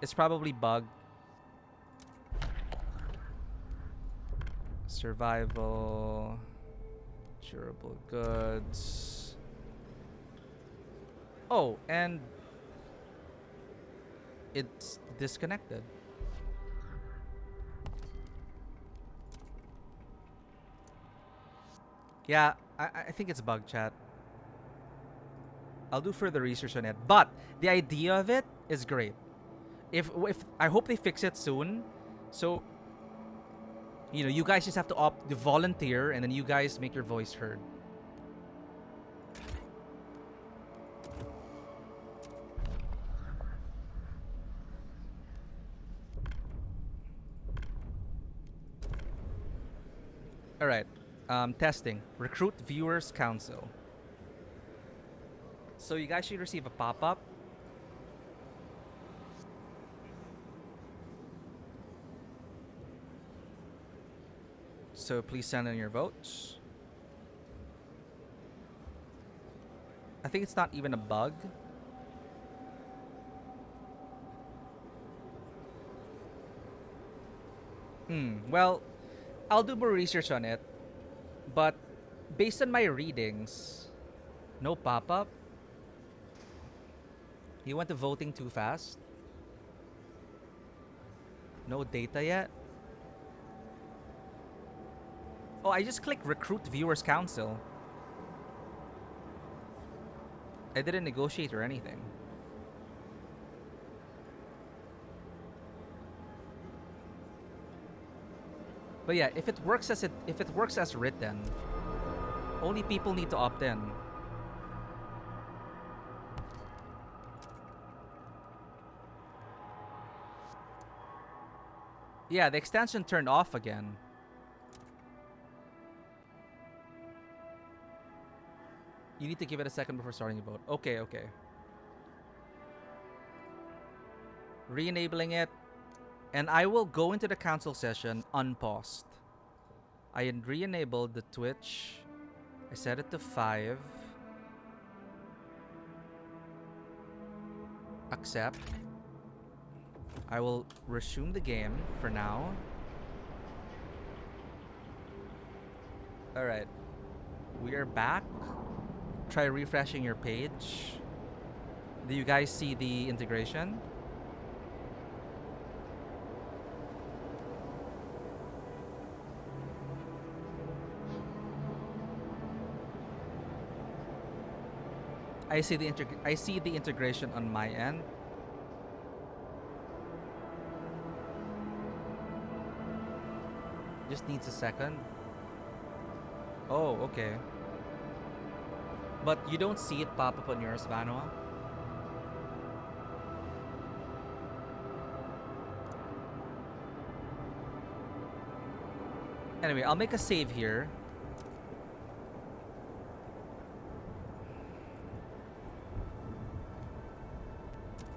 It's probably bugged. Survival, durable goods. Oh, and it's disconnected. Yeah, I think it's bug, chat. I'll do further research on it. But the idea of it is great. If I hope they fix it soon. So, you know, you guys just have to opt to volunteer and then you guys make your voice heard. All right. Testing. Recruit Viewers Council. So you guys should receive a pop-up. So please send in your votes. I think it's not even a bug. Well, I'll do more research on it. But based on my readings, no pop-up. You went to voting too fast. No data yet. Oh, I just clicked Recruit Viewers Council. I didn't negotiate or anything. But yeah, if it works as written, only people need to opt in. Yeah, the extension turned off again. You need to give it a second before starting your vote. Okay, okay. Re-enabling it. And I will go into the council session unpaused. I re-enabled the Twitch. I set it to 5. Accept. I will resume the game for now. Alright. We are back. Try refreshing your page. Do you guys see the integration? I see the integration on my end. Just needs a second. Oh, okay. But you don't see it pop up on yours, Vanua? Anyway, I'll make a save here.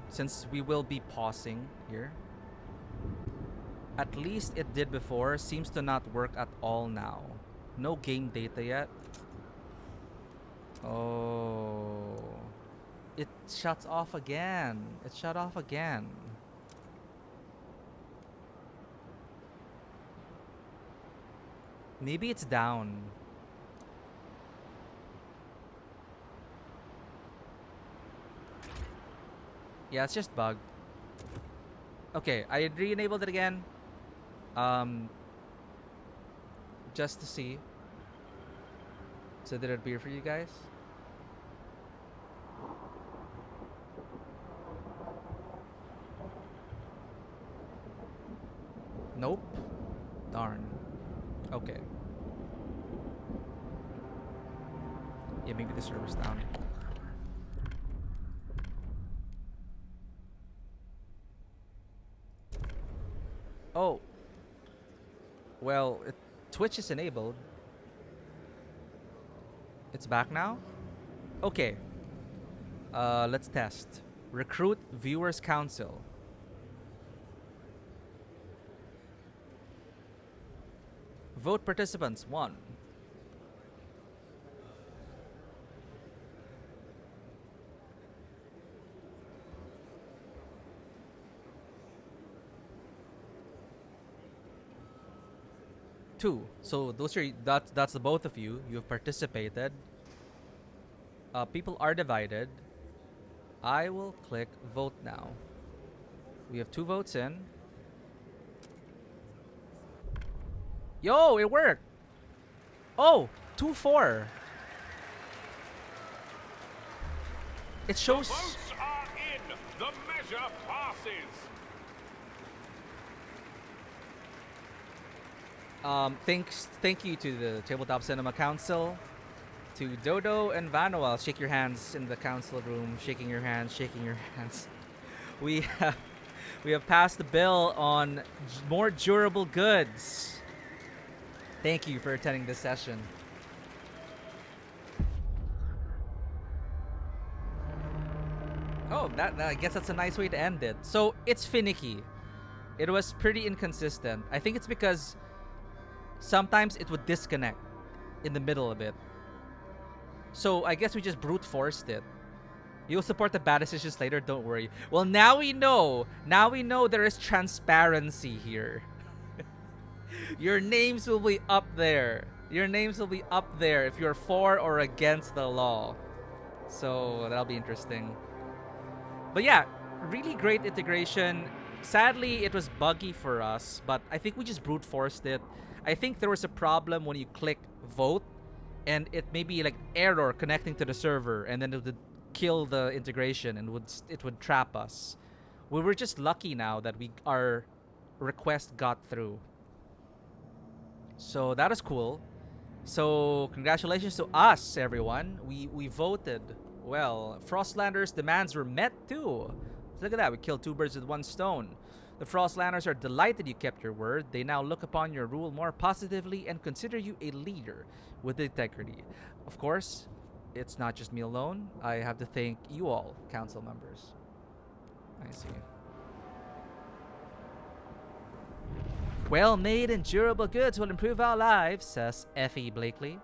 Since we will be pausing here. At least it did before. Seems to not work at all now. No game data yet. Oh. It shuts off again. It shut off again. Maybe it's down. Yeah, it's just bugged. Okay, I re-enabled it again. Just to see. So did it appear for you guys? Nope. Darn. Okay. Yeah, maybe the server's down. Oh. Well, Twitch is enabled. It's back now? Okay. Let's test. Recruit Viewers Council. Vote participants 1. Two. So those are that's the both of you. You have participated. People are divided. I will click vote now. We have 2 votes in. Yo, it worked. Oh, 2-4. It shows.
The votes are in. The measure passes.
Thank you to the Tabletop Cinema Council, to Dodo and Vanuel. Shake your hands in the council room. Shaking your hands. We have passed the bill on more durable goods. Thank you for attending this session. Oh, I guess that's a nice way to end it. So it's finicky. It was pretty inconsistent. I think it's because sometimes it would disconnect in the middle of it. So I guess we just brute forced it. You'll support the bad decisions later, don't worry. Well, now we know. Now we know there is transparency here. Your names will be up there. Your names will be up there if you're for or against the law. So that'll be interesting. But yeah, really great integration. Sadly, it was buggy for us, but I think we just brute forced it. I think there was a problem when you click vote, and it may be like error connecting to the server, and then it would kill the integration and it would trap us. We were just lucky now that our request got through. So that is cool. So congratulations to us, everyone. We voted. Well, Frostlander's demands were met too. Look at that. We killed 2 birds with 1 stone. The Frostlanders are delighted you kept your word. They now look upon your rule more positively and consider you a leader with integrity. Of course, it's not just me alone. I have to thank you all, council members. I see. Well-made and durable goods will improve our lives, says Effie Blakely.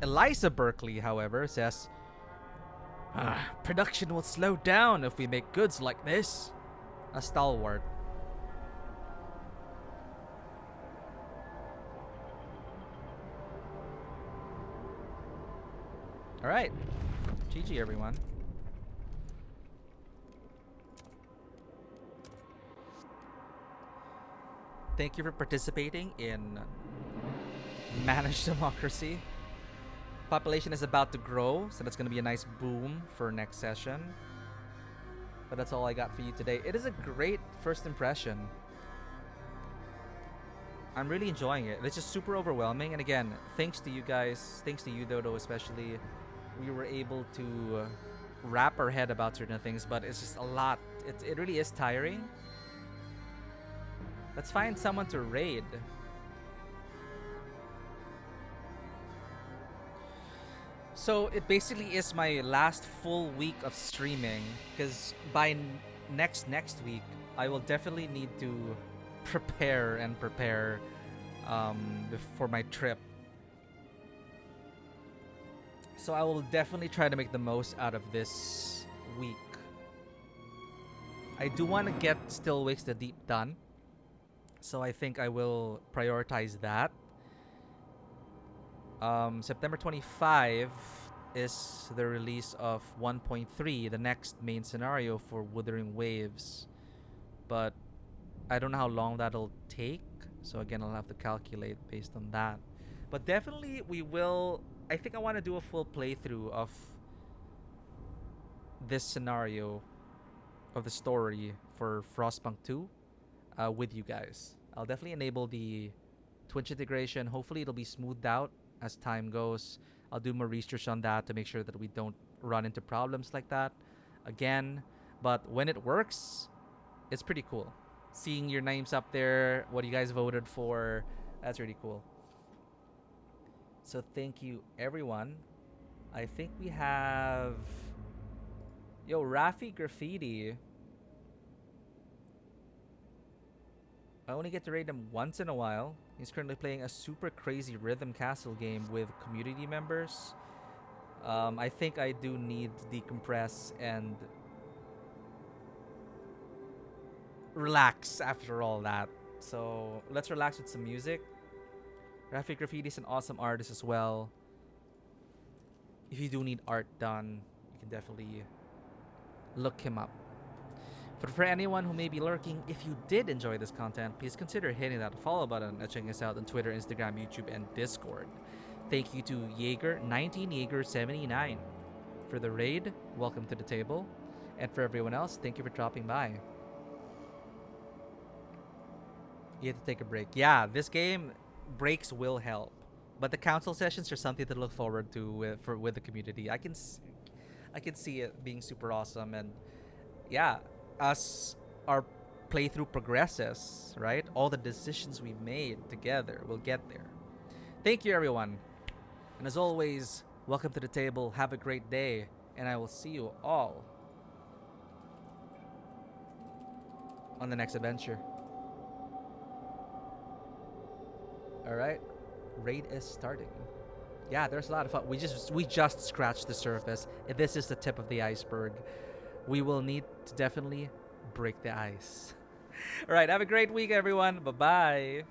Eliza Berkeley, however, says, production will slow down if we make goods like this. A stalwart. Alright. GG, everyone. Thank you for participating in Managed Democracy. Population is about to grow, so that's going to be a nice boom for next session. But that's all I got for you today. It is a great first impression. I'm really enjoying it. It's just super overwhelming. And again, thanks to you guys, thanks to you, Dodo, especially, we were able to wrap our head about certain things, but it's just a lot. It really is tiring. Let's find someone to raid. So it basically is my last full week of streaming, because by next week I will definitely need to prepare for my trip. So I will definitely try to make the most out of this week. I do want to get Still Wakes the Deep done, so I think I will prioritize that. September 25 is the release of 1.3, the next main scenario for Wuthering Waves. But I don't know how long that'll take. So again, I'll have to calculate based on that. But definitely we will... I think I want to do a full playthrough of this scenario of the story for Frostpunk 2 with you guys. I'll definitely enable the Twitch integration. Hopefully it'll be smoothed out as time goes. I'll do more research on that to make sure that we don't run into problems like that again. But when it works, it's pretty cool. Seeing your names up there, what you guys voted for, that's really cool. So thank you, everyone. I think we have... Yo, Rafi Graffiti. I only get to raid him once in a while. He's currently playing a super crazy Rhythm Castle game with community members. I think I do need to decompress and relax after all that. So let's relax with some music. Rafi Graffiti is an awesome artist as well. If you do need art done, you can definitely look him up. But for anyone who may be lurking, if you did enjoy this content, please consider hitting that follow button and checking us out on Twitter, Instagram, YouTube, and Discord. Thank you to Jaeger79 for the raid. Welcome to the table. And for everyone else, thank you for dropping by. You have to take a break. Yeah, this game, breaks will help. But the council sessions are something to look forward to with the community. I can see it being super awesome. And yeah, as our playthrough progresses, right? All the decisions we made together will get there. Thank you, everyone. And as always, welcome to the table. Have a great day. And I will see you all on the next adventure. Alright. Raid is starting. Yeah, there's a lot of fun. We just scratched the surface. This is the tip of the iceberg. We will need to definitely break the ice. Alright, have a great week, everyone. Bye-bye.